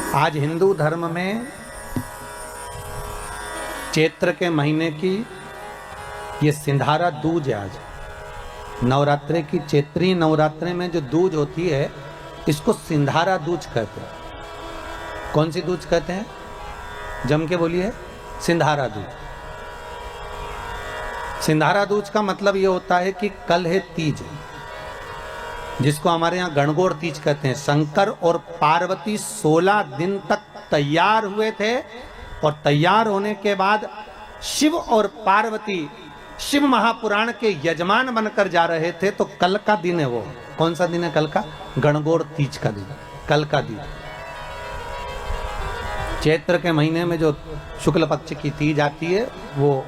आज हिंदू धर्म में चैत्र के महीने की ये सिंधारा दूज है। आज नवरात्रे की चैत्री नवरात्रे में जो दूज होती है इसको सिंधारा दूज कहते हैं। कौन सी दूज कहते हैं? जम के बोलिए। सिंधारा दूज। सिंधारा दूज का मतलब ये होता है कि कल है तीज, जिसको हमारे यहाँ गणगौर तीज कहते हैं। शंकर और पार्वती 16 दिन तक तैयार हुए थे और तैयार होने के बाद शिव और पार्वती शिव महापुराण के यजमान बनकर जा रहे थे। तो कल का दिन है वो। कौन सा दिन है कल का? गणगौर तीज का दिन, कल का दिन। चैत्र के महीने में जो शुक्ल पक्ष की तीज आती है, वो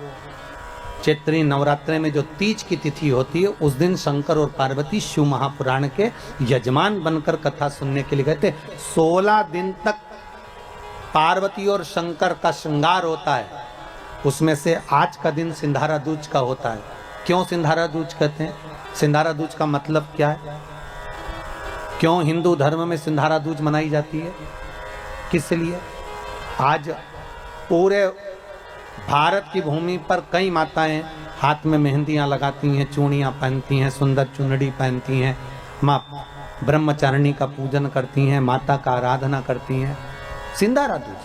चैत्री नवरात्रे में जो तीज की तिथि होती है, उस दिन शंकर और पार्वती शिव महापुराण के यजमान बनकर कथा सुनने के लिए गए थे। 16 दिन तक पार्वती और शंकर का श्रृंगार होता है। उसमें से आज का दिन सिंधारा दूज का होता है। क्यों सिंधारा दूज कहते हैं? सिंधारा दूज का मतलब क्या है? क्यों हिंदू धर्म में सिंधारा दूज मनाई जाती है? किस लिए? आज पूरे भारत की भूमि पर कई माताएं हाथ में मेहंदियां लगाती हैं, चूड़ियां पहनती हैं, सुंदर चुनरी पहनती हैं, माँ ब्रह्मचारिणी का पूजन करती हैं, माता का आराधना करती हैं। सिंधारा दूज,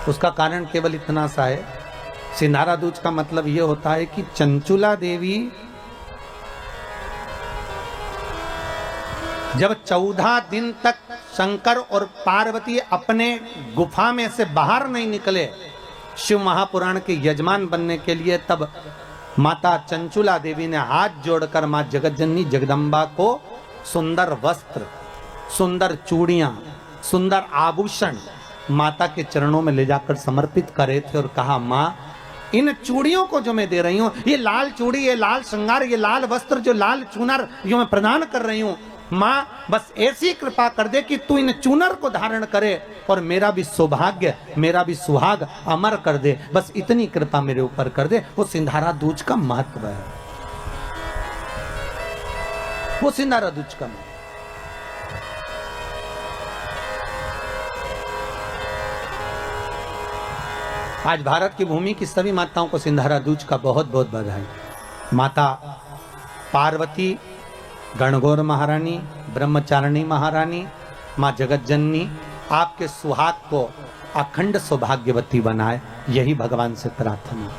उसका कारण केवल इतना सा है। सिंधारा दूज का मतलब यह होता है कि चंचुला देवी जब 14 दिन तक शंकर और पार्वती अपने गुफा में से बाहर नहीं निकले शिव महापुराण के यजमान बनने के लिए, तब माता चंचुला देवी ने हाथ जोड़कर मां जगतजननी जगदम्बा को सुंदर वस्त्र, सुंदर चूड़ियां, सुंदर आभूषण माता के चरणों में ले जाकर समर्पित करे थे और कहा, मां इन चूड़ियों को जो मैं दे रही हूं, ये लाल चूड़ी, ये लाल श्रृंगार, ये लाल वस्त्र, जो लाल चूनर जो मैं प्रदान कर रही हूं, मां बस ऐसी कृपा कर दे कि तू इन चूनर को धारण करे और मेरा भी सौभाग्य, मेरा भी सुहाग अमर कर दे। बस इतनी कृपा मेरे ऊपर कर दे। वो सिंधारा दूज का महत्व है। वो सिंधारा दूज का महत्व। आज भारत की भूमि की सभी माताओं को सिंधारा दूज का बहुत बहुत बधाई। माता पार्वती, गणगौर महारानी, ब्रह्मचारिणी महारानी, माँ जगतजननी आपके सुहाग को अखंड सौभाग्यवती बनाए, यही भगवान से प्रार्थना।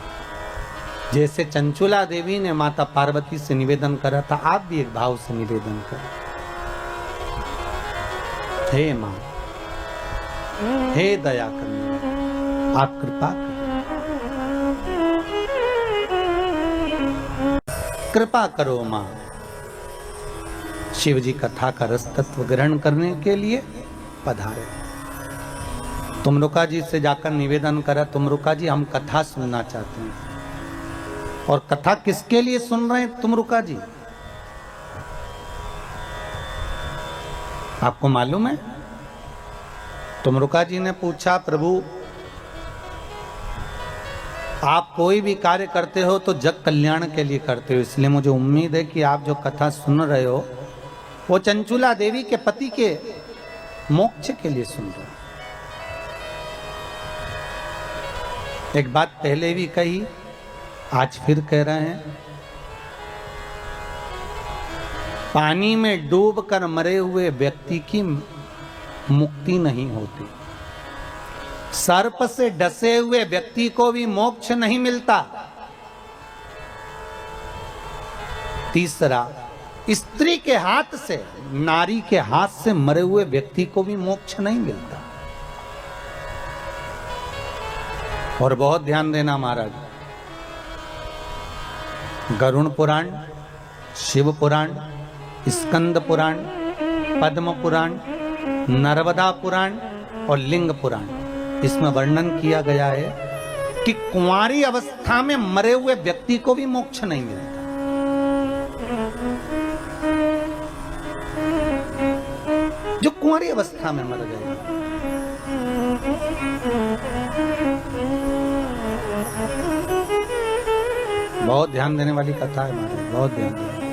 जैसे चंचुला देवी ने माता पार्वती से निवेदन करा था, आप भी एक भाव से निवेदन करें। हे माँ, हे दया करने, आप कृपा करो, कृपा करो माँ। शिव जी कथा का रस तत्व ग्रहण करने के लिए पधारे। तुमरुका जी से जाकर निवेदन करा, तुमरुका जी हम कथा सुनना चाहते हैं। और कथा किसके लिए सुन रहे हैं तुमरुका जी? आपको मालूम है? तुमरुका जी ने पूछा, प्रभु आप कोई भी कार्य करते हो तो जग कल्याण के लिए करते हो, इसलिए मुझे उम्मीद है कि आप जो कथा सुन रहे हो वो चंचुला देवी के पति के मोक्ष के लिए सुन रहे हो। एक बात पहले भी कही, आज फिर कह रहे हैं, पानी में डूबकर मरे हुए व्यक्ति की मुक्ति नहीं होती। सर्प से डसे हुए व्यक्ति को भी मोक्ष नहीं मिलता। तीसरा, स्त्री के हाथ से, नारी के हाथ से मरे हुए व्यक्ति को भी मोक्ष नहीं मिलता। और बहुत ध्यान देना महाराज, गरुण पुराण, शिव पुराण, स्कंद पुराण, पद्म पुराण, नर्मदा पुराण और लिंग पुराण, इसमें वर्णन किया गया है कि कुंवारी अवस्था में मरे हुए व्यक्ति को भी मोक्ष नहीं मिलता। जो कुंवारी अवस्था में मर गए, बहुत ध्यान देने वाली कथा है महाराज, बहुत ध्यान देने।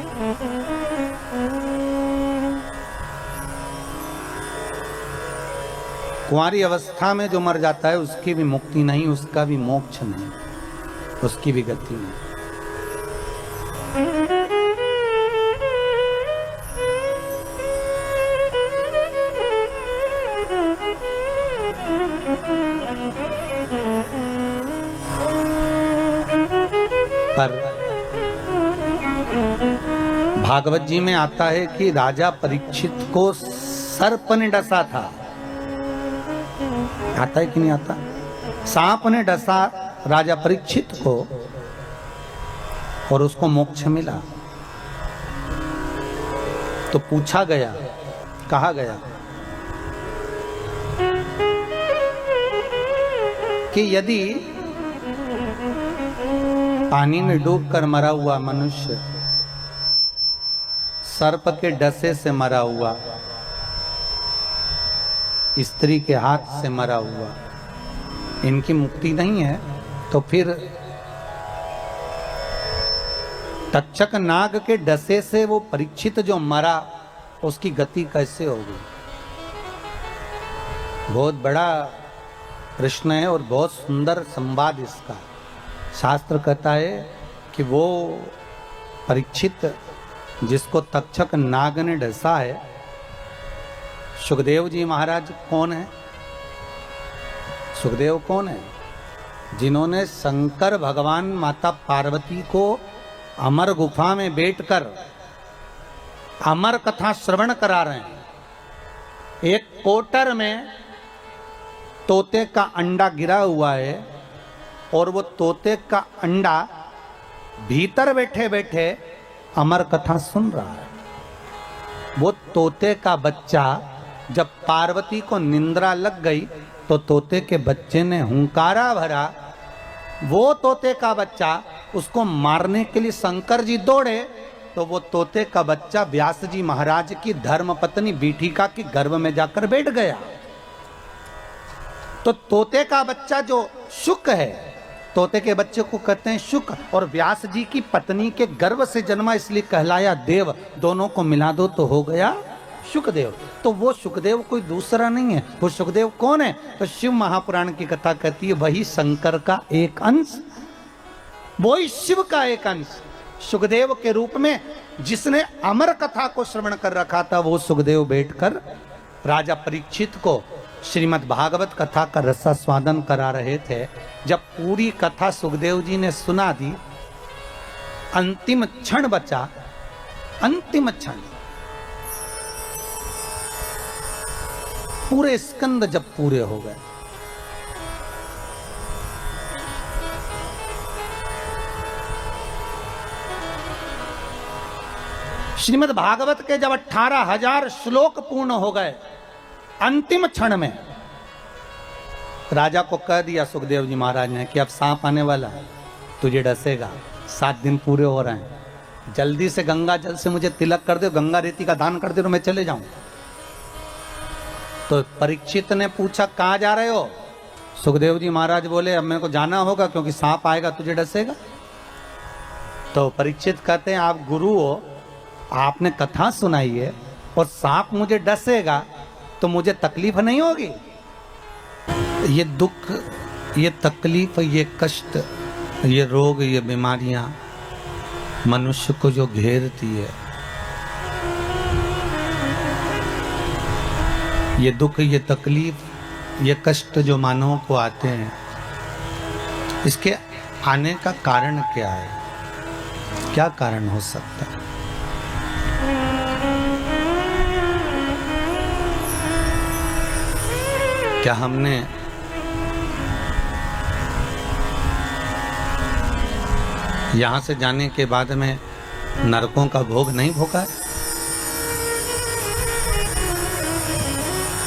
कुंवारी अवस्था में जो मर जाता है उसकी भी मुक्ति नहीं, उसका भी मोक्ष नहीं, उसकी भी गति नहीं। पर भागवत जी में आता है कि राजा परीक्षित को सर्प ने डसा था। आता है कि नहीं आता? सांप ने डसा राजा परीक्षित को और उसको मोक्ष मिला। तो पूछा गया, कहा गया कि यदि पानी में डूबकर मरा हुआ मनुष्य सर्प के डसे से मरा हुआ, स्त्री के हाथ से मरा हुआ, इनकी मुक्ति नहीं है, तो फिर तक्षक नाग के डसे से वो परीक्षित जो मरा उसकी गति कैसे होगी? बहुत बड़ा प्रश्न है और बहुत सुंदर संवाद इसका। शास्त्र कहता है कि वो परीक्षित जिसको तक्षक नाग ने डसा है, सुखदेव जी महाराज कौन है? सुखदेव कौन है? जिन्होंने शंकर भगवान माता पार्वती को अमर गुफा में बैठकर अमर कथा श्रवण करा रहे हैं। एक कोटर में तोते का अंडा गिरा हुआ है और वो तोते का अंडा भीतर बैठे बैठे अमर कथा सुन रहा है। वो तोते का बच्चा जब पार्वती को निंद्रा लग गई तो तोते के बच्चे ने हुंकारा भरा। वो तोते का बच्चा उसको मारने के लिए शंकर जी दौड़े तो वो तोते का बच्चा व्यास जी महाराज की धर्मपत्नी बीठिका के गर्भ में जाकर बैठ गया। तो तोते का बच्चा जो शुक है, तोते के बच्चे को कहते हैं शुक, और व्यास जी की पत्नी के गर्भ से जन्मा इसलिए कहलाया देव। दोनों को मिला दो तो हो गया शुकदेव। तो वो शुकदेव कोई दूसरा नहीं है। वो शुकदेव कौन है? तो शिव महापुराण की कथा कहती है वही शंकर का एक अंश, वही शिव का एक अंश शुकदेव के रूप में जिसने अमर कथा को श्रवण कर रखा था। वो शुकदेव बैठकर राजा परीक्षित को श्रीमद् भागवत कथा का रसास्वादन करा रहे थे। जब पूरी कथा सुखदेव जी ने सुना दी, अंतिम क्षण बचा, अंतिम क्षण, पूरे स्कंद जब पूरे हो गए, श्रीमद् भागवत के जब 18,000 श्लोक पूर्ण हो गए, अंतिम क्षण में राजा को कह दिया सुखदेव जी महाराज ने कि अब सांप आने वाला है, तुझे डसेगा, 7 दिन पूरे हो रहे हैं, जल्दी से गंगा जल से मुझे तिलक कर दो, गंगा रेती का दान कर दो, मैं चले जाऊं। तो परीक्षित ने पूछा कहाँ जा रहे हो? सुखदेव जी महाराज बोले अब मेरे को जाना होगा क्योंकि सांप आएगा तुझे डसेगा। तो परीक्षित कहते हैं आप गुरु हो, आपने कथा सुनाई है और सांप मुझे डसेगा तो मुझे तकलीफ नहीं होगी? ये दुख, ये तकलीफ, ये कष्ट, ये रोग, ये बीमारियां मनुष्य को जो घेरती है, ये दुख, ये तकलीफ, ये कष्ट जो मानवों को आते हैं, इसके आने का कारण क्या है? क्या कारण हो सकता है? क्या हमने यहां से जाने के बाद में नरकों का भोग नहीं भोगा है?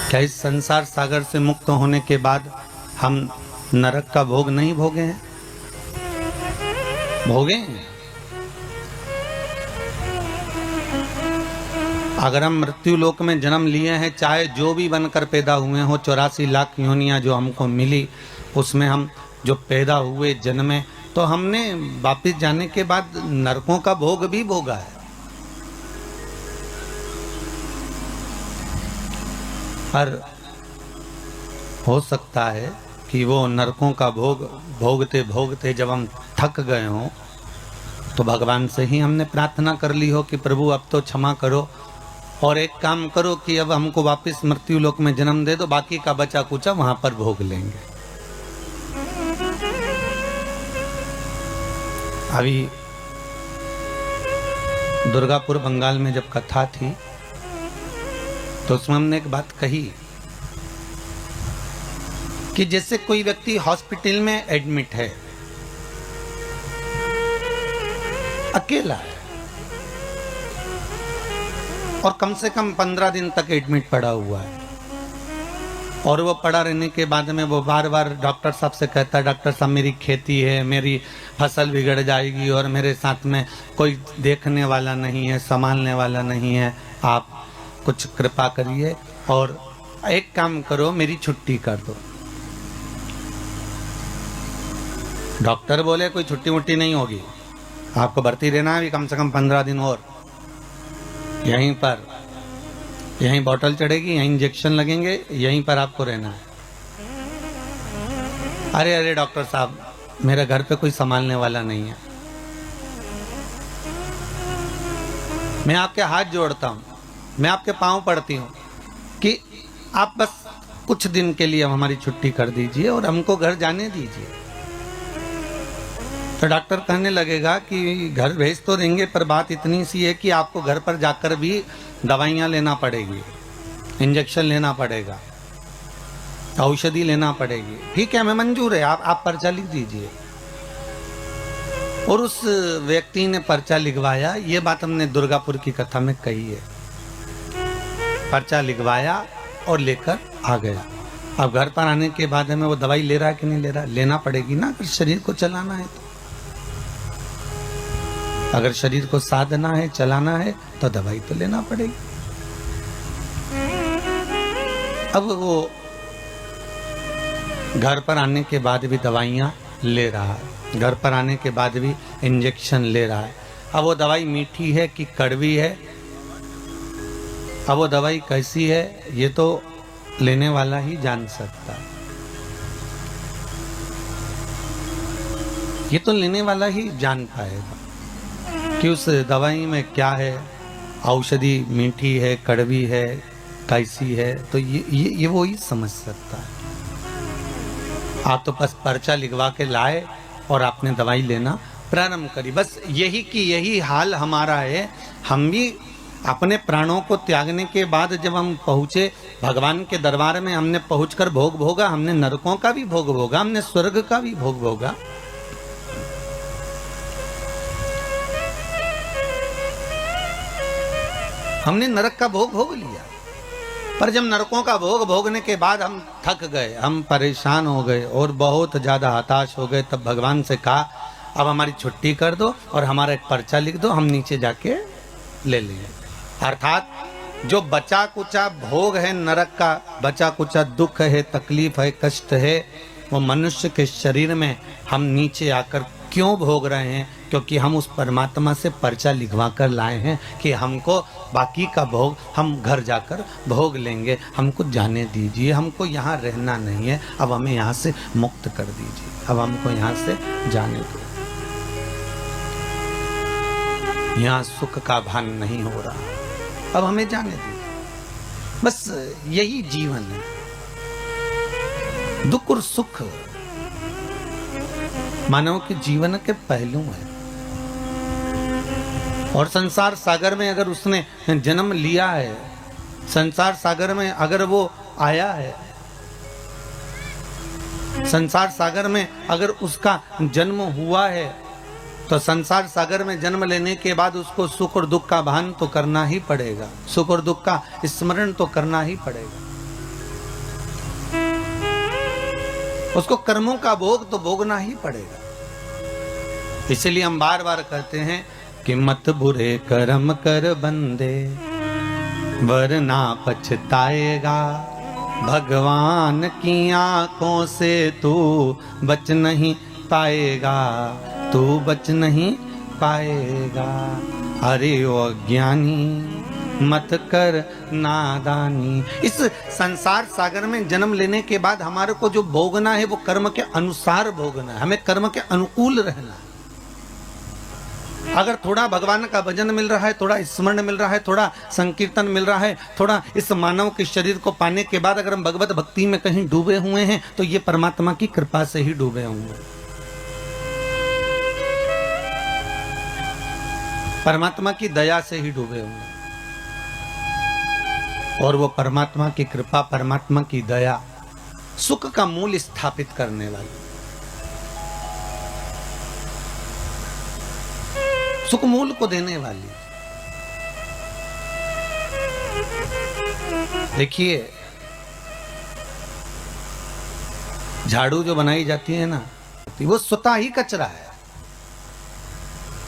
क्या इस संसार सागर से मुक्त होने के बाद हम नरक का भोग नहीं भोगे हैं? भोगे हैं। अगर हम मृत्यु लोक में जन्म लिए हैं, चाहे जो भी बनकर पैदा हुए हो, 84 लाख योनियां जो हमको मिली, उसमें हम जो पैदा हुए, जन्मे, तो हमने वापिस जाने के बाद नरकों का भोग भी भोगा है। पर हो सकता है कि वो नरकों का भोग भोगते भोगते जब हम थक गए हों तो भगवान से ही हमने प्रार्थना कर ली हो कि प्रभु अब तो क्षमा करो और एक काम करो कि अब हमको वापस मृत्यु लोक में जन्म दे दो, बाकी का बचा कुचा वहां पर भोग लेंगे। अभी दुर्गापुर बंगाल में जब कथा थी तो उसमें हमने एक बात कही कि जैसे कोई व्यक्ति हॉस्पिटल में एडमिट है, अकेला है और कम से कम 15 दिन तक एडमिट पड़ा हुआ है, और वो पड़ा रहने के बाद में वो बार बार डॉक्टर साहब से कहता है, डॉक्टर साहब मेरी खेती है, मेरी फसल बिगड़ जाएगी और मेरे साथ में कोई देखने वाला नहीं है, संभालने वाला नहीं है, आप कुछ कृपा करिए और एक काम करो, मेरी छुट्टी कर दो। डॉक्टर बोले कोई छुट्टी मुट्टी नहीं होगी, आपको भर्ती रहना है कम से कम 15 दिन और, यहीं पर, यहीं बोतल चढ़ेगी, यहीं इंजेक्शन लगेंगे, यहीं पर आपको रहना है। अरे अरे डॉक्टर साहब मेरे घर पे कोई संभालने वाला नहीं है। मैं आपके हाथ जोड़ता हूं, मैं आपके पांव पड़ती हूं कि आप बस कुछ दिन के लिए हमारी छुट्टी कर दीजिए और हमको घर जाने दीजिए। तो डॉक्टर कहने लगेगा कि घर भेज तो देंगे पर बात इतनी सी है कि आपको घर पर जाकर भी दवाइयाँ लेना पड़ेगी, इंजेक्शन लेना पड़ेगा, औषधि लेना पड़ेगी। ठीक है, हमें मंजूर है, आप पर्चा लिख दीजिए। और उस व्यक्ति ने पर्चा लिखवाया। ये बात हमने दुर्गापुर की कथा में कही है। पर्चा लिखवाया और लेकर आ गया। अब घर पर आने के बाद में वो दवाई ले रहा है कि नहीं ले रहा, लेना पड़ेगी ना, अगर शरीर को चलाना है तो। अगर शरीर को साधना है, चलाना है तो दवाई तो लेना पड़ेगी। अब वो घर पर आने के बाद भी दवाइयाँ ले रहा है, घर पर आने के बाद भी इंजेक्शन ले रहा है। अब वो दवाई मीठी है कि कड़वी है, अब वो दवाई कैसी है ये तो लेने वाला ही जान सकता है। ये तो लेने वाला ही जान पाएगा कि उस दवाई में क्या है, औषधि मीठी है, कड़वी है, कैसी है, तो ये वो ही समझ सकता है। आप तो बस पर्चा लिखवा के लाए और आपने दवाई लेना प्रारंभ करी। बस यही की यही हाल हमारा है। हम भी अपने प्राणों को त्यागने के बाद जब हम पहुंचे भगवान के दरबार में, हमने पहुंचकर भोग भोगा, हमने नरकों का भी भोग भोगा, हमने स्वर्ग का भी भोग भोगा। हमने नरक का भोग भोग लिया, पर जब नरकों का भोग भोगने के बाद हम थक गए, हम परेशान हो गए और बहुत ज्यादा हताश हो गए, तब भगवान से कहा अब हमारी छुट्टी कर दो और हमारा एक पर्चा लिख दो, हम नीचे जाके ले लेंगे। अर्थात जो बचा कुचा भोग है नरक का, बचा कुचा दुख है, तकलीफ है, कष्ट है, वो मनुष्य के शरीर में हम नीचे आकर क्यों भोग रहे हैं? क्योंकि हम उस परमात्मा से पर्चा लिखवा कर लाए हैं कि हमको बाकी का भोग हम घर जाकर भोग लेंगे, हमको जाने दीजिए, हमको यहाँ रहना नहीं है, अब हमें यहाँ से मुक्त कर दीजिए, अब हमको यहाँ से जाने दो, यहाँ सुख का भान नहीं हो रहा, अब हमें जाने दीजिए। बस यही जीवन है, दुख और सुख मानव के जीवन के पहलू हैं। और संसार सागर में अगर उसने जन्म लिया है, संसार सागर में अगर वो आया है, संसार सागर में अगर उसका जन्म हुआ है, तो संसार सागर में जन्म लेने के बाद उसको सुख और दुख का भान तो करना ही पड़ेगा, सुख और दुख का स्मरण तो करना ही पड़ेगा, उसको कर्मों का भोग तो भोगना ही पड़ेगा। इसलिए हम बार बार कहते हैं कि मत बुरे कर्म कर बंदे वरना पछताएगा, भगवान की आंखों से तू बच नहीं पाएगा, तू बच नहीं पाएगा। अरे ओ अज्ञानी मत कर नादानी। इस संसार सागर में जन्म लेने के बाद हमारे को जो भोगना है वो कर्म के अनुसार भोगना है, हमें कर्म के अनुकूल रहना है। अगर थोड़ा भगवान का भजन मिल रहा है, थोड़ा स्मरण मिल रहा है, थोड़ा संकीर्तन मिल रहा है, थोड़ा इस मानव के शरीर को पाने के बाद अगर हम भगवत भक्ति में कहीं डूबे हुए हैं तो ये परमात्मा की कृपा से ही डूबे हुए हैं, परमात्मा की दया से ही डूबे हुए हैं। और वो परमात्मा की कृपा, परमात्मा की दया सुख का मूल स्थापित करने वाली, सुख मूल को देने वाली। देखिए, झाड़ू जो बनाई जाती है ना, वो स्वतः ही कचरा है।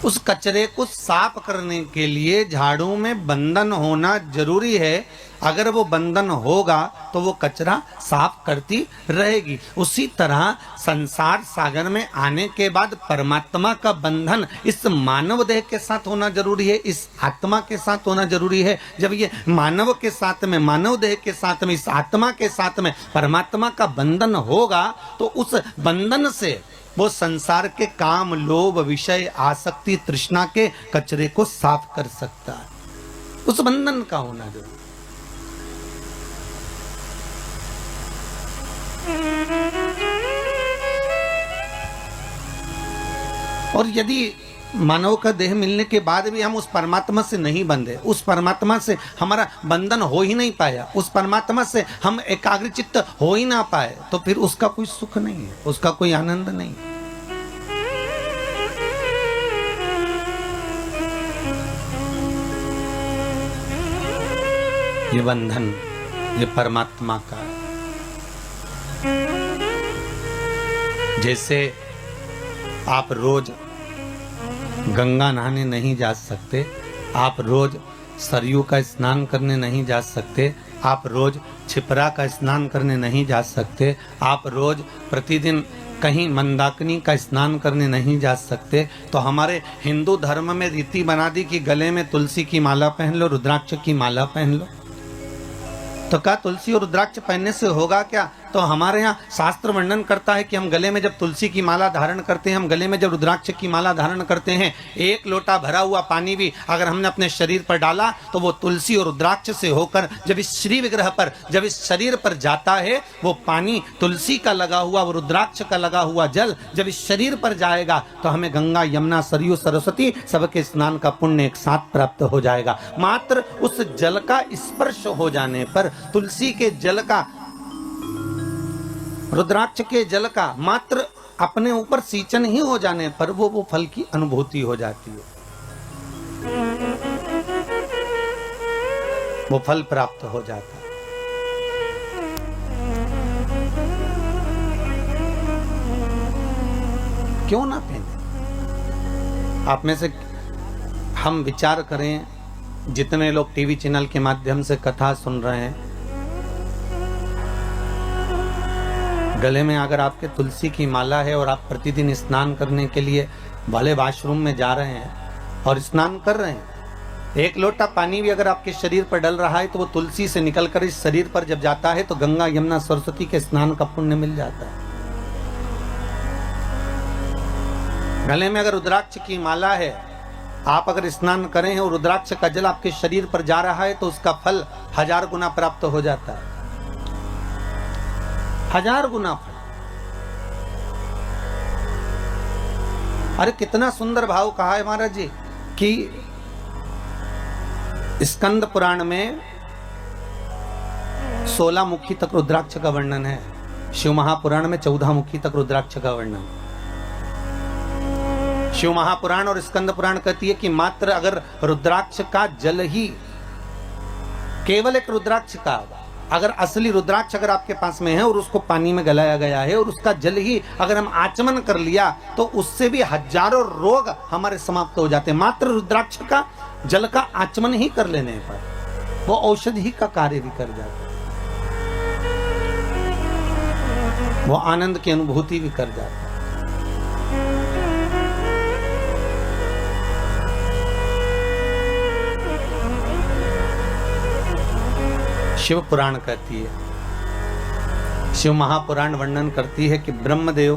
उस कचरे को साफ करने के लिए झाड़ू में बंधन होना जरूरी है। अगर वो बंधन होगा तो वो कचरा साफ करती रहेगी। उसी तरह संसार सागर में आने के बाद परमात्मा का बंधन इस मानव देह के साथ होना जरूरी है, इस आत्मा के साथ होना जरूरी है। जब ये मानव के साथ में, मानव देह के साथ में, इस आत्मा के साथ में परमात्मा का बंधन होगा तो उस बंधन से वो संसार के काम, लोभ, विषय, आसक्ति, तृष्णा के कचरे को साफ कर सकता है। उस बंधन का होना जरूरी। और यदि मानव का देह मिलने के बाद भी हम उस परमात्मा से नहीं बंधे, उस परमात्मा से हमारा बंधन हो ही नहीं पाया, उस परमात्मा से हम एकाग्रचित्त हो ही ना पाए, तो फिर उसका कोई सुख नहीं है, उसका कोई आनंद नहीं है। ये बंधन, ये परमात्मा का है। जैसे आप रोज गंगा नहाने नहीं जा सकते, आप रोज सरयू का स्नान करने नहीं जा सकते, आप रोज छिपरा का स्नान करने नहीं जा सकते, आप रोज प्रतिदिन कहीं मंदाकिनी का स्नान करने नहीं जा सकते, तो हमारे हिंदू धर्म में रीति बना दी कि गले में तुलसी की माला पहन लो, रुद्राक्ष की माला पहन लो। तो क्या तुलसी और रुद्राक्ष पहनने से होगा क्या? तो हमारे यहाँ शास्त्र वर्णन करता है कि हम गले में जब तुलसी की माला धारण करते हैं, हम गले में जब रुद्राक्ष की माला धारण करते हैं, एक लोटा भरा हुआ पानी भी अगर हमने अपने शरीर पर डाला तो वो तुलसी और रुद्राक्ष से होकर जब इस श्री विग्रह पर, जब इस शरीर पर जाता है, वो पानी तुलसी का लगा हुआ, वो रुद्राक्ष का लगा हुआ जल जब इस शरीर पर जाएगा तो हमें गंगा, यमुना, सरयू, सरस्वती सबके स्नान का पुण्य एक साथ प्राप्त हो जाएगा। मात्र उस जल का स्पर्श हो जाने पर, तुलसी के जल का, रुद्राक्ष के जल का मात्र अपने ऊपर सींचन ही हो जाने पर वो फल की अनुभूति हो जाती है, वो फल प्राप्त हो जाता है। क्यों ना पहने? आप में से हम विचार करें, जितने लोग टीवी चैनल के माध्यम से कथा सुन रहे हैं, गले में अगर आपके तुलसी की माला है और आप प्रतिदिन स्नान करने के लिए भले वॉशरूम में जा रहे हैं और स्नान कर रहे हैं, एक लोटा पानी भी अगर आपके शरीर पर डल रहा है तो वो तुलसी से निकलकर इस शरीर पर जब जाता है तो गंगा, यमुना, सरस्वती के स्नान का पुण्य मिल जाता है। गले में अगर रुद्राक्ष की माला है, आप अगर स्नान करें और रुद्राक्ष का जल आपके शरीर पर जा रहा है तो उसका फल 1000 गुना प्राप्त हो जाता है, 1000 गुना फल। अरे कितना सुंदर भाव कहा है महाराज जी कि स्कंद पुराण में 16 मुखी तक रुद्राक्ष का वर्णन है, शिव महापुराण में 14 मुखी तक रुद्राक्ष का वर्णन। शिव महापुराण और स्कंद पुराण कहती है कि मात्र अगर रुद्राक्ष का जल ही, केवल एक रुद्राक्ष का, अगर असली रुद्राक्ष अगर आपके पास में है और उसको पानी में गलाया गया है और उसका जल ही अगर हम आचमन कर लिया तो उससे भी हजारों रोग हमारे समाप्त हो जाते हैं। मात्र रुद्राक्ष का जल का आचमन ही कर लेने पर वो औषधि का कार्य भी कर जाता है, वो आनंद की अनुभूति भी कर जाता है। शिव पुराण कहती है, शिव महापुराण वर्णन करती है कि ब्रह्मदेव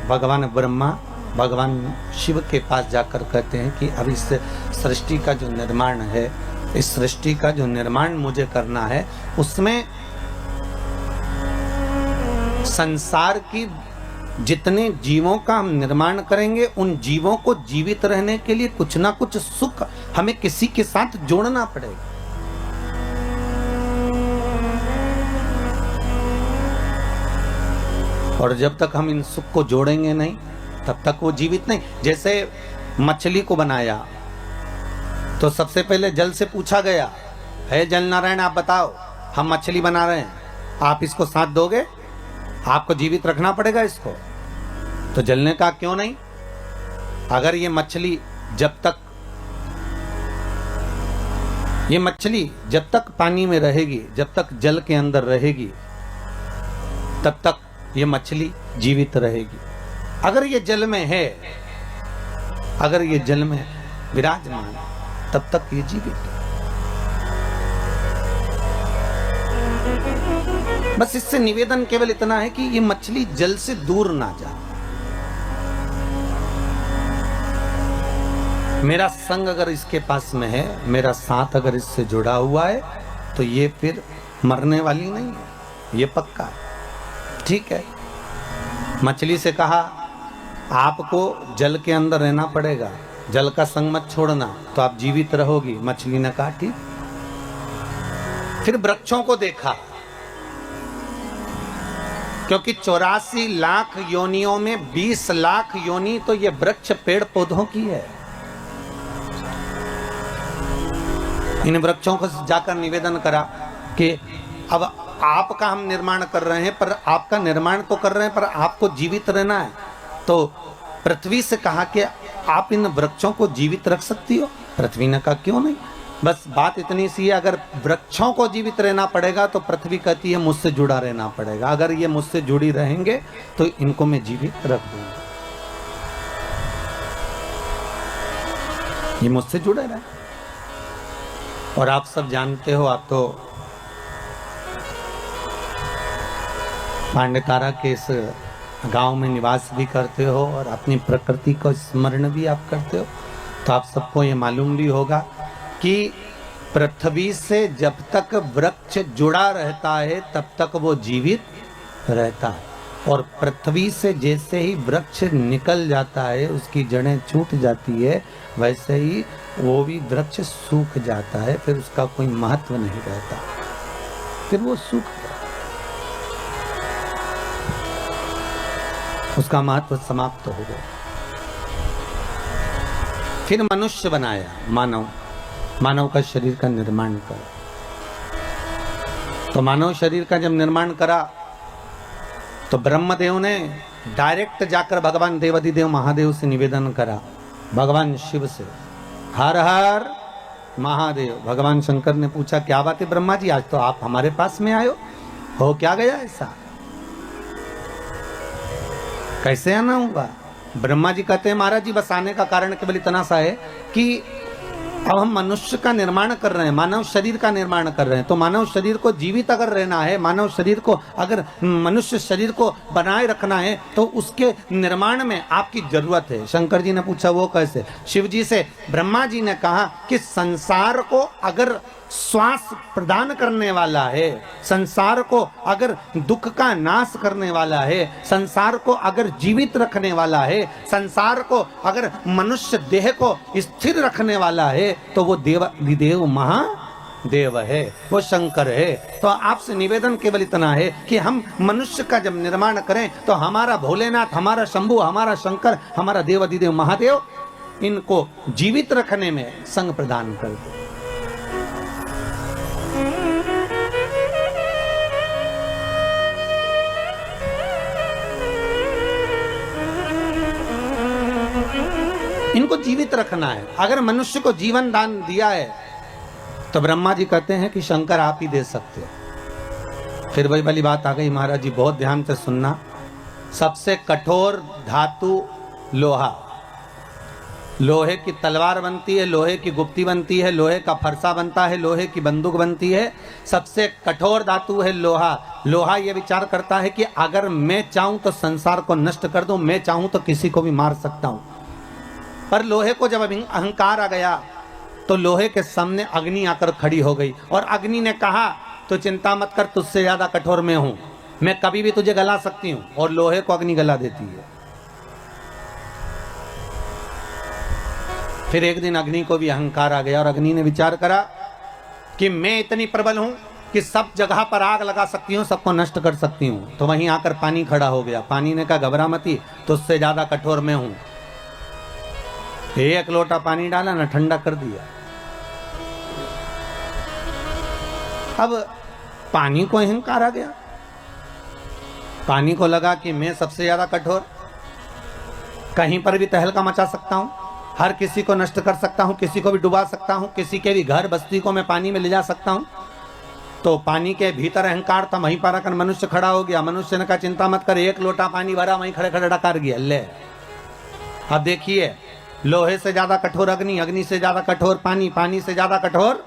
भगवान ब्रह्मा भगवान शिव के पास जाकर कहते हैं कि अब इस सृष्टि का जो निर्माण है, इस सृष्टि का जो निर्माण मुझे करना है, उसमें संसार की जितने जीवों का हम निर्माण करेंगे, उन जीवों को जीवित रहने के लिए कुछ ना कुछ सुख हमें किसी के साथ जोड़ना पड़ेगा। और जब तक हम इन सुख को जोड़ेंगे नहीं, तब तक वो जीवित नहीं। जैसे मछली को बनाया तो सबसे पहले जल से पूछा गया, है जल नारायण आप बताओ, हम मछली बना रहे हैं, आप इसको साथ दोगे? आपको जीवित रखना पड़ेगा इसको। तो जल ने कहा क्यों नहीं, अगर ये मछली जब तक पानी में रहेगी, जब तक जल के अंदर रहेगी, तब तक ये मछली जीवित रहेगी। अगर ये जल में है, अगर ये जल में विराजमान, तब तक ये जीवित है। बस इससे निवेदन केवल इतना है कि ये मछली जल से दूर ना जाए। मेरा संग अगर इसके पास में है, मेरा साथ अगर इससे जुड़ा हुआ है, तो ये फिर मरने वाली नहीं है, ये पक्का है। ठीक है, मछली से कहा आपको जल के अंदर रहना पड़ेगा, जल का संग मत छोड़ना, तो आप जीवित रहोगी। मछली ने कहा ठीक। फिर वृक्षों को देखा, क्योंकि 84 लाख योनियों में 20 लाख योनि तो ये वृक्ष पेड़ पौधों की है। इन वृक्षों को जाकर निवेदन करा कि अब आपका हम निर्माण कर रहे हैं, पर आपका निर्माण तो कर रहे हैं, पर आपको जीवित रहना है। तो पृथ्वी से कहा कि आप इन वृक्षों को जीवित रख सकती हो? पृथ्वी ने कहा क्यों नहीं। बस बात इतनी सी है, अगर वृक्षों को जीवित रहना पड़ेगा तो पृथ्वी कहती है मुझसे जुड़ा रहना पड़ेगा। अगर ये मुझसे जुड़ी रहेंगे तो इनको मैं जीवित रख दूंगा, ये मुझसे जुड़े रहे। और आप सब जानते हो, आप तो पांडेतारा के इस गांव में निवास भी करते हो और अपनी प्रकृति को स्मरण भी आप करते हो, तो आप सबको ये मालूम भी होगा कि पृथ्वी से जब तक वृक्ष जुड़ा रहता है तब तक वो जीवित रहता है, और पृथ्वी से जैसे ही वृक्ष निकल जाता है, उसकी जड़ें छूट जाती है, वैसे ही वो भी वृक्ष सूख जाता है, फिर उसका कोई महत्व नहीं रहता, फिर वो सूख जाता, उसका महत्व समाप्त हो गया। फिर मनुष्य बनाया, मानव का शरीर का निर्माण करा। तो मानव शरीर का जब निर्माण करा तो ब्रह्मदेव ने डायरेक्ट जाकर भगवान देवाधिदेव महादेव से निवेदन करा, भगवान शिव से, हर हर महादेव। भगवान शंकर ने पूछा क्या बात है ब्रह्मा जी, आज तो आप हमारे पास में आयो हो, क्या गया ऐसा, कैसे आना होगा? ब्रह्मा जी कहते हैं महाराज जी बस आने का कारण केवल इतना सा है कि अब हम मनुष्य का निर्माण कर रहे हैं, मानव शरीर का निर्माण कर रहे हैं, तो मानव शरीर को जीवित अगर रहना है, मानव शरीर को अगर मनुष्य शरीर को बनाए रखना है, तो उसके निर्माण में आपकी जरूरत है। शंकर जी ने पूछा वो कैसे? शिव जी से ब्रह्मा जी ने कहा कि संसार को अगर श्वास प्रदान करने वाला है, संसार को अगर दुख का नाश करने वाला है, संसार को अगर जीवित रखने वाला है, संसार को अगर मनुष्य देह को स्थिर रखने वाला है, तो वो देवाधिदेव महादेव है, वो शंकर है। तो आपसे निवेदन केवल इतना है कि हम मनुष्य का जब निर्माण करें तो हमारा भोलेनाथ, हमारा शंभु, हमारा शंकर, हमारा देवाधिदेव महादेव इनको जीवित रखने में संग प्रदान कर दे। इनको जीवित रखना है। अगर मनुष्य को जीवन दान दिया है तो ब्रह्मा जी कहते हैं कि शंकर आप ही दे सकते हो। फिर वही वाली बात आ गई, महाराज जी बहुत ध्यान से सुनना, सबसे कठोर धातु लोहा, लोहे की तलवार बनती है, लोहे की गुप्ती बनती है, लोहे का फरसा बनता है, लोहे की बंदूक बनती है। सबसे कठोर धातु है लोहा। लोहा ये विचार करता है कि अगर मैं चाहूं तो संसार को नष्ट कर दूं, मैं चाहूं तो किसी को भी मार सकता हूं। पर लोहे को जब अहंकार आ गया तो लोहे के सामने अग्नि आकर खड़ी हो गई और अग्नि ने कहा तो चिंता मत कर, तुझसे ज्यादा कठोर मैं हूं, मैं कभी भी तुझे गला सकती हूं। और लोहे को अग्नि गला देती है। फिर एक दिन अग्नि को भी अहंकार आ गया और अग्नि ने विचार करा कि मैं इतनी प्रबल हूं कि सब जगह पर आग लगा सकती हूं, सबको नष्ट कर सकती हूं। तो वहीं आकर पानी खड़ा हो गया। पानी ने कहा घबरा मती, तुझसे ज्यादा कठोर मैं हूं। एक लोटा पानी डाला ना, ठंडा कर दिया। अब पानी को अहंकार आ गया। पानी को लगा कि मैं सबसे ज्यादा कठोर, कहीं पर भी तहलका मचा सकता हूं, हर किसी को नष्ट कर सकता हूं, किसी को भी डुबा सकता हूं, किसी के भी घर बस्ती को मैं पानी में ले जा सकता हूं। तो पानी के भीतर अहंकार था, वहीं पर आकर मनुष्य खड़ा हो गया। मनुष्य ने कहा चिंता मत कर, एक लोटा पानी भरा, वहीं खड़े खड़े डकार गया। ले अब देखिए, लोहे से ज्यादा कठोर अग्नि, अग्नि से ज्यादा कठोर पानी, पानी से ज्यादा कठोर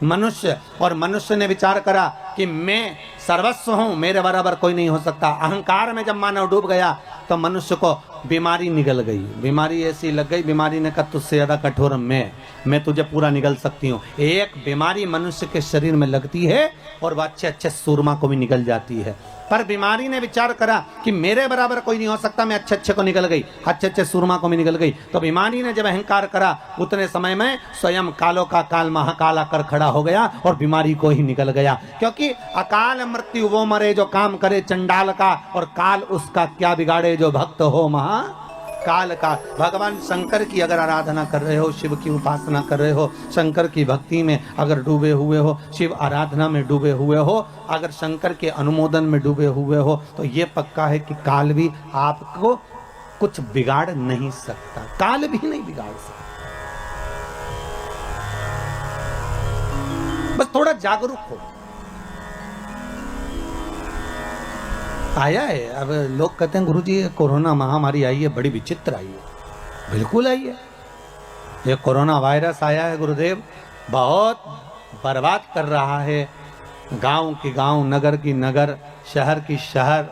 मनुष्य। और मनुष्य ने विचार करा कि मैं सर्वस्व हूं, मेरे बराबर कोई नहीं हो सकता। अहंकार में जब मानव डूब गया तो मनुष्य को बीमारी निगल गई। बीमारी ऐसी लग गई, बीमारी ने कहा तुझसे ज्यादा कठोर मैं तुझे पूरा निगल सकती हूँ। एक बीमारी मनुष्य के शरीर में लगती है और वह अच्छे अच्छे सूरमा को भी निगल जाती है। पर बीमारी ने विचार करा कि मेरे बराबर कोई नहीं हो सकता, मैं अच्छे अच्छे को निकल गई, अच्छे अच्छे सूरमा को भी निकल गई। तो बीमारी ने जब अहंकार करा, उतने समय में स्वयं कालों का काल महाकाल आकर खड़ा हो गया और बीमारी को ही निकल गया। क्योंकि अकाल मृत्यु वो मरे जो काम करे चंडाल का, और काल उसका क्या बिगाड़े जो भक्त हो महा काल का। भगवान शंकर की अगर आराधना कर रहे हो, शिव की उपासना कर रहे हो, शंकर की भक्ति में अगर डूबे हुए हो, शिव आराधना में डूबे हुए हो, अगर शंकर के अनुमोदन में डूबे हुए हो, तो ये पक्का है कि काल भी आपको कुछ बिगाड़ नहीं सकता। काल भी नहीं बिगाड़ सकता। बस थोड़ा जागरूक हो। आया है, अब लोग कहते हैं गुरुजी कोरोना महामारी आई है, बड़ी विचित्र आई है। बिल्कुल आई है। ये कोरोना वायरस आया है गुरुदेव, बहुत बर्बाद कर रहा है। गांव की गांव, नगर की नगर, शहर की शहर।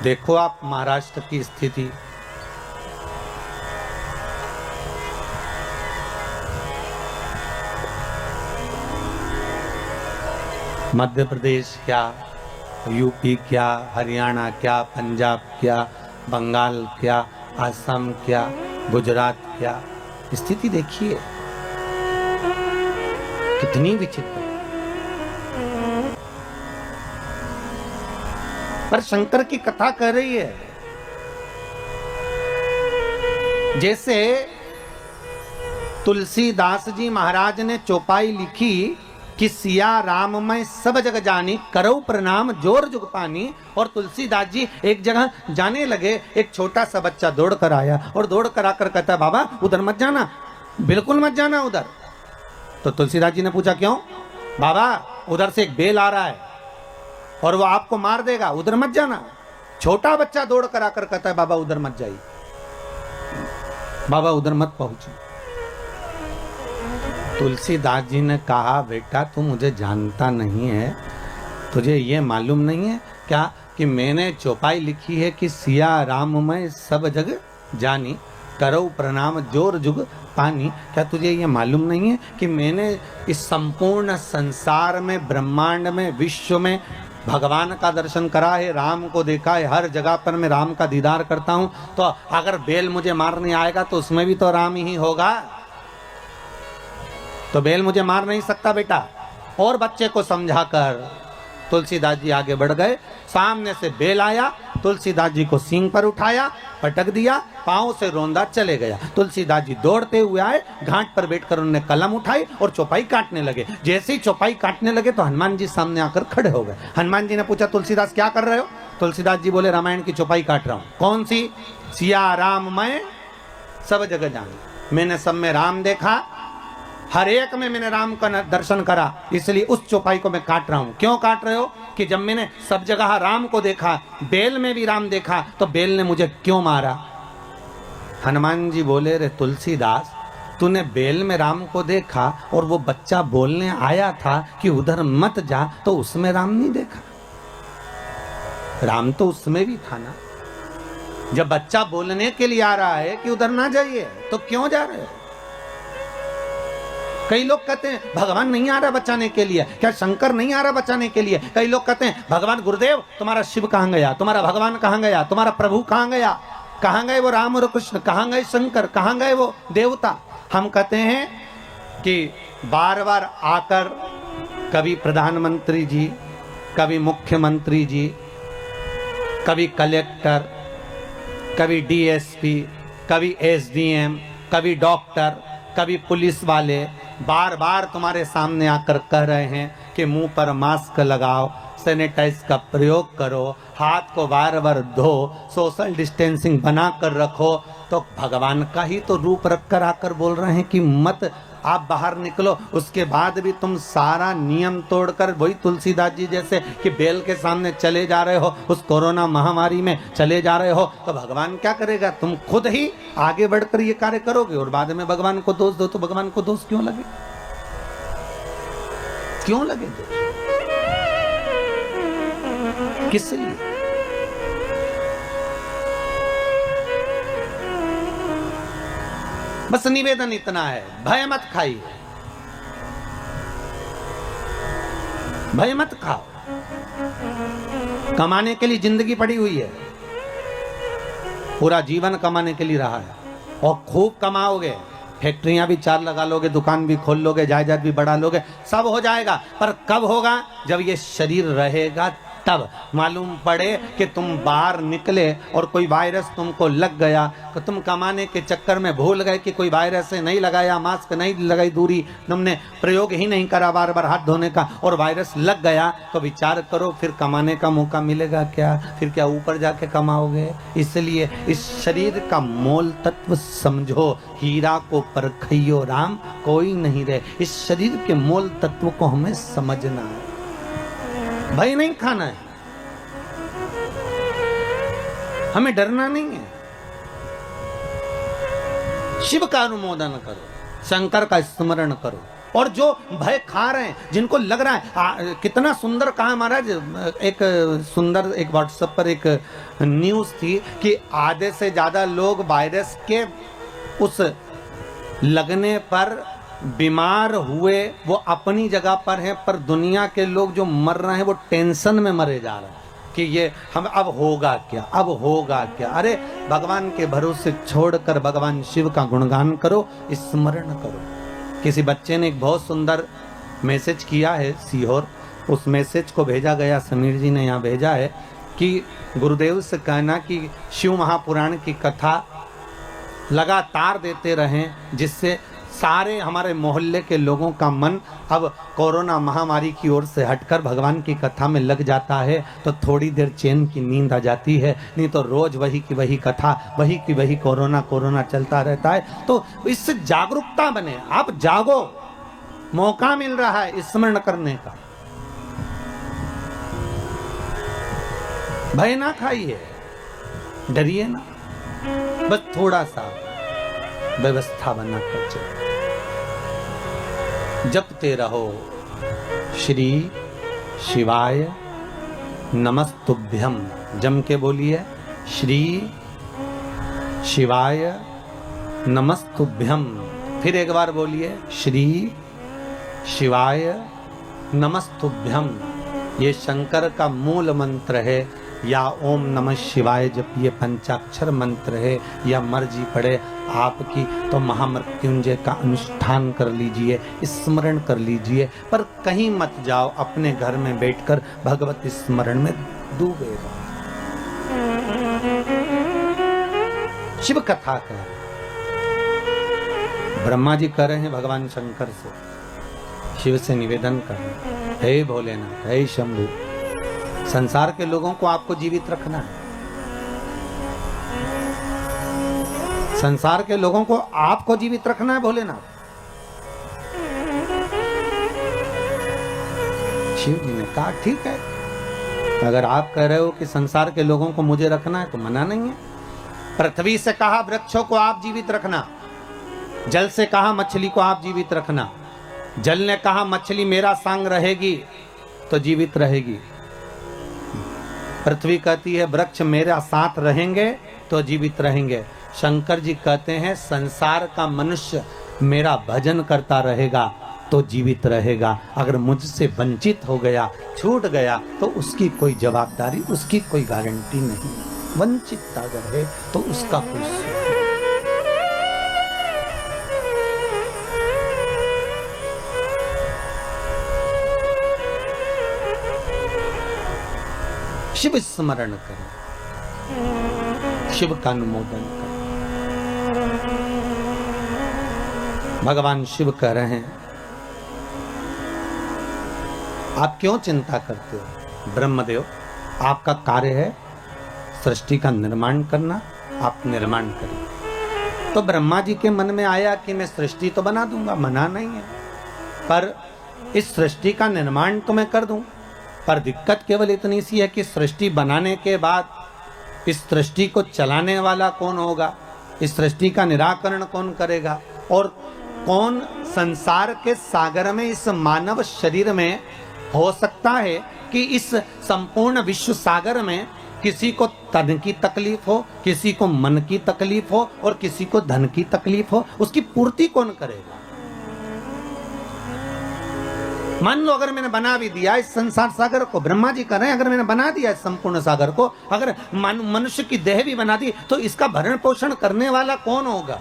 देखो आप महाराष्ट्र की स्थिति, मध्य प्रदेश क्या, यूपी क्या, हरियाणा क्या, पंजाब क्या, बंगाल क्या, असम क्या, गुजरात क्या, स्थिति देखिए कितनी विचित्र। पर शंकर की कथा कह रही है जैसे तुलसीदास जी महाराज ने चौपाई लिखी कि सिया राम मैं सब जग जानी, करो प्रणाम जोर जुग पानी। और तुलसीदास जी एक जगह जाने लगे, एक छोटा सा बच्चा दौड़ कर आया और दौड़ कर आकर कहता बाबा उधर मत जाना, बिल्कुल मत जाना उधर। तो तुलसीदास जी ने पूछा क्यों? बाबा उधर से एक बेल आ रहा है और वो आपको मार देगा, उधर मत जाना। छोटा बच्चा दौड़ कर आकर कहता है बाबा उधर मत जाइए, बाबा उधर मत पहुंचे। तुलसीदास जी ने कहा बेटा तू मुझे जानता नहीं है, तुझे ये मालूम नहीं है क्या कि मैंने चौपाई लिखी है कि सिया राम मैं सब जग जानी, करो प्रणाम जोर जुग पानी। क्या तुझे ये मालूम नहीं है कि मैंने इस संपूर्ण संसार में, ब्रह्मांड में, विश्व में भगवान का दर्शन करा है, राम को देखा है, हर जगह पर मैं राम का दीदार करता हूं। तो अगर बेल मुझे मारने आएगा तो उसमें भी तो राम ही होगा, तो बेल मुझे मार नहीं सकता बेटा। और बच्चे को समझाकर तुलसीदास जी आगे बढ़ गए। सामने से बेल आया, तुलसीदास जी को सींग पर उठाया, पटक दिया, पांव से रोंदा चले गया। तुलसीदास जी दौड़ते हुए आए, घाट पर बैठकर उन्होंने कलम उठाई और चौपाई काटने लगे। जैसे ही चौपाई काटने लगे तो हनुमान जी सामने आकर खड़े हो गए। हनुमान जी ने पूछा तुलसीदास क्या कर रहे हो? तुलसीदास जी बोले रामायण की चौपाई काट रहा हूं। कौन सी? सिया राम मैं सब जगह जानी, मैंने सब में राम देखा, हर एक में मैंने राम का दर्शन करा, इसलिए उस चौपाई को मैं काट रहा हूं। क्यों काट रहे हो? कि जब मैंने सब जगह राम को देखा, बेल में भी राम देखा, तो बेल ने मुझे क्यों मारा? हनुमान जी बोले, रे तुलसीदास, तूने बेल में राम को देखा और वो बच्चा बोलने आया था कि उधर मत जा, तो उसमें राम नहीं देखा? राम तो उसमें भी था ना। जब बच्चा बोलने के लिए आ रहा है कि उधर ना जाइए, तो क्यों जा रहे हो? कई लोग कहते हैं भगवान नहीं आ रहा बचाने के लिए, क्या शंकर नहीं आ रहा बचाने के लिए? कई लोग कहते हैं भगवान गुरुदेव, तुम्हारा शिव कहां गया, तुम्हारा भगवान कहां गया, तुम्हारा प्रभु कहां गया, कहां गए वो राम और कृष्ण, कहां गए शंकर, कहां गए वो देवता? हम कहते हैं कि बार बार आकर कभी प्रधानमंत्री जी, कभी मुख्यमंत्री जी, कभी कलेक्टर, कभी डीएसपी, कभी एसडीएम, कभी डॉक्टर, कभी पुलिस वाले बार बार तुम्हारे सामने आकर कह रहे हैं कि मुंह पर मास्क लगाओ, सैनिटाइज का प्रयोग करो, हाथ को बार बार धो, सोशल डिस्टेंसिंग बना कर रखो। तो भगवान का ही तो रूप रखकर आकर बोल रहे हैं कि मत आप बाहर निकलो। उसके बाद भी तुम सारा नियम तोड़कर वही तुलसीदास जी जैसे कि बेल के सामने चले जा रहे हो, उस कोरोना महामारी में चले जा रहे हो, तो भगवान क्या करेगा? तुम खुद ही आगे बढ़कर ये कार्य करोगे और बाद में भगवान को दोष दो, तो भगवान को दोष क्यों लगे? क्यों लगे दोष? किस लिए? बस निवेदन इतना है, भय मत खाइए, भय मत खाओ। कमाने के लिए जिंदगी पड़ी हुई है, पूरा जीवन कमाने के लिए रहा है और खूब कमाओगे। फैक्ट्रियां भी 4 लगा लोगे, दुकान भी खोल लोगे, जायदाद भी बढ़ा लोगे, सब हो जाएगा। पर कब होगा? जब ये शरीर रहेगा तब मालूम पड़े कि तुम बाहर निकले और कोई वायरस तुमको लग गया, तो तुम कमाने के चक्कर में भूल गए कि कोई वायरस से नहीं लगाया, मास्क नहीं लगाई, दूरी तुमने प्रयोग ही नहीं करा बार बार हाथ धोने का, और वायरस लग गया, तो विचार करो फिर कमाने का मौका मिलेगा क्या? फिर क्या ऊपर जाके कमाओगे? इसलिए इस शरीर का मोल तत्व समझो, हीरा को परखइयो राम कोई नहीं रहे। इस शरीर के मोल तत्व को हमें समझना है, भय नहीं खाना है, हमें डरना नहीं है। शिव का अनुमोदन करो, शंकर का स्मरण करो। और जो भय खा रहे हैं, जिनको लग रहा है कितना सुंदर कहा महाराज, एक सुंदर एक व्हाट्सएप पर एक न्यूज थी कि आधे से ज्यादा लोग वायरस के उस लगने पर बीमार हुए वो अपनी जगह पर हैं, पर दुनिया के लोग जो मर रहे हैं वो टेंशन में मरे जा रहे हैं कि ये हम अब होगा क्या, अब होगा क्या। अरे भगवान के भरोसे छोड़कर भगवान शिव का गुणगान करो, स्मरण करो। किसी बच्चे ने एक बहुत सुंदर मैसेज किया है सीहोर, उस मैसेज को भेजा गया, समीर जी ने यहाँ भेजा है कि गुरुदेव से कहना कि शिव महापुराण की कथा लगातार देते रहें, जिससे सारे हमारे मोहल्ले के लोगों का मन अब कोरोना महामारी की ओर से हटकर भगवान की कथा में लग जाता है, तो थोड़ी देर चैन की नींद आ जाती है। नहीं तो रोज वही की वही कथा, वही की वही कोरोना चलता रहता है। तो इससे जागरूकता बने, आप जागो, मौका मिल रहा है स्मरण करने का। भय ना खाइए, डरिए ना, बस थोड़ा सा व्यवस्था बना कर चलो। जपते रहो श्री शिवाय नमस्तुभ्यम, जम के बोलिए श्री शिवाय नमस्तुभ्यम। फिर एक बार बोलिए श्री शिवाय नमस्तुभ्यम। ये शंकर का मूल मंत्र है, या ओम नमः शिवाय जब ये पंचाक्षर मंत्र है, या मर्जी पड़े आपकी तो महामृत्युंजय का अनुष्ठान कर लीजिए, स्मरण कर लीजिए। पर कहीं मत जाओ, अपने घर में बैठकर भगवत स्मरण में डूबे रहो। शिव कथा कर, ब्रह्मा जी कर रहे हैं भगवान शंकर से, शिव से निवेदन कर रहे हैं, हे भोलेनाथ, हे शंभु, संसार के लोगों को आपको जीवित रखना है, संसार के लोगों को आपको जीवित रखना है भोलेनाथ। शिव जी ने कहा ठीक है, अगर आप कह रहे हो कि संसार के लोगों को मुझे रखना है तो मना नहीं है, पृथ्वी से कहा वृक्षों को आप जीवित रखना, जल से कहा मछली को आप जीवित रखना। जल ने कहा मछली मेरा संग रहेगी तो जीवित रहेगी। पृथ्वी कहती है वृक्ष मेरा साथ रहेंगे तो जीवित रहेंगे। शंकर जी कहते हैं संसार का मनुष्य मेरा भजन करता रहेगा तो जीवित रहेगा। अगर मुझसे वंचित हो गया, छूट गया, तो उसकी कोई जवाबदारी, उसकी कोई गारंटी नहीं। वंचित अगर है तो उसका कोई शिव स्मरण करें, शिव का अनुमोदन करें। भगवान शिव कह रहे हैं आप क्यों चिंता करते हो? ब्रह्मदेव, आपका कार्य है सृष्टि का निर्माण करना, आप निर्माण करें। तो ब्रह्मा जी के मन में आया कि मैं सृष्टि तो बना दूंगा, मना नहीं है, पर इस सृष्टि का निर्माण तो मैं कर दूं। पर दिक्कत केवल इतनी सी है कि सृष्टि बनाने के बाद इस सृष्टि को चलाने वाला कौन होगा, इस सृष्टि का निराकरण कौन करेगा, और कौन संसार के सागर में, इस मानव शरीर में हो सकता है कि इस संपूर्ण विश्व सागर में किसी को तन की तकलीफ हो, किसी को मन की तकलीफ हो और किसी को धन की तकलीफ हो, उसकी पूर्ति कौन करेगा? मान लो अगर मैंने बना भी दिया इस संसार सागर को, ब्रह्मा जी कह रहे हैं अगर मैंने बना दिया इस संपूर्ण सागर को, अगर मनुष्य की देह भी बना दी, तो इसका भरण पोषण करने वाला कौन होगा?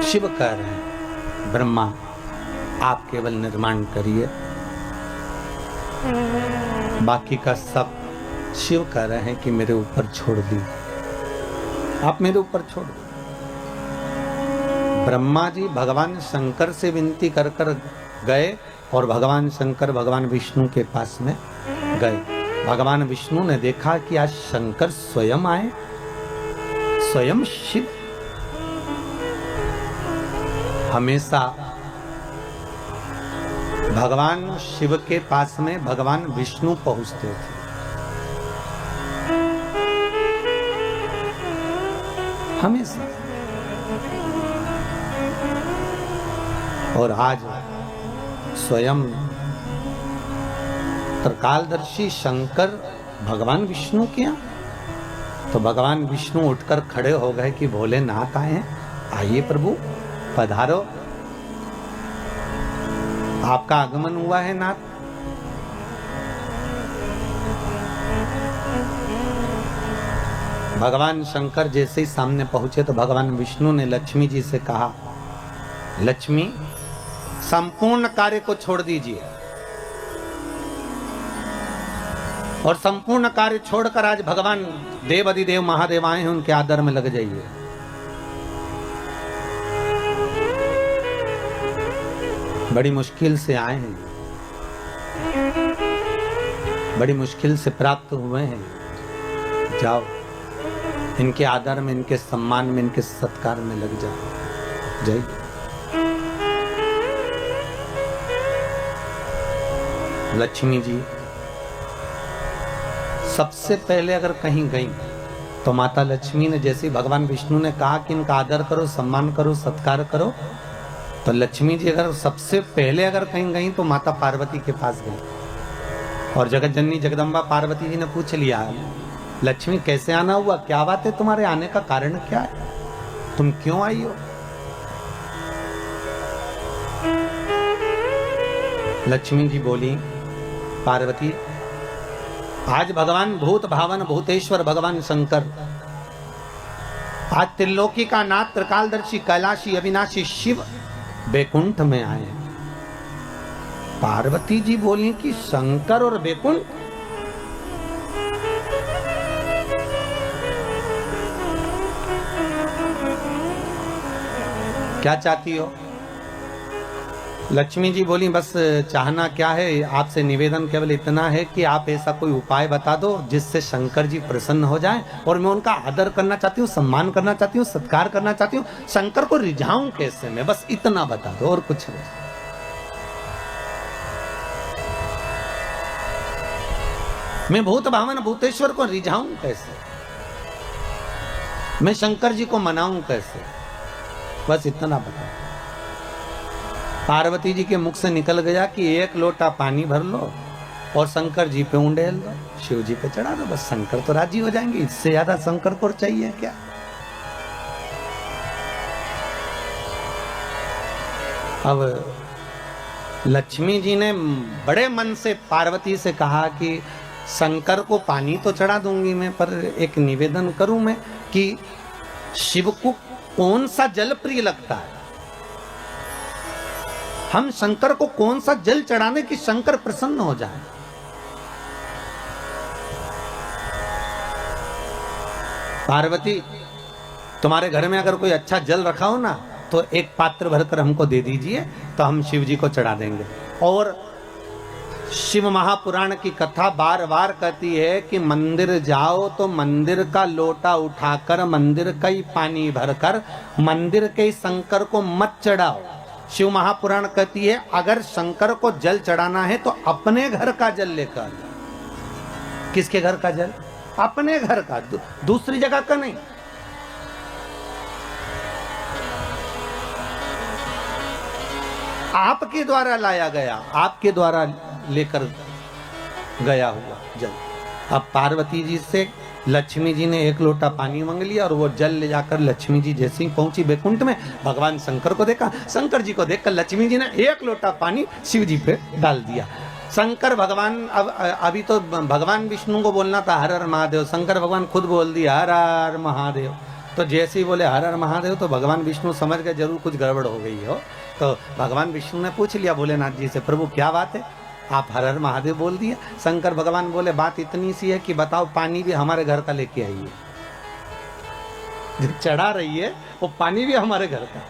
शिव कह रहे हैं ब्रह्मा आप केवल निर्माण करिए, बाकी का सब शिव कह रहे हैं कि मेरे ऊपर छोड़ दी, आप मेरे ऊपर छोड़ दो। ब्रह्मा जी भगवान शंकर से विनती कर कर गए और भगवान शंकर भगवान विष्णु के पास में गए। भगवान विष्णु ने देखा कि आज शंकर स्वयं आए, स्वयं शिव। हमेशा भगवान शिव के पास में भगवान विष्णु पहुंचते थे। हमेशा। और आज स्वयं त्रिकालदर्शी शंकर भगवान विष्णु के यहाँ, तो भगवान विष्णु उठकर खड़े हो गए कि भोलेनाथ आए हैं, आइए प्रभु पधारो, आपका आगमन हुआ है नाथ। भगवान शंकर जैसे ही सामने पहुंचे तो भगवान विष्णु ने लक्ष्मी जी से कहा, लक्ष्मी संपूर्ण कार्य को छोड़ दीजिए और संपूर्ण कार्य छोड़कर आज भगवान देव अधिदेव महादेव आए हैं, उनके आदर में लग जाइए। बड़ी मुश्किल से आए हैं, बड़ी मुश्किल से प्राप्त हुए हैं, जाओ इनके आदर में, इनके सम्मान में, इनके सत्कार में लग जाओ। जय। लक्ष्मी जी सबसे पहले अगर कहीं गई तो माता लक्ष्मी ने, जैसे भगवान विष्णु ने कहा कि इनका आदर करो, सम्मान करो, सत्कार करो, तो लक्ष्मी जी अगर सबसे पहले अगर कहीं गई तो माता पार्वती के पास गई और जगत जननी जगदम्बा पार्वती जी ने पूछ लिया, लक्ष्मी कैसे आना हुआ, क्या बात है, तुम्हारे आने का कारण क्या है, तुम क्यों आई हो? लक्ष्मी जी बोली, पार्वती आज भगवान भूत भावन भूतेश्वर भगवान शंकर, आज त्रिलोकी का नाथ त्रिकालदर्शी कैलाशी अविनाशी शिव बैकुंठ में आए। पार्वती जी बोली कि शंकर और बैकुंठ, क्या चाहती हो? लक्ष्मी जी बोली बस चाहना क्या है, आपसे निवेदन केवल इतना है कि आप ऐसा कोई उपाय बता दो जिससे शंकर जी प्रसन्न हो जाएं, और मैं उनका आदर करना चाहती हूँ, सम्मान करना चाहती हूँ, सत्कार करना चाहती हूँ, शंकर को रिझाऊं कैसे मैं, बस इतना बता दो और कुछ नहीं। मैं भूत भावन भूतेश्वर को रिझाऊं कैसे, मैं शंकर जी को मनाऊं कैसे, बस इतना बता। पार्वती जी के मुख से निकल गया कि एक लोटा पानी भर लो और शंकर जी पे उंडेल दो, शिव जी पे चढ़ा दो, बस शंकर तो राजी हो जाएंगे। इससे ज्यादा शंकर को चाहिए क्या? अब लक्ष्मी जी ने बड़े मन से पार्वती से कहा कि शंकर को पानी तो चढ़ा दूंगी मैं, पर एक निवेदन करूं मैं कि शिव को कौन सा जल प्रिय लगता है, हम शंकर को कौन सा जल चढ़ाने कि शंकर प्रसन्न हो जाए। पार्वती, तुम्हारे घर में अगर कोई अच्छा जल रखा हो ना तो एक पात्र भरकर हमको दे दीजिए, तो हम शिव जी को चढ़ा देंगे। और शिव महापुराण की कथा बार बार कहती है कि मंदिर जाओ तो मंदिर का लोटा उठाकर मंदिर का ही पानी भरकर मंदिर के शंकर को मत चढ़ाओ। शिव महापुराण कहती है अगर शंकर को जल चढ़ाना है तो अपने घर का जल लेकर। किसके घर का जल? अपने घर का, दूसरी जगह का नहीं। आपके द्वारा लाया गया, आपके द्वारा लेकर गया हुआ जल। अब पार्वती जी से लक्ष्मी जी ने एक लोटा पानी मांग लिया और वो जल ले जाकर लक्ष्मी जी जैसे ही पहुंची बैकुंठ में, भगवान शंकर को देखा, शंकर जी को देखकर लक्ष्मी जी ने एक लोटा पानी शिव जी पे डाल दिया। शंकर भगवान, अब अभी तो भगवान विष्णु को बोलना था हर हर महादेव, शंकर भगवान खुद बोल दिया हर हर महादेव। तो जैसे ही बोले हर हर महादेव तो भगवान विष्णु समझ गए जरूर कुछ गड़बड़ हो गई हो। तो भगवान विष्णु ने पूछ लिया भोलेनाथ जी से, प्रभु क्या बात है, आप हर हर महादेव बोल दिए। शंकर भगवान बोले बात इतनी सी है कि बताओ पानी भी हमारे घर का लेके आइए, जो चढ़ा रही है वो पानी भी हमारे घर का।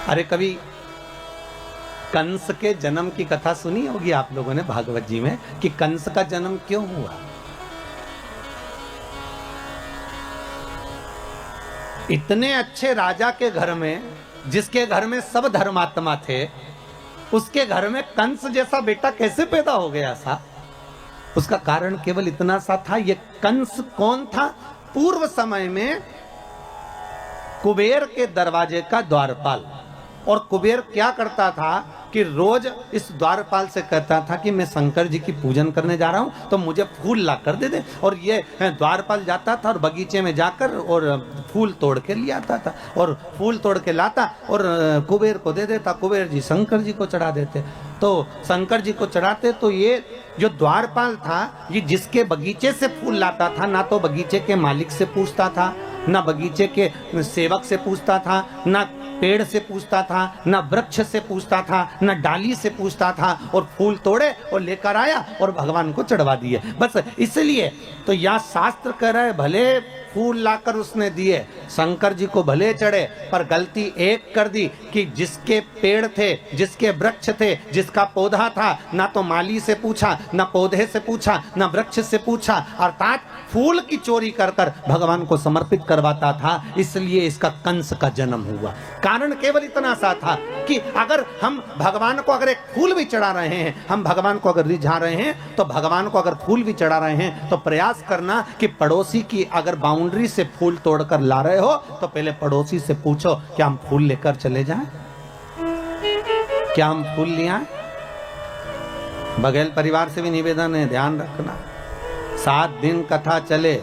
अरे कभी कंस के जन्म की कथा सुनी होगी आप लोगों ने भागवत जी में कि कंस का जन्म क्यों हुआ। इतने अच्छे राजा के घर में, जिसके घर में सब धर्मात्मा थे, उसके घर में कंस जैसा बेटा कैसे पैदा हो गया सा? उसका कारण केवल इतना सा था, ये कंस कौन था? पूर्व समय में कुबेर के दरवाजे का द्वारपाल। और कुबेर क्या करता था कि रोज इस द्वारपाल से कहता था कि मैं शंकर जी की पूजन करने जा रहा हूं तो मुझे फूल ला कर दे दे। और ये द्वारपाल जाता था और बगीचे में जाकर और फूल तोड़ के ले आता था और फूल तोड़ के लाता और कुबेर को दे देता। कुबेर जी शंकर जी को चढ़ा देते। तो शंकर जी को चढ़ाते तो ये जो द्वारपाल था ये जिसके बगीचे से फूल लाता था, ना तो बगीचे के मालिक से पूछता था, ना बगीचे के सेवक से पूछता था, ना पेड़ से पूछता था, ना वृक्ष से पूछता था, ना डाली से पूछता था, और फूल तोड़े और लेकर आया और भगवान को चढ़वा दिए। बस इसलिए तो यह शास्त्र कह रहा है भले फूल लाकर उसने दिए, शंकर जी को भले चढ़े, पर गलती एक कर दी कि जिसके पेड़ थे, जिसके वृक्ष थे, जिसका पौधा था, ना तो माली से पूछा, ना पौधे से पूछा, ना वृक्ष से पूछा, अर्थात फूल की चोरी कर कर भगवान को समर्पित करवाता था। इसलिए इसका कंस का जन्म हुआ। कारण केवल इतना सा था कि अगर हम भगवान को अगर एक फूल भी चढ़ा रहे हैं, हम भगवान को अगर रिझा रहे हैं, तो भगवान को अगर फूल भी चढ़ा रहे हैं तो प्रयास करना कि पड़ोसी की अगर बाउंड्री से फूल तोड़कर ला रहे हो तो पहले पड़ोसी से पूछो क्या हम फूल लेकर चले जाएं, क्या हम फूल ले आए। बघेल परिवार से भी निवेदन है, ध्यान रखना 7 दिन कथा चले,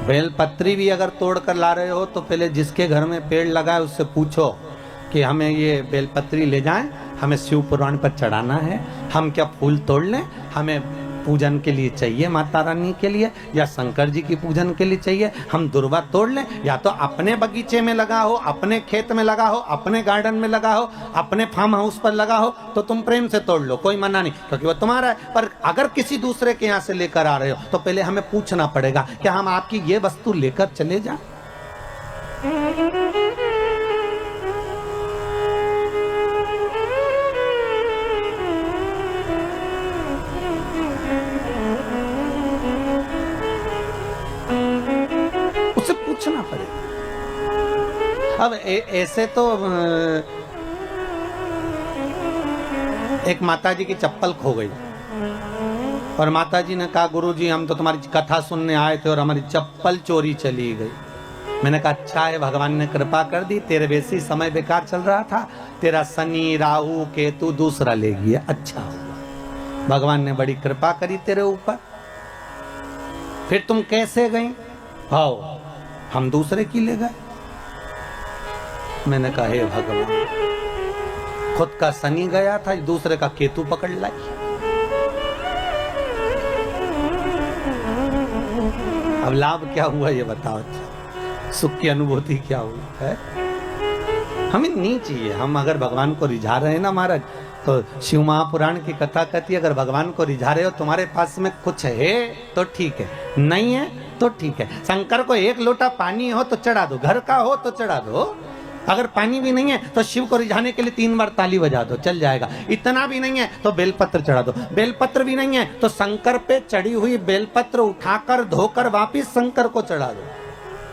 बेलपत्री भी अगर तोड़ कर ला रहे हो तो पहले जिसके घर में पेड़ लगा है उससे पूछो कि हमें ये बेलपत्री ले जाएं, हमें शिव पुराण पर चढ़ाना है, हम क्या फूल तोड़ लें, हमें पूजन के लिए चाहिए माता रानी के लिए या शंकर जी की पूजन के लिए चाहिए, हम दुर्वा तोड़ लें, या तो अपने बगीचे में लगा हो, अपने खेत में लगा हो, अपने गार्डन में लगा हो, अपने फार्म हाउस पर लगा हो तो तुम प्रेम से तोड़ लो, कोई मना नहीं, क्योंकि वो तुम्हारा है। पर अगर किसी दूसरे के यहाँ से लेकर आ रहे हो तो पहले हमें पूछना पड़ेगा कि हम आपकी ये वस्तु लेकर चले जाएं। अब ऐसे तो एक माता जी की चप्पल खो गई और माता जी ने कहा गुरुजी हम तो तुम्हारी कथा सुनने आए थे और हमारी चप्पल चोरी चली गई। मैंने कहा अच्छा है, भगवान ने कृपा कर दी, तेरे वैसे ही समय बेकार चल रहा था, तेरा शनि राहु केतु दूसरा ले गया, अच्छा हुआ, भगवान ने बड़ी कृपा करी तेरे ऊपर। फिर तुम कैसे गई? आओ हम दूसरे की ले गए। मैंने कहा हे भगवान, खुद का शनि गया था, दूसरे का केतु पकड़ लाई। अब लाभ क्या हुआ ये बताओ, सुख की अनुभूति क्या हुई है? हमें नहीं चाहिए। हम अगर भगवान को रिझा रहे हैं ना महाराज, तो शिव महापुराण की कथा कहती है अगर भगवान को रिझा रहे हो, तुम्हारे पास में कुछ है तो ठीक है, नहीं है तो ठीक है। शंकर को एक लोटा पानी हो तो चढ़ा दो, घर का हो तो चढ़ा दो। अगर पानी भी नहीं है तो शिव को रिझाने के लिए 3 बार ताली बजा दो, चल जाएगा। इतना भी नहीं है तो बेलपत्र चढ़ा दो। बेलपत्र भी नहीं है तो शंकर पे चढ़ी हुई बेलपत्र उठाकर धोकर वापिस शंकर को चढ़ा दो।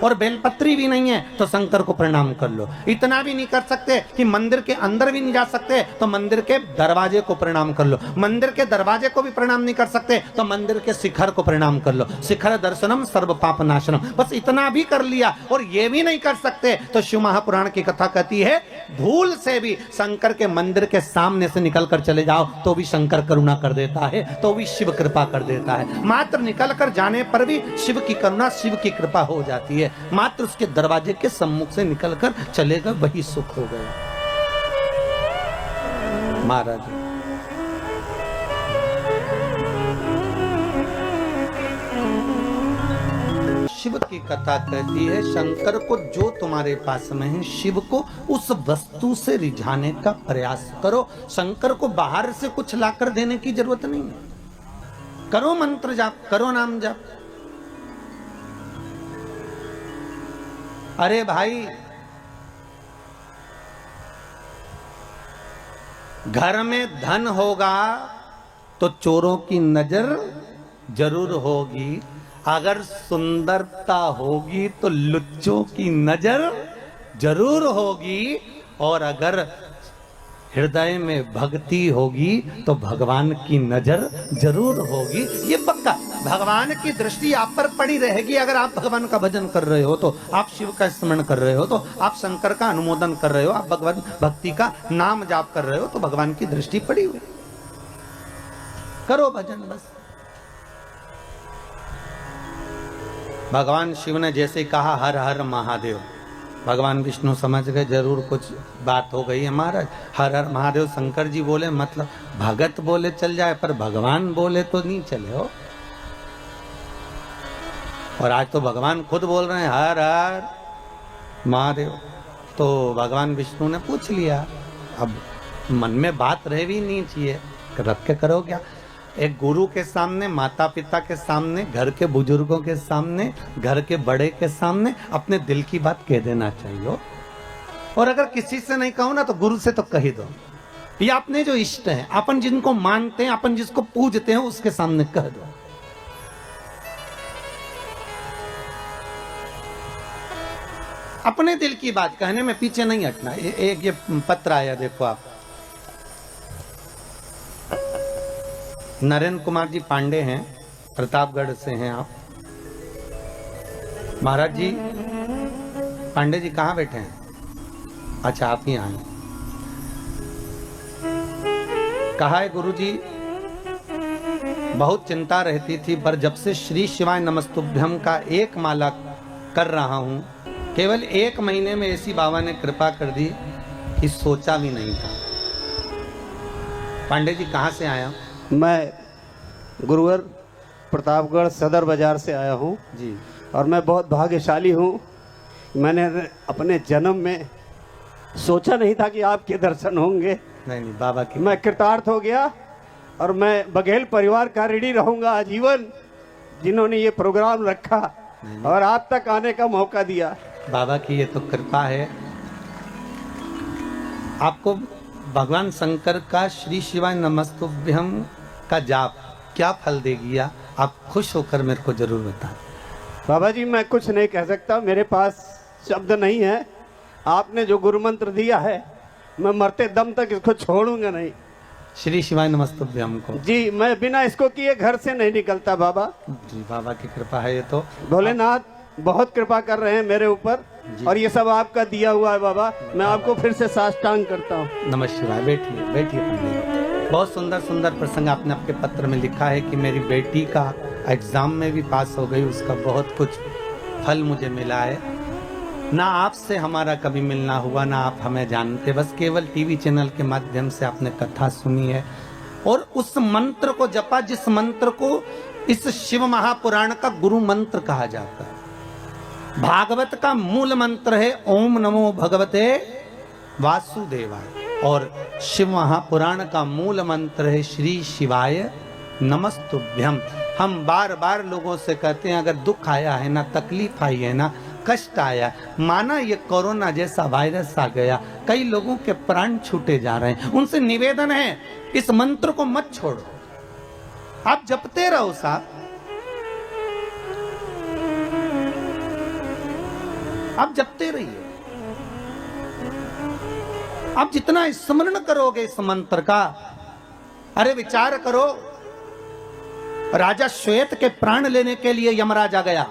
और बेलपत्री भी नहीं है तो शंकर को प्रणाम कर लो। इतना भी नहीं कर सकते कि मंदिर के अंदर भी नहीं जा सकते तो मंदिर के दरवाजे को प्रणाम कर लो। मंदिर के दरवाजे को भी प्रणाम नहीं कर सकते तो मंदिर के शिखर को प्रणाम कर लो। शिखर दर्शनम सर्व पाप नाशनम। बस इतना भी कर लिया और ये भी नहीं कर सकते तो शिव महापुराण की कथा कहती है धूल से भी शंकर के मंदिर के सामने से निकल कर चले जाओ तो भी शंकर करुणा कर देता है, तो भी शिव कृपा कर देता है। मात्र निकल कर जाने पर भी शिव की करुणा शिव की कृपा हो जाती है। मात्र उसके दरवाजे के सम्मुख से निकलकर चलेगा वही सुख हो गया। महाराज शिव की कथा कहती है शंकर को जो तुम्हारे पास में है शिव को उस वस्तु से रिझाने का प्रयास करो। शंकर को बाहर से कुछ लाकर देने की जरूरत नहीं है। करो मंत्र जाप, करो नाम जाप। अरे भाई घर में धन होगा तो चोरों की नजर जरूर होगी, अगर सुंदरता होगी तो लुच्चों की नजर जरूर होगी, और अगर हृदय में भक्ति होगी तो भगवान की नजर जरूर होगी। ये पक्का, भगवान की दृष्टि आप पर पड़ी रहेगी। अगर आप भगवान का भजन कर रहे हो तो, आप शिव का स्मरण कर रहे हो तो, आप शंकर का अनुमोदन कर रहे हो, आप भगवान भक्ति का नाम जाप कर रहे हो तो भगवान की दृष्टि पड़ी हुई। करो भजन बस। भगवान शिव ने जैसे कहा हर हर महादेव, भगवान विष्णु समझ गए जरूर कुछ बात हो गई है महाराज। हर हर महादेव शंकर जी बोले, मतलब भगत बोले चल जाए पर भगवान बोले तो नहीं चले हो। और आज तो भगवान खुद बोल रहे हैं हर हर महादेव। तो भगवान विष्णु ने पूछ लिया, अब मन में बात रह भी नहीं चाहिए, रख के करो क्या। एक गुरु के सामने, माता पिता के सामने, घर के बुजुर्गों के सामने, घर के बड़े के सामने अपने दिल की बात कह देना चाहिए। और अगर किसी से नहीं कहो ना तो गुरु से तो कह ही दो, या अपने जो इष्ट हैं, अपन जिनको मानते हैं, अपन जिसको पूजते हैं उसके सामने कह दो। अपने दिल की बात कहने में पीछे नहीं हटना। एक ये पत्र आया देखो आप, नरेंद्र कुमार जी पांडे हैं, प्रतापगढ़ से हैं आप। महाराज जी, पांडे जी कहाँ बैठे हैं? अच्छा आप ही आए। कहा है गुरु जी, बहुत चिंता रहती थी पर जब से श्री शिवाय नमस्तुभ्यम का एक माला कर रहा हूं, केवल 1 महीने में ऐसी बाबा ने कृपा कर दी कि सोचा भी नहीं था। पांडे जी कहाँ से आया? मैं गुरुवर प्रतापगढ़ सदर बाजार से आया हूँ जी। और मैं बहुत भाग्यशाली हूँ। मैंने अपने जन्म में सोचा नहीं था कि आपके दर्शन होंगे। नहीं बाबा की, मैं कृतार्थ हो गया और मैं बघेल परिवार का ऋणी रहूंगा आजीवन, जिन्होंने ये प्रोग्राम रखा और आप तक आने का मौका दिया। बाबा की ये तो कृपा है। आपको भगवान शंकर का श्री शिवाय नमस्तुभ्यम का जाप क्या फल देगी, आप खुश होकर मेरे को जरूर बताएं। बाबा जी मैं कुछ नहीं कह सकता, मेरे पास शब्द नहीं है। आपने जो गुरु मंत्र दिया है, मैं मरते दम तक इसको छोड़ूंगा नहीं। श्री शिवाय नमस्तुभ्यम को। जी, मैं बिना इसको किए घर से नहीं निकलता बाबा। जी बाबा की कृपा है ये तो। भोलेनाथ बहुत कृपा कर रहे हैं मेरे ऊपर, और ये सब आपका दिया हुआ है बाबा। मैं आपको फिर से साष्टांग करता हूँ। नमः शिवाय। बैठिए बैठिए पंडित। बहुत सुंदर सुंदर प्रसंग आपने आपके पत्र में लिखा है कि मेरी बेटी का एग्जाम में भी पास हो गई, उसका बहुत कुछ फल मुझे मिला है। ना आपसे हमारा कभी मिलना हुआ, ना आप हमें जानते, बस केवल टीवी चैनल के माध्यम से आपने कथा सुनी है और उस मंत्र को जपा जिस मंत्र को इस शिव महापुराण का गुरु मंत्र कहा जाता है। भागवत का मूल मंत्र है ओम नमो भगवते वासुदेवाय, और शिव महापुराण का मूल मंत्र है श्री शिवाय नमस्तुभ्यम। हम बार बार लोगों से कहते हैं अगर दुख आया है ना, तकलीफ आई है ना, कष्ट आया, माना ये कोरोना जैसा वायरस आ गया, कई लोगों के प्राण छूटे जा रहे हैं, उनसे निवेदन है इस मंत्र को मत छोड़ो, आप जपते रहो साहब, आप जपते रहिए। आप जितना स्मरण करोगे इस मंत्र का, अरे विचार करो, राजा श्वेत के प्राण लेने के लिए यमराजा गया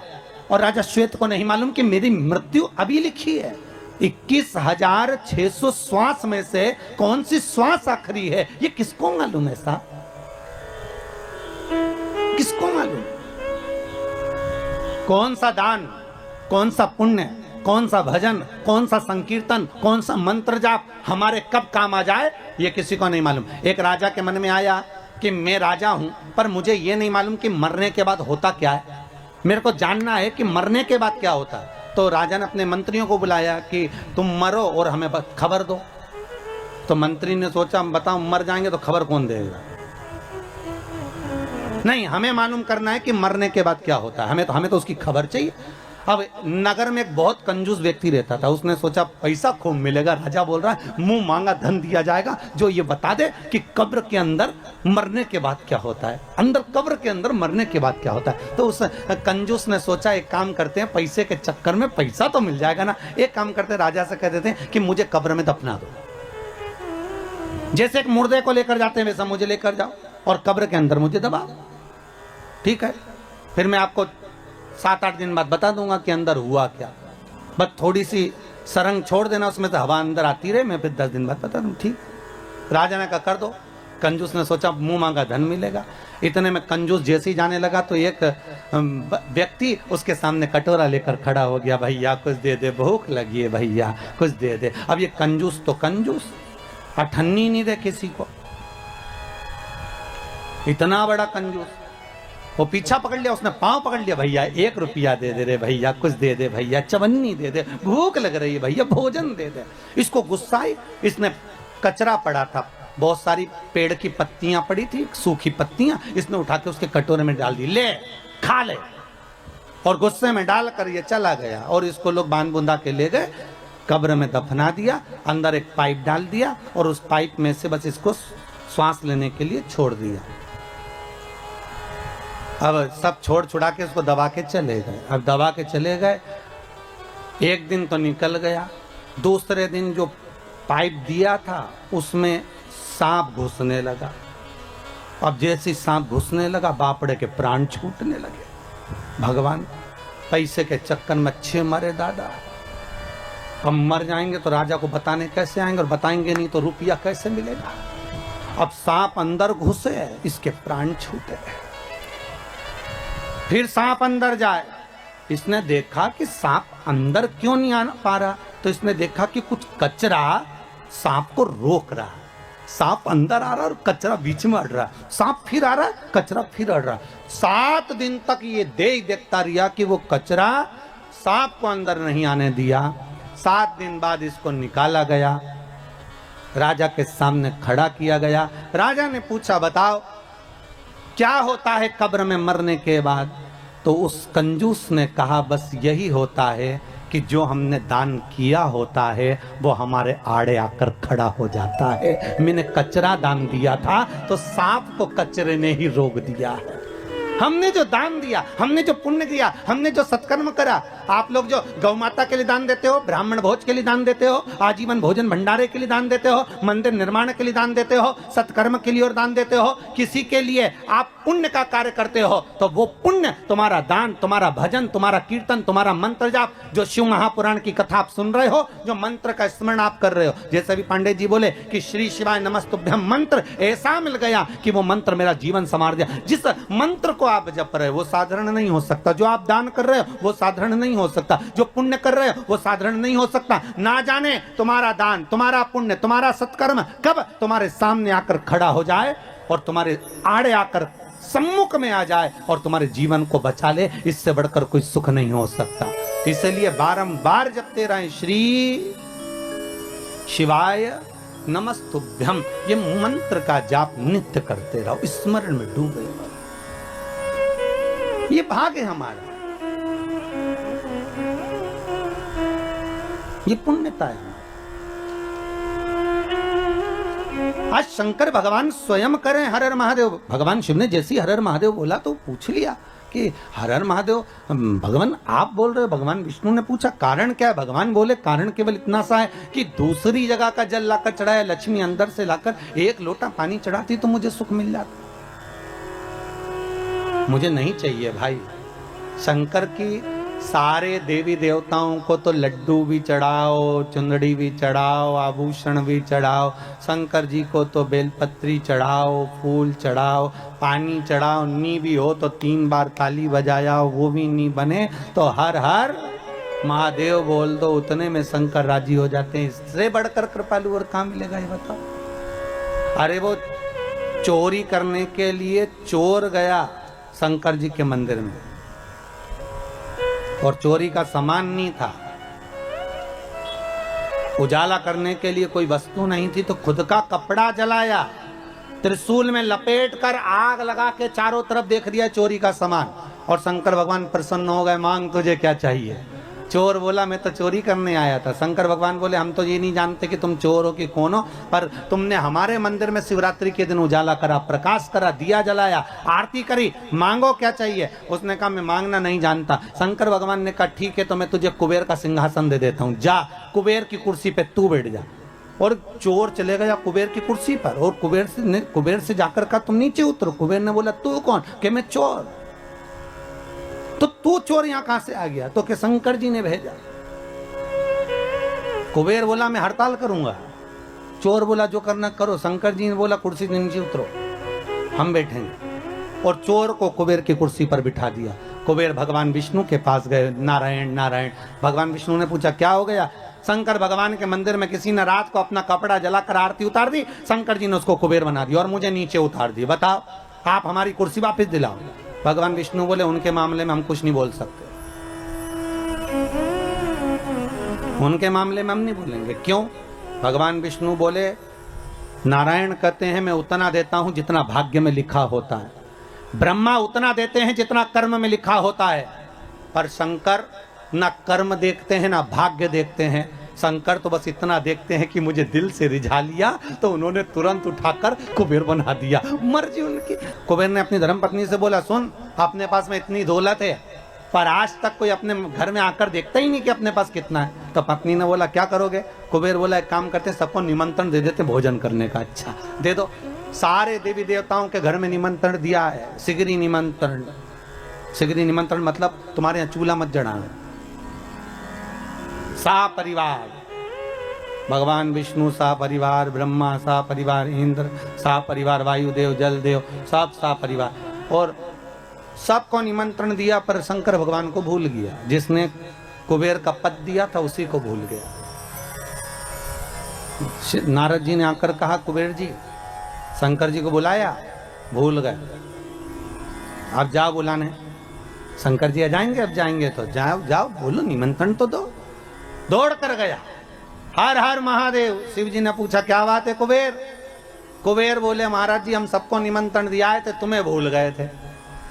और राजा श्वेत को नहीं मालूम कि मेरी मृत्यु अभी लिखी है। 21,600 श्वास में से कौन सी श्वास आखिरी है, ये किसको मालूम है साहब? किसको मालूम? कौन सा दान, कौन सा पुण्य, कौन सा भजन, कौन सा संकीर्तन, कौन सा मंत्र जाप हमारे कब काम आ जाए, ये किसी को नहीं मालूम। एक राजा के मन में आया कि मैं राजा हूं, पर मुझे ये नहीं मालूम कि मरने के बाद होता क्या है, मेरे को जानना है कि मरने के बाद क्या होता है। तो राजा ने अपने मंत्रियों को बुलाया कि तुम मरो और हमें खबर दो। तो मंत्री ने सोचा बताओ मर जाएंगे तो खबर कौन देगा, नहीं हमें मालूम करना है कि मरने के बाद क्या होता है, हमें तो उसकी खबर चाहिए। अब नगर में एक बहुत कंजूस व्यक्ति रहता था, उसने सोचा पैसा खूब मिलेगा, राजा बोल रहा है मुंह मांगा धन दिया जाएगा जो ये बता दे कि कब्र के अंदर मरने के बाद क्या होता है, अंदर कब्र के अंदर मरने के बाद क्या होता है। तो उस कंजूस ने सोचा एक काम करते हैं, पैसे के चक्कर में पैसा तो मिल जाएगा ना, एक काम करते हैं राजा से कह देते हैं कि मुझे कब्र में दफना दो, जैसे एक मुर्दे को लेकर जाते हैं वैसा मुझे लेकर जाओ और कब्र के अंदर मुझे दबा, ठीक है, फिर मैं आपको 7-8 दिन बाद बता दूंगा कि अंदर हुआ क्या, बस थोड़ी सी सरंग छोड़ देना उसमें से हवा अंदर आती रहे, मैं फिर 10 दिन बाद बता दूं। ठीक, राजा ने कहा कर दो। कंजूस ने सोचा मुंह मांगा धन मिलेगा। इतने में कंजूस जैसे ही जाने लगा तो एक व्यक्ति उसके सामने कटोरा लेकर खड़ा हो गया, भैया कुछ दे दे, भूख लगी है भैया कुछ दे दे। अब ये कंजूस तो कंजूस, अठन्नी नहीं दे किसी को, इतना बड़ा कंजूस। वो पीछा पकड़ लिया, उसने पांव पकड़ लिया, भैया 1 रुपया दे दे रे भैया, कुछ दे दे भैया, चवन्नी दे दे, भूख लग रही है भैया, भोजन दे दे। इसको गुस्सा आई, इसने कचरा पड़ा था, बहुत सारी पेड़ की पत्तियां पड़ी थी, सूखी पत्तियां, इसने उठा के उसके कटोरे में डाल दी, ले खा ले, और गुस्से में डालकर ये चला गया। और इसको लोग बांध बुंदा के ले गए, कब्र में दफना दिया, अंदर एक पाइप डाल दिया और उस पाइप में से बस इसको श्वास लेने के लिए छोड़ दिया। अब सब छोड़ छुड़ा के उसको दबा के चले गए। अब दबा के चले गए, एक दिन तो निकल गया, दूसरे दिन जो पाइप दिया था उसमें सांप घुसने लगा। अब जैसे सांप घुसने लगा बापड़े के प्राण छूटने लगे। भगवान, पैसे के चक्कर में अच्छे मरे दादा, अब मर जाएंगे तो राजा को बताने कैसे आएंगे, और बताएंगे नहीं तो रुपया कैसे मिलेगा। अब सांप अंदर घुसे, इसके प्राण छूटे। फिर सांप अंदर जाए, इसने देखा कि सांप अंदर क्यों नहीं आ पा रहा, तो इसने देखा कि कुछ कचरा सांप को रोक रहा। सांप अंदर आ रहा और कचरा बीच में अड़ रहा, सांप फिर आ रहा, कचरा फिर अड़ रहा। 7 दिन तक ये देखता रहा कि वो कचरा सांप को अंदर नहीं आने दिया। 7 दिन बाद इसको निकाला गया, राजा के सामने खड़ा किया गया। राजा ने पूछा बताओ क्या होता है कब्र में मरने के बाद? तो उस कंजूस ने कहा बस यही होता है कि जो हमने दान किया होता है वो हमारे आड़े आकर खड़ा हो जाता है। मैंने कचरा दान दिया था तो सांप को कचरे ने ही रोक दिया है। हमने जो दान दिया, हमने जो पुण्य दिया, हमने जो सत्कर्म करा, आप लोग जो गौ माता के लिए दान देते हो, ब्राह्मण भोज के लिए दान देते हो, आजीवन भोजन भंडारे के लिए दान देते हो, मंदिर निर्माण के लिए दान देते हो, सत्कर्म के लिए और दान देते हो, किसी के लिए आप पुण्य का कार्य करते हो, तो वो पुण्य तुम्हारा दान, तुम्हारा भजन, तुम्हारा कीर्तन, तुम्हारा मंत्र जाप, जो शिव महापुराण की कथा आप सुन रहे हो, जो मंत्र का स्मरण आप कर रहे हो, जैसे भी पांडे जी बोले कि श्री शिवाय नमस्तुभ्यम मंत्र ऐसा मिल गया कि वो मंत्र मेरा जीवन संवार दिया। जिस मंत्र को आप जप रहे हो वो साधारण नहीं हो सकता, जो आप दान कर रहे हो वो साधारण नहीं हो सकता, जो पुण्य कर रहे हो वो साधारण नहीं हो सकता। ना जाने तुम्हारा दान, तुम्हारा पुण्य, तुम्हारा सत्कर्म कब तुम्हारे सामने आकर खड़ा हो जाए और तुम्हारे आड़े आकर सम्मुख में आ जाए और तुम्हारे जीवन को बचा ले, इससे बढ़कर कोई सुख नहीं हो सकता। इसलिए बारंबार जपते रहे श्री शिवाय नमस्तुभ्यम, ये मंत्र का जाप नित्य करते रहो, स्मरण में डूबे रहो। ये भाग है हमारा, ये पुण्यता है। आज शंकर भगवान स्वयं करें हर हर महादेव। भगवान शिव ने जैसी हर हर महादेव बोला तो पूछ लिया कि हर हर महादेव भगवान आप बोल रहे हो। भगवान विष्णु ने पूछा कारण क्या है। भगवान बोले कारण केवल इतना सा है कि दूसरी जगह का जल लाकर चढ़ाया, लक्ष्मी अंदर से लाकर एक लोटा पानी चढ़ाती तो मुझे सुख मिल जाता। मुझे नहीं चाहिए भाई। शंकर की सारे देवी देवताओं को तो लड्डू भी चढ़ाओ, चुंदड़ी भी चढ़ाओ, आभूषण भी चढ़ाओ, शंकर जी को तो बेलपत्री चढ़ाओ, फूल चढ़ाओ, पानी चढ़ाओ, नी भी हो तो 3 बार ताली बजाया, वो भी नी बने तो हर हर महादेव बोल दो, उतने में शंकर राजी हो जाते हैं। इससे बढ़कर कृपालु और कहाँ मिलेगा ये बताओ। अरे वो चोरी करने के लिए चोर गया शंकर जी के मंदिर में और चोरी का सामान नहीं था, उजाला करने के लिए कोई वस्तु नहीं थी, तो खुद का कपड़ा जलाया, त्रिशूल में लपेट कर आग लगा के चारों तरफ देख दिया चोरी का सामान। और शंकर भगवान प्रसन्न हो गए, मांग तुझे क्या चाहिए। चोर बोला मैं तो चोरी करने आया था। शंकर भगवान बोले हम तो ये नहीं जानते कि तुम चोर हो कि कौन हो, पर तुमने हमारे मंदिर में शिवरात्रि के दिन उजाला करा, प्रकाश करा, दिया जलाया, आरती करी, मांगो क्या चाहिए। उसने कहा मैं मांगना नहीं जानता। शंकर भगवान ने कहा ठीक है तो मैं तुझे कुबेर का सिंहासन दे देता हूँ, जा कुबेर की कुर्सी पे तू बैठ जा। और चोर चले गया कुबेर की कुर्सी पर और कुबेर से जाकर कहा तुम नीचे उतरो। कुबेर ने बोला तू कौन? कि मैं चोर। तो तू चोर यहां कहां से आ गया? तो कि शंकर जी ने भेजा। कुबेर बोला मैं हड़ताल करूंगा। चोर बोला जो करना करो। शंकर जी ने बोला कुर्सी से नीचे उतरो, हम बैठेंगे। और चोर को कुबेर की कुर्सी पर बिठा दिया। कुबेर भगवान विष्णु के पास गए, नारायण नारायण। भगवान विष्णु ने पूछा क्या हो गया? शंकर भगवान के मंदिर में किसी ने रात को अपना कपड़ा जलाकर आरती उतार दी, शंकर जी ने उसको कुबेर बना दिया और मुझे नीचे उतार दिया। बताओ आप हमारी कुर्सी वापस दिलाओ। भगवान विष्णु बोले उनके मामले में हम कुछ नहीं बोल सकते, उनके मामले में हम नहीं बोलेंगे। क्यों? भगवान विष्णु बोले नारायण कहते हैं मैं उतना देता हूं जितना भाग्य में लिखा होता है, ब्रह्मा उतना देते हैं जितना कर्म में लिखा होता है, पर शंकर ना कर्म देखते हैं ना भाग्य देखते हैं। शंकर तो बस इतना देखते हैं कि मुझे दिल से रिझा लिया तो उन्होंने तुरंत उठाकर कुबेर बना दिया। मर्जी उनकी। कुबेर ने अपनी धर्मपत्नी से बोला सुन अपने पास में इतनी दौलत है पर आज तक कोई अपने घर में आकर देखता ही नहीं कि अपने पास कितना है। तो पत्नी ने बोला क्या करोगे? कुबेर बोला एक काम करते सबको निमंत्रण दे देते भोजन करने का। अच्छा दे दो। सारे देवी देवताओं के घर में निमंत्रण दिया है, सिगरी निमंत्रण। सिगरी निमंत्रण मतलब तुम्हारे यहाँ चूल्हा मत जलाना। सा परिवार भगवान विष्णु सा परिवार, ब्रह्मा सा परिवार, इंद्र सा परिवार, वायुदेव जलदेव सब सा परिवार, और सबको निमंत्रण दिया। पर शंकर भगवान को भूल गया। जिसने कुबेर का पद दिया था उसी को भूल गया। नारद जी ने आकर कहा कुबेर जी, शंकर जी को बुलाया, भूल गए, अब जाओ बुलाने। शंकर जी आ जाएंगे? अब जाएंगे तो जाओ जाओ बोलो निमंत्रण तो दो। दौड़ कर गया, हर हर महादेव। शिव जी ने पूछा क्या बात है कुबेर? कुबेर बोले महाराज जी हम सबको निमंत्रण दिया है थे, तुम्हें भूल गए थे।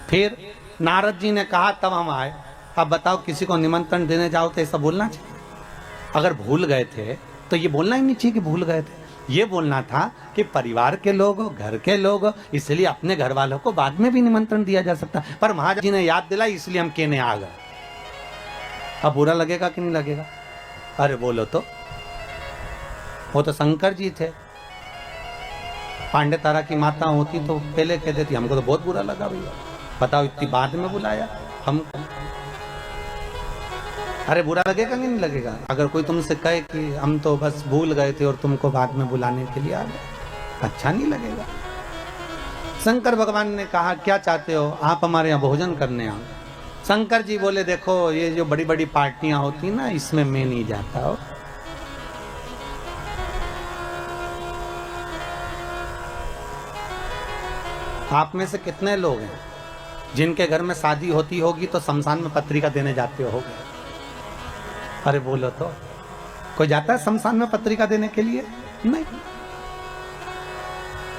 फिर नारद जी ने कहा तब हम आए। अब बताओ किसी को निमंत्रण देने जाओ तो ऐसा बोलना चाहिए? अगर भूल गए थे तो ये बोलना ही नहीं चाहिए कि भूल गए थे। ये बोलना था कि परिवार के लोग, घर के लोग, इसलिए अपने घर वालों को बाद में भी निमंत्रण दिया जा सकता। पर महाराज जी ने याद दिलाई इसलिए हम कहने आ गए। अब बुरा लगेगा कि नहीं लगेगा? अरे बोलो तो, वो तो शंकर जी थे। पांडे तारा की माता होती तो पहले कह देती हमको तो बहुत बुरा लगा भैया, बताओ इतनी बाद में बुलाया हमको। अरे बुरा लगेगा कि नहीं लगेगा अगर कोई तुमसे कहे कि हम तो बस भूल गए थे और तुमको बाद में बुलाने के लिए आ गए? अच्छा नहीं लगेगा। शंकर भगवान ने कहा क्या चाहते हो, आप हमारे यहाँ भोजन करने आओ। शंकर जी बोले देखो ये जो बड़ी बड़ी पार्टियां होती ना इसमें मैं नहीं जाता हो। आप में से कितने लोग हैं जिनके घर में शादी होती होगी तो शमशान में पत्रिका देने जाते होगे? अरे बोलो तो, कोई जाता है शमशान में पत्रिका देने के लिए? नहीं।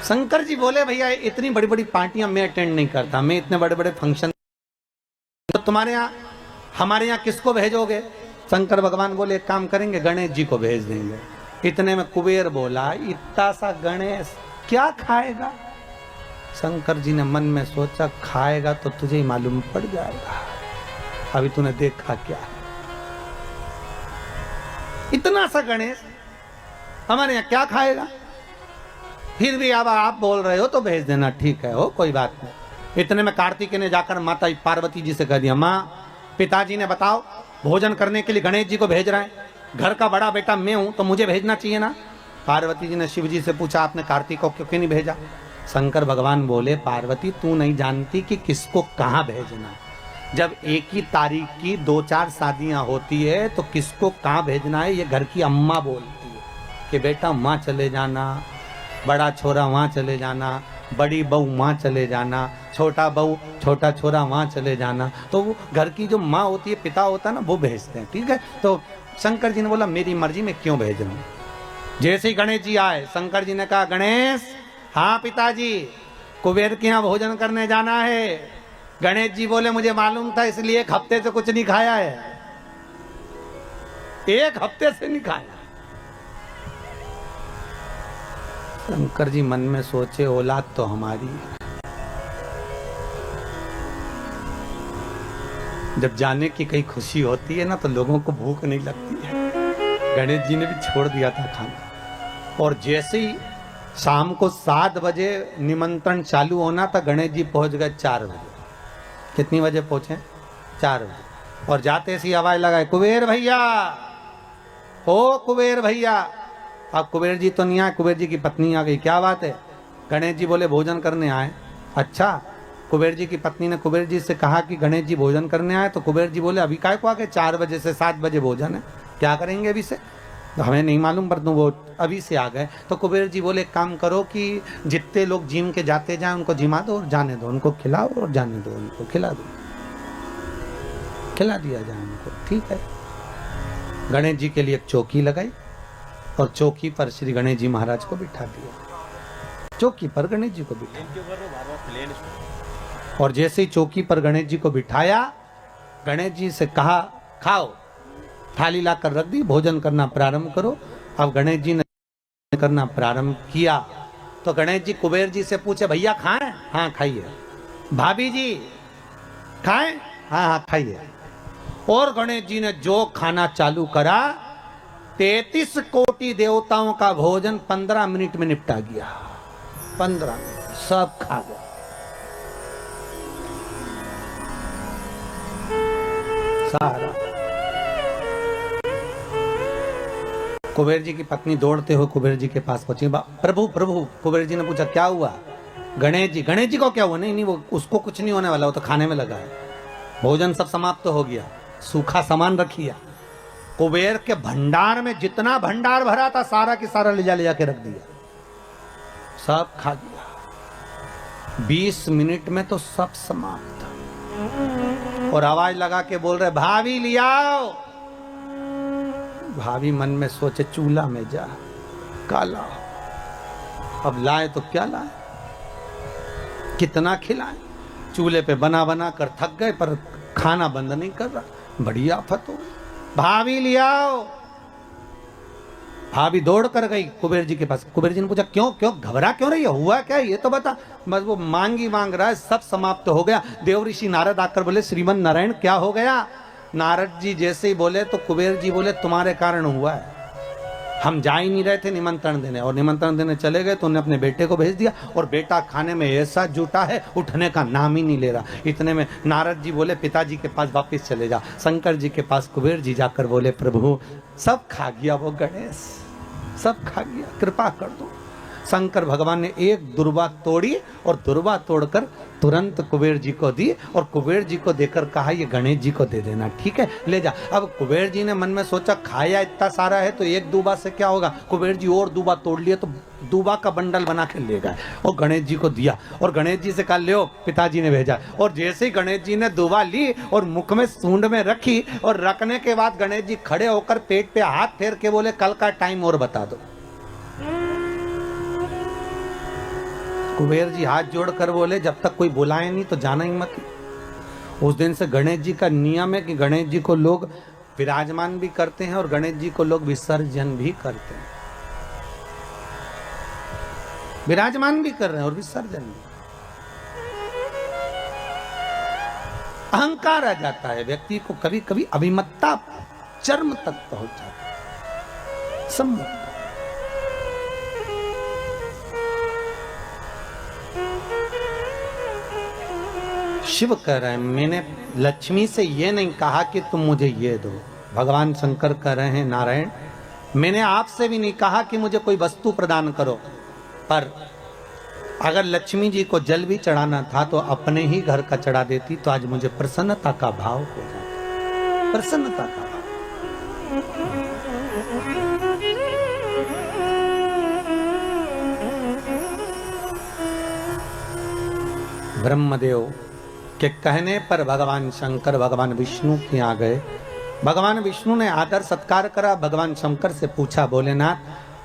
शंकर जी बोले भैया इतनी बड़ी बड़ी पार्टियां मैं अटेंड नहीं करता, मैं इतने बड़े बड़े फंक्शन, तो तुम्हारे यहाँ हमारे यहाँ किसको भेजोगे? शंकर भगवान बोले एक काम करेंगे गणेश जी को भेज देंगे। इतने में कुबेर बोला इतना सा गणेश क्या खाएगा? शंकर जी ने मन में सोचा खाएगा तो तुझे ही मालूम पड़ जाएगा, अभी तूने देखा क्या। इतना सा गणेश हमारे यहाँ क्या खाएगा? फिर भी अब आप बोल रहे हो तो भेज देना, ठीक है हो कोई बात नहीं। इतने में कार्तिकेय ने जाकर माता पार्वती जी से कह दिया माँ पिताजी ने बताओ भोजन करने के लिए गणेश जी को भेज रहे हैं, घर का बड़ा बेटा मैं हूं तो मुझे भेजना चाहिए ना। पार्वती जी ने शिव जी से पूछा आपने कार्तिक को क्यों नहीं भेजा? शंकर भगवान बोले पार्वती तू नहीं जानती कि किसको कहाँ भेजना। जब एक ही तारीख की 2-4 शादियां होती है तो किसको कहाँ भेजना है ये घर की अम्मा बोलती है कि बेटा वहाँ चले जाना, बड़ा छोरा वहाँ चले जाना, बड़ी बहू वहाँ चले जाना, छोटा बहू छोटा छोरा वहाँ चले जाना। तो वो घर की जो माँ होती है पिता होता है ना वो भेजते हैं, ठीक है। तो शंकर जी ने बोला मेरी मर्जी में क्यों भेज रहा हूँ। जैसे ही गणेश जी आए शंकर जी ने कहा गणेश हाँ पिताजी कुबेर के यहाँ भोजन करने जाना है। गणेश जी बोले मुझे मालूम था इसलिए 1 हफ्ते से कुछ नहीं खाया है, 1 हफ्ते से नहीं खाया। शंकर जी मन में सोचे औलाद तो हमारी, जब जाने की कहीं खुशी होती है ना तो लोगों को भूख नहीं लगती है। गणेश जी ने भी छोड़ दिया था खाना और जैसे ही शाम को 7 बजे निमंत्रण चालू होना था गणेश जी पहुंच गए 4 बजे। कितनी बजे पहुंचे? 4 बजे। और जाते सी आवाज लगाए कुबेर भैया, ओ कुबेर भैया। अब कुबेर जी तो नहीं आए, कुबेर जी की पत्नी आ गई। क्या बात है? गणेश जी बोले भोजन करने आए। अच्छा। कुबेर जी की पत्नी ने कुबेर जी से कहा कि गणेश जी भोजन करने आए। तो कुबेर जी बोले अभी काय को आ गए? 4 बजे से 7 बजे भोजन है, क्या करेंगे अभी से? तो हमें नहीं मालूम पर तुम वो अभी से आ गए। तो कुबेर जी बोले एक काम करो कि जितने लोग जिम के जाते जाए उनको जिमा दो और जाने दो, उनको खिलाओ और जाने दो, उनको खिला दो, खिला दिया जाए उनको, ठीक है। गणेश जी के लिए एक चौकी लगाई और चौकी पर श्री गणेश जी महाराज को बिठा दिया। चौकी पर गणेश जी को बिठाया और जैसे ही चौकी पर गणेश जी को बिठाया गणेश जी से कहा खाओ, थाली लाकर रख दी, भोजन करना प्रारंभ करो। अब गणेश जी ने करना प्रारंभ किया तो गणेश जी कुबेर जी से पूछे भैया खाएं? हाँ खाइए। भाभी जी खाएं? हाँ हाँ खाइए। और गणेश जी ने जो खाना चालू करा 33 कोटि देवताओं का भोजन 15 मिनट में निपटा गया। 15 मिनट सब खा गए। सारा। कुबेर जी की पत्नी दौड़ते हुए कुबेर जी के पास पहुंची। प्रभु प्रभु। कुबेर जी ने पूछा क्या हुआ? गणेश जी को क्या हुआ? नहीं नहीं वो उसको कुछ नहीं होने वाला, वो तो खाने में लगा है। भोजन सब समाप्त हो गया, सूखा सामान रखिया। कुबेर के भंडार में जितना भंडार भरा था सारा की सारा ले जा के रख दिया, सब खा गया। 20 मिनट में तो सब समाप्त। और आवाज लगा के बोल रहे भाभी लियाओ। भाभी मन में सोचे चूल्हा में जा काला, अब लाए तो क्या लाए, कितना खिलाए। चूल्हे पे बना बना कर थक गए पर खाना बंद नहीं कर रहा, बड़ी आफत हो गई। भाभी लियाओ। भाभी दौड़ कर गई कुबेर जी के पास। कुबेर जी ने पूछा क्यों क्यों घबरा क्यों रही है, हुआ क्या ये तो बता। बस वो मांग रहा है, सब समाप्त हो गया। देव ऋषि नारद आकर बोले श्रीमन नारायण क्या हो गया? नारद जी जैसे ही बोले तो कुबेर जी बोले तुम्हारे कारण हुआ है, हम जा ही नहीं रहे थे निमंत्रण देने, और निमंत्रण देने चले गए तो उन्होंने अपने बेटे को भेज दिया, और बेटा खाने में ऐसा जुटा है उठने का नाम ही नहीं ले रहा। इतने में नारद जी बोले पिताजी के पास वापस चले जा। शंकर जी के पास कुबेर जी जाकर बोले प्रभु सब खा गया वो गणेश, सब खा गया, कृपा कर दो। शंकर भगवान ने एक दुर्वा तोड़ी और दुर्वा तोड़कर तुरंत कुबेर जी को दी, और कुबेर जी को देकर कहा ये गणेश जी को दे देना, ठीक है ले जा। अब कुबेर जी ने मन में सोचा खाया इतना सारा है तो एक दूबा से क्या होगा, कुबेर जी और दूबा तोड़ लिए तो दूबा का बंडल बना के ले गए और गणेश जी को दिया, और गणेश जी से कहा ले, पिताजी ने भेजा। और जैसे ही गणेश जी ने दूबा ली और मुख में सूंड में रखी, और रखने के बाद गणेश जी खड़े होकर पेट पे हाथ फेर के बोले कल का टाइम और बता दो। कुबेर जी हाथ जोड़कर बोले जब तक कोई बुलाए नहीं तो जाना ही मत। उस दिन से गणेश जी का नियम है कि गणेश जी को लोग विराजमान भी करते हैं और गणेश जी को लोग विसर्जन भी करते हैं, विराजमान भी कर रहे हैं और विसर्जन भी। अहंकार आ जाता है व्यक्ति को, कभी कभी अभिमत्ता चरम तक पहुंच जाती है। सम्मत शिव कह रहे हैं मैंने लक्ष्मी से ये नहीं कहा कि तुम मुझे ये दो। भगवान शंकर कह रहे हैं नारायण मैंने आपसे भी नहीं कहा कि मुझे कोई वस्तु प्रदान करो, पर अगर लक्ष्मी जी को जल भी चढ़ाना था तो अपने ही घर का चढ़ा देती तो आज मुझे प्रसन्नता का भाव हो जाता, प्रसन्नता का भाव। ब्रह्मदेव के कहने पर भगवान शंकर भगवान विष्णु के यहाँ गए। भगवान विष्णु ने आदर सत्कार करा। भगवान शंकर से पूछा भोलेनाथ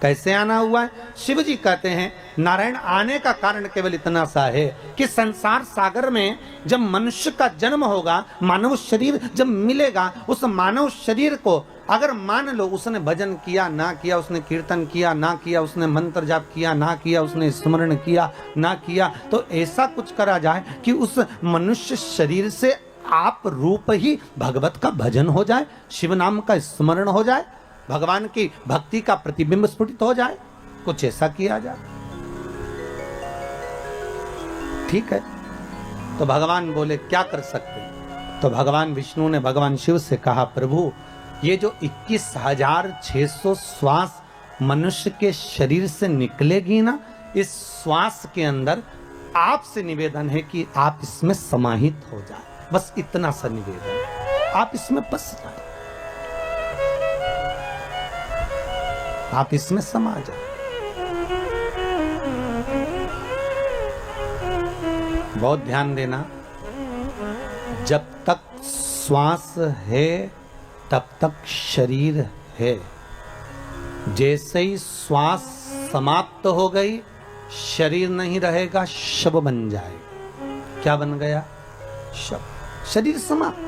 कैसे आना हुआ है। शिव जी कहते हैं नारायण आने का कारण केवल इतना सा है कि संसार सागर में जब मनुष्य का जन्म होगा, मानव शरीर जब मिलेगा, उस मानव शरीर को अगर मान लो उसने भजन किया ना किया, उसने कीर्तन किया ना किया, उसने मंत्र जाप किया ना किया, उसने स्मरण किया ना किया, तो ऐसा कुछ करा जाए कि उस मनुष्य शरीर से आप रूप ही भगवत का भजन हो जाए, शिव नाम का स्मरण हो जाए, भगवान की भक्ति का प्रतिबिंब स्फुटित हो जाए, कुछ ऐसा किया जाए। ठीक है, तो भगवान बोले क्या कर सकते। तो भगवान विष्णु ने भगवान शिव से कहा प्रभु ये जो 21,600 श्वास मनुष्य के शरीर से निकलेगी ना, इस श्वास के अंदर आपसे निवेदन है कि आप इसमें समाहित हो जाए, बस इतना सा निवेदन, आप इसमें बस जाए, आप इसमें समा जाए। बहुत ध्यान देना, जब तक श्वास है तब तक शरीर है, जैसे ही श्वास समाप्त हो गई शरीर नहीं रहेगा, शव बन जाएगा। क्या बन गया? शव, शरीर समाप्त।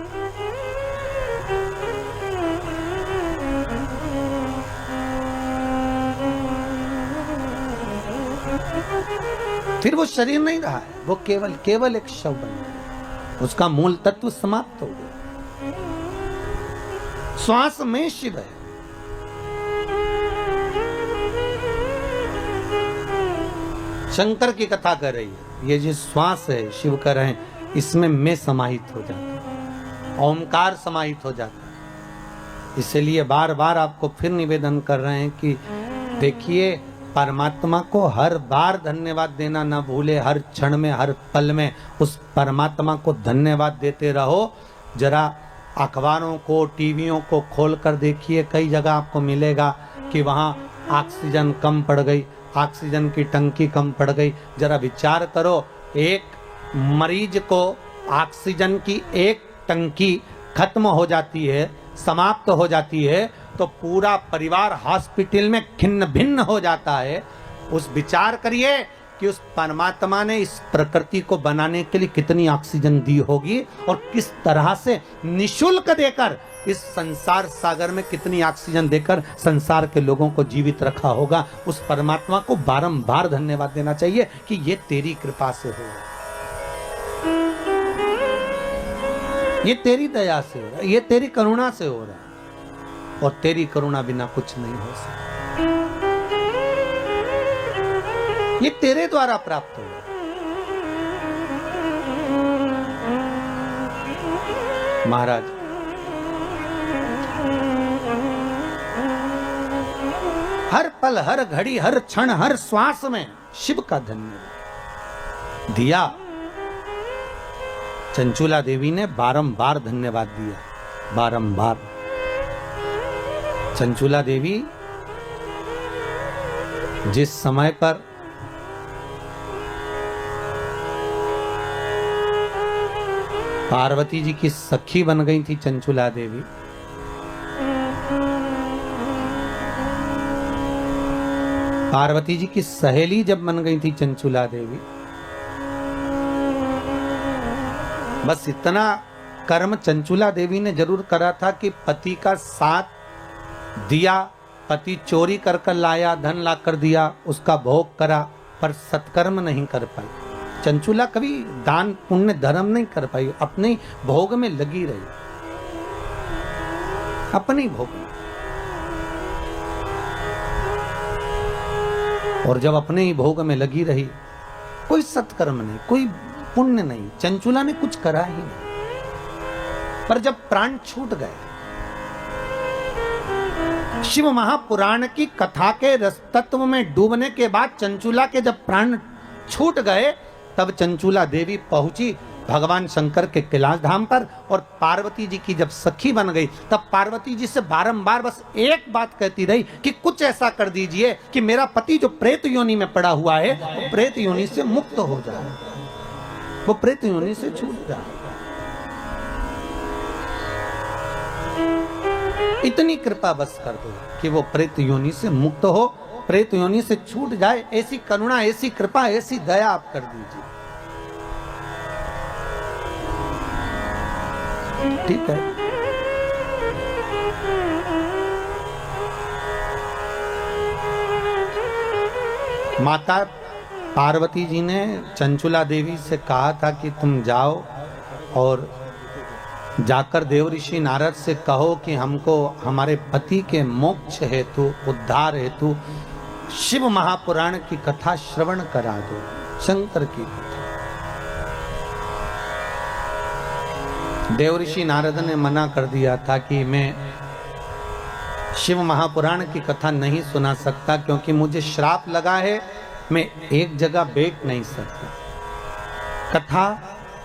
फिर वो शरीर नहीं रहा है, वो केवल एक शव बन गया, उसका मूल तत्व समाप्त हो गया। श्वास में शिव है। शंकर की कथा कर रही है, ये जो श्वास है शिव कर रहे हैं, इसमें मैं समाहित हो जाता है, ओमकार समाहित हो जाता है। इसलिए बार बार आपको फिर निवेदन कर रहे हैं कि देखिए परमात्मा को हर बार धन्यवाद देना ना भूले, हर क्षण में हर पल में उस परमात्मा को धन्यवाद देते रहो। जरा अखबारों को टीवियों को खोल कर देखिए, कई जगह आपको मिलेगा कि वहाँ ऑक्सीजन कम पड़ गई, ऑक्सीजन की टंकी कम पड़ गई। जरा विचार करो, एक मरीज को ऑक्सीजन की एक टंकी खत्म हो जाती है, समाप्त हो जाती है, तो पूरा परिवार हॉस्पिटल में खिन्न भिन्न हो जाता है। उस विचार करिए कि उस परमात्मा ने इस प्रकृति को बनाने के लिए कितनी ऑक्सीजन दी होगी और किस तरह से निशुल्क देकर इस संसार सागर में कितनी ऑक्सीजन देकर संसार के लोगों को जीवित रखा होगा। उस परमात्मा को बारंबार धन्यवाद देना चाहिए कि ये तेरी कृपा से हो। ये तेरी दया से हो रहा है, ये तेरी करुणा से हो रहा है, और तेरी करुणा बिना कुछ नहीं हो सकता। ये तेरे द्वारा प्राप्त हुआ। महाराज, हर पल, हर घड़ी, हर क्षण, हर श्वास में शिव का धन्यवाद दिया। चंचुला देवी ने बारंबार धन्यवाद दिया, बारंबार। चंचुला देवी जिस समय पर पार्वती जी की सखी बन गई थी चंचुला देवी, पार्वती जी की सहेली जब बन गई थी चंचुला देवी, बस इतना कर्म चंचुला देवी ने जरूर करा था कि पति का साथ दिया, पति चोरी कर कर लाया, धन ला कर दिया, उसका भोग करा, पर सत्कर्म नहीं कर पाई। चंचुला कभी दान पुण्य धर्म नहीं कर पाई, अपने भोग में लगी रही, अपने भोग में। और जब अपने ही भोग में लगी रही, कोई सत्कर्म नहीं, कोई पुण्य नहीं, चंचुला ने कुछ करा ही नहीं। पर जब प्राण छूट गए, शिव महापुराण की कथा के रस तत्व में डूबने के बाद चंचुला के जब प्राण छूट गए, तब चंचुला देवी पहुंची भगवान शंकर के कैलाश धाम पर, और पार्वती जी की जब सखी बन गई, तब पार्वती जी से बारंबार बस एक बात कहती रही कि कुछ ऐसा कर दीजिए कि मेरा पति जो प्रेत योनि में पड़ा हुआ है, वो प्रेत योनि से मुक्त हो जाए, वो प्रेत योनि से छूट जाए। इतनी कृपा बस कर दो कि वो प्रेत योनि से मुक्त हो, प्रेत योनि से छूट जाए। ऐसी करुणा, ऐसी कृपा, ऐसी दया आप कर दीजिए। ठीक है। माता पार्वती जी ने चंचुला देवी से कहा था कि तुम जाओ और जाकर देव ऋषि नारद से कहो कि हमको हमारे पति के मोक्ष हेतु, उद्धार हेतु शिव महापुराण की कथा श्रवण करा दो, शंकर की कथा। देव ऋषि नारद ने मना कर दिया था कि मैं शिव महापुराण की कथा नहीं सुना सकता, क्योंकि मुझे श्राप लगा है, मैं एक जगह बैठ नहीं सकता। कथा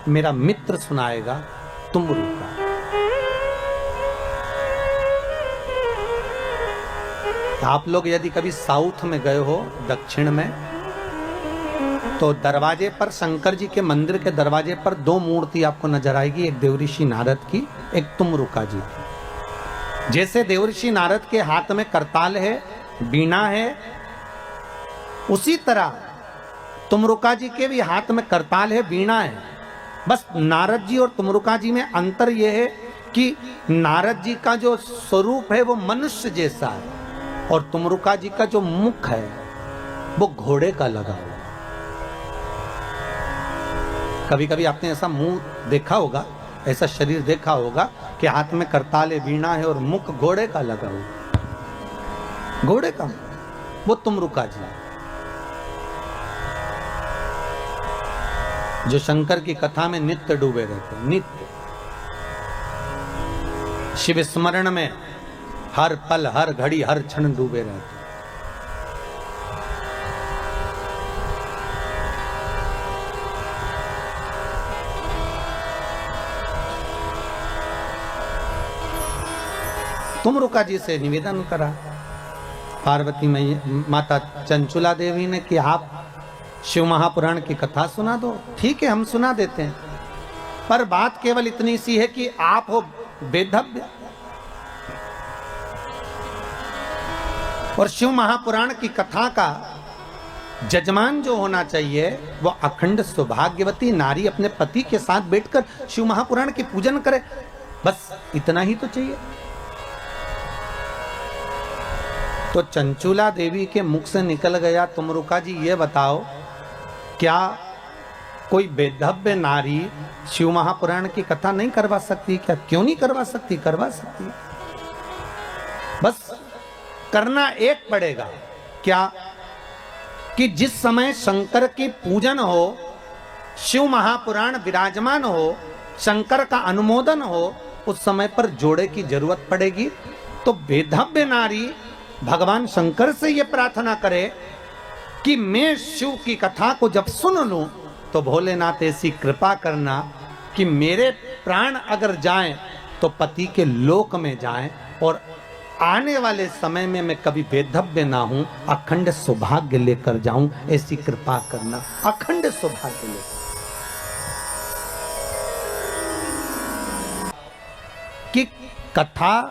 मेरा मित्र सुनाएगा, तुम रुका। आप लोग यदि कभी साउथ में गए हो, दक्षिण में, तो दरवाजे पर, शंकर जी के मंदिर के दरवाजे पर दो मूर्ति आपको नजर आएगी, एक देवऋषि नारद की, एक तुमरुका जी की। जैसे देवऋषि नारद के हाथ में करताल है, बीणा है, उसी तरह तुमरुका जी के भी हाथ में करताल है, बीणा है। बस नारद जी और तुमरुका जी में अंतर यह है कि नारद जी का जो स्वरूप है वो मनुष्य जैसा है, और तुमरुका जी का जो मुख है वो घोड़े का लगा हुआ। कभी कभी आपने ऐसा मुंह देखा होगा, ऐसा शरीर देखा होगा कि हाथ में करताल है, वीणा है और मुख घोड़े का लगा हुआ, घोड़े का, वो तुमरुका जी जो शंकर की कथा में नित्य डूबे रहते, नित्य शिव स्मरण में हर पल, हर घड़ी, हर क्षण डूबे रहते। तुमरुका जी से निवेदन करा पार्वती माता चंचुला देवी ने कि आप शिव महापुराण की कथा सुना दो। ठीक है, हम सुना देते हैं, पर बात केवल इतनी सी है कि आप हो वेदव्य, और शिव महापुराण की कथा का जजमान जो होना चाहिए वो अखंड सौभाग्यवती नारी अपने पति के साथ बैठकर शिव महापुराण की पूजन करे, बस इतना ही तो चाहिए। तो चंचुला देवी के मुख से निकल गया, तुमरुका जी ये बताओ, क्या कोई बेधव्य नारी शिव महापुराण की कथा नहीं करवा सकती क्या? क्यों नहीं करवा सकती? करवा सकती। बस करना एक पड़ेगा, क्या? कि जिस समय शंकर की पूजन हो, शिव महापुराण विराजमान हो, शंकर का अनुमोदन हो, उस समय पर जोड़े की जरूरत पड़ेगी। तो बेधव्य नारी भगवान शंकर से यह प्रार्थना करे कि मैं शिव की कथा को जब सुन लूं तो भोलेनाथ ऐसी कृपा करना कि मेरे प्राण अगर जाएं तो पति के लोक में जाएं और आने वाले समय में मैं कभी बेधव्य ना हूं, अखंड सौभाग्य लेकर जाऊं, ऐसी कृपा करना। अखंड सौभाग्य लेकर कि कथा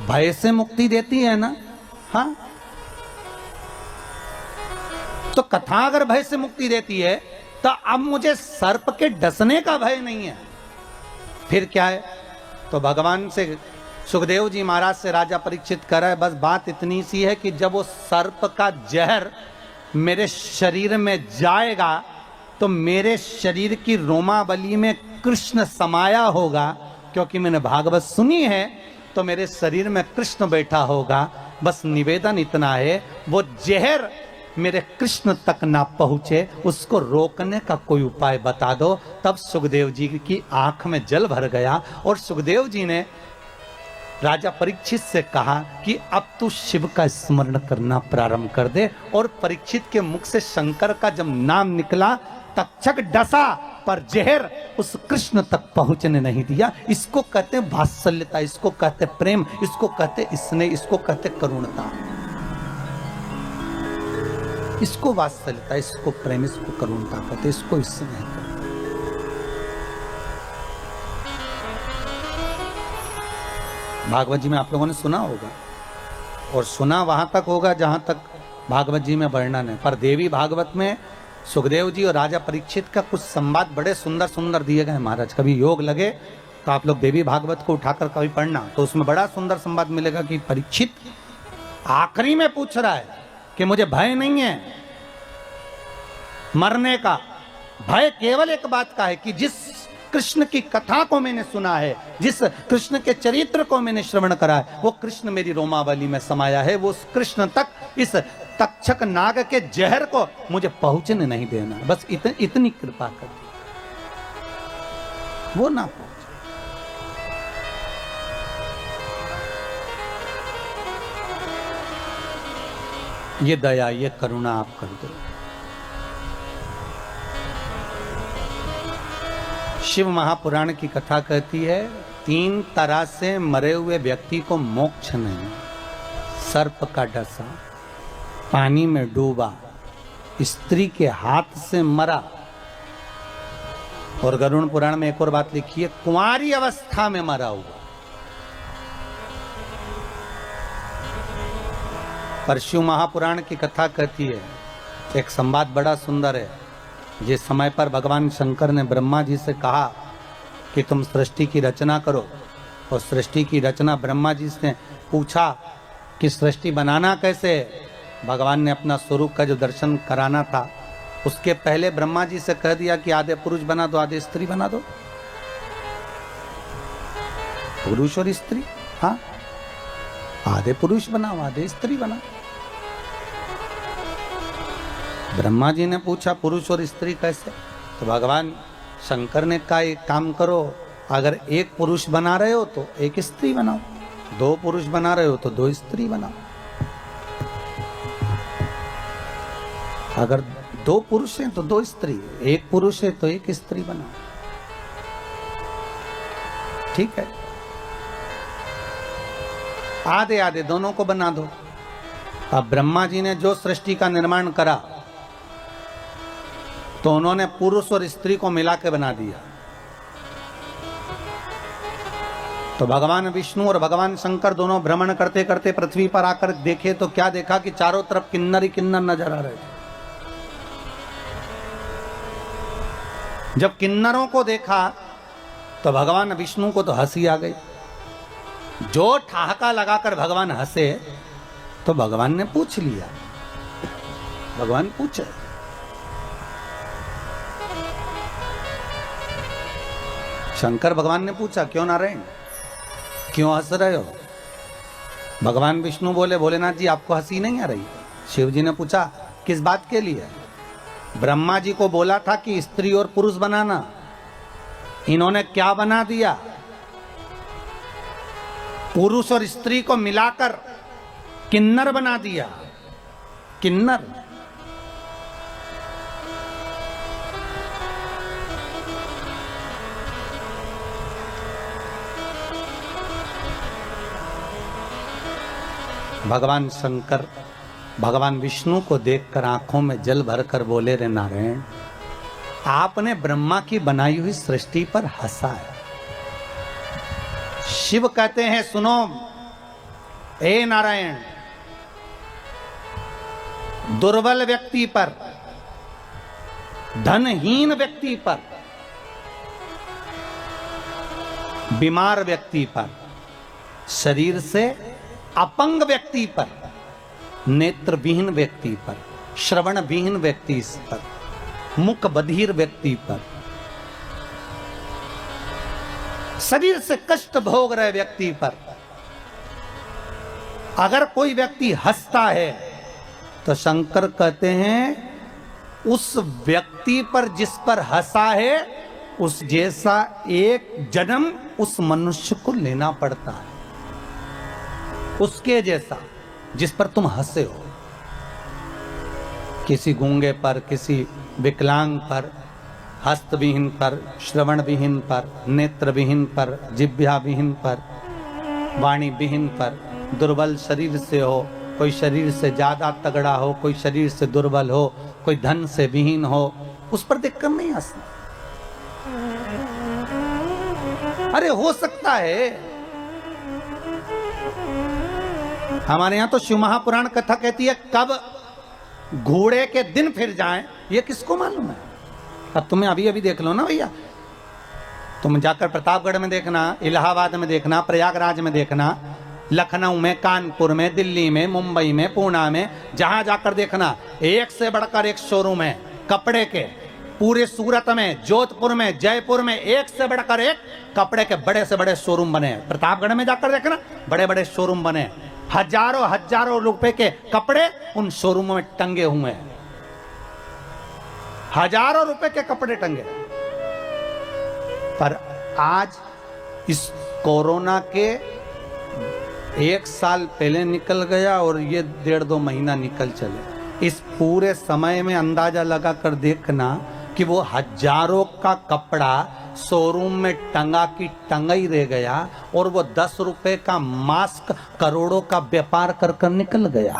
भय से मुक्ति देती है ना। हाँ, तो कथा अगर भय से मुक्ति देती है तो अब मुझे सर्प के डसने का भय नहीं है, फिर क्या है? तो भगवान से सुखदेव जी महाराज से राजा परीक्षित कर रहे, बस बात इतनी सी है कि जब वो सर्प का जहर मेरे शरीर में जाएगा तो मेरे शरीर की रोमावली में कृष्ण समाया होगा, क्योंकि मैंने भागवत सुनी है तो मेरे शरीर में कृष्ण बैठा होगा। बस निवेदन इतना है, वो जहर मेरे कृष्ण तक ना पहुंचे, उसको रोकने का कोई उपाय बता दो। तब सुखदेव जी की आंख में जल भर गया और सुखदेव जी ने राजा परीक्षित से कहा कि अब तू शिव का स्मरण करना प्रारंभ कर दे। और परीक्षित के मुख से शंकर का जब नाम निकला, तक्षक डसा पर जहर उस कृष्ण तक पहुंचने नहीं दिया। इसको कहते हैं वात्सल्यता, इसको कहते प्रेम, इसको कहते स्नेह, इसको कहते करुणता, इसको वात्सल्यता, इसको प्रेम, इसको करुणता कहते, इसको स्नेह कहते। भागवत जी में आप लोगों ने सुना होगा, और सुना वहां तक होगा जहां तक भागवत जी में वर्णन है। पर देवी भागवत में सुखदेव जी और राजा परीक्षित का कुछ संवाद बड़े सुंदर सुंदर दिए गए महाराज। कभी योग लगे तो आप लोग देवी भागवत को उठाकर कभी पढ़ना, तो उसमें बड़ा सुंदर संवाद मिलेगा कि परीक्षित आखिरी में पूछ रहा है कि मुझे भय नहीं है मरने का, भय केवल एक बात का है कि जिस कृष्ण की कथा को मैंने सुना है, जिस कृष्ण के चरित्र को मैंने श्रवण करा है, वो कृष्ण मेरी रोमावली में समाया है। वो उस कृष्ण तक, इस तक्षक नाग के जहर को मुझे पहुंचने नहीं देना। बस इतनी कृपा कर, वो ना पहुंचे। ये दया, ये करुणा आप कर दो। शिव महापुराण की कथा कहती है, 3 तरह से मरे हुए व्यक्ति को मोक्ष नहीं। सर्प का डसा, पानी में डूबा, स्त्री के हाथ से मरा, और गरुड़ पुराण में एक और बात लिखी है, कुंवारी अवस्था में मरा हुआ। पर शिव महापुराण की कथा कहती है, एक संवाद बड़ा सुंदर है। जिस समय पर भगवान शंकर ने ब्रह्मा जी से कहा कि तुम सृष्टि की रचना करो, और सृष्टि की रचना ब्रह्मा जी से पूछा कि सृष्टि बनाना कैसे, भगवान ने अपना स्वरूप का जो दर्शन कराना था उसके पहले ब्रह्मा जी से कह दिया कि आधे पुरुष बना दो, आधे स्त्री बना दो। पुरुष और स्त्री, हाँ, आधे पुरुष बनाओ, आधे स्त्री बनाओ। ब्रह्मा जी ने पूछा पुरुष और स्त्री कैसे, तो भगवान शंकर ने कहा एक काम करो, अगर एक पुरुष बना रहे हो तो एक स्त्री बनाओ, 2 पुरुष बना रहे हो तो 2 स्त्री बनाओ। अगर 2 पुरुष हैं तो 2 स्त्री, 1 पुरुष है तो 1 स्त्री बनाओ। ठीक है, आधे आधे दोनों को बना दो। अब ब्रह्मा जी ने जो सृष्टि का निर्माण करा तो उन्होंने पुरुष और स्त्री को मिला के बना दिया। तो भगवान विष्णु और भगवान शंकर दोनों भ्रमण करते करते पृथ्वी पर आकर देखे तो क्या देखा कि चारों तरफ किन्नर ही किन्नर नजर आ रहे थे। जब किन्नरों को देखा तो भगवान विष्णु को तो हंसी आ गई। जो ठहाका लगाकर भगवान हंसे तो भगवान ने पूछ लिया, भगवान पूछे शंकर भगवान ने पूछा, क्यों नारायण, क्यों हंस रहे हो? भगवान विष्णु बोले, भोलेनाथ जी आपको हंसी नहीं आ रही? शिव जी ने पूछा, किस बात के लिए? ब्रह्मा जी को बोला था कि स्त्री और पुरुष बनाना, इन्होंने क्या बना दिया? पुरुष और स्त्री को मिलाकर किन्नर बना दिया। किन्नर। भगवान शंकर भगवान विष्णु को देखकर आंखों में जल भरकर बोले, रे नारायण, आपने ब्रह्मा की बनाई हुई सृष्टि पर हंसा है। शिव कहते हैं, सुनो ए नारायण, दुर्बल व्यक्ति पर, धनहीन व्यक्ति पर, बीमार व्यक्ति पर, शरीर से अपंग व्यक्ति पर, नेत्रविहीन व्यक्ति पर, श्रवणविहीन व्यक्ति पर, मुख बधिर व्यक्ति पर, शरीर से कष्ट भोग रहे व्यक्ति पर अगर कोई व्यक्ति हंसता है तो शंकर कहते हैं उस व्यक्ति पर जिस पर हंसा है उस जैसा एक जन्म उस मनुष्य को लेना पड़ता है। उसके जैसा जिस पर तुम हंसे हो, किसी गूंगे पर, किसी विकलांग पर, हस्तविहीन पर, श्रवणविहीन पर, नेत्रविहीन पर, जिह्वाविहीन पर, वाणी विहीन पर, दुर्बल शरीर से हो, कोई शरीर से ज्यादा तगड़ा हो, कोई शरीर से दुर्बल हो, कोई धन से विहीन हो, उस पर देखकर नहीं हंसना। अरे हो सकता है, हमारे यहां तो शिव महापुराण कथा कहती है कब घोड़े के दिन फिर जाएं, ये किसको मालूम है? अब तुम्हें अभी अभी देख लो ना भैया, तुम जाकर प्रतापगढ़ में देखना, इलाहाबाद में देखना, प्रयागराज में देखना, लखनऊ में, कानपुर में, दिल्ली में, मुंबई में, पूना में, जहां जाकर देखना, एक से बढ़कर एक शोरूम है कपड़े के। पूरे सूरत में, जोधपुर में, जयपुर में एक से बढ़कर एक कपड़े के बड़े से बड़े शोरूम बने। प्रतापगढ़ में जाकर देखना, बड़े बड़े शोरूम बने, हजारों हजारों रुपए के कपड़े उन शोरूमों में टंगे हुए हैं, हजारों रुपए के कपड़े टंगे। पर आज इस कोरोना के 1 साल पहले निकल गया और ये 1.5-2 महीना निकल चले, इस पूरे समय में अंदाजा लगाकर देखना कि वो हजारों का कपड़ा शोरूम में टंगा की टंगा ही रह गया और वो 10 रुपए का मास्क करोड़ों का व्यापार कर कर निकल गया।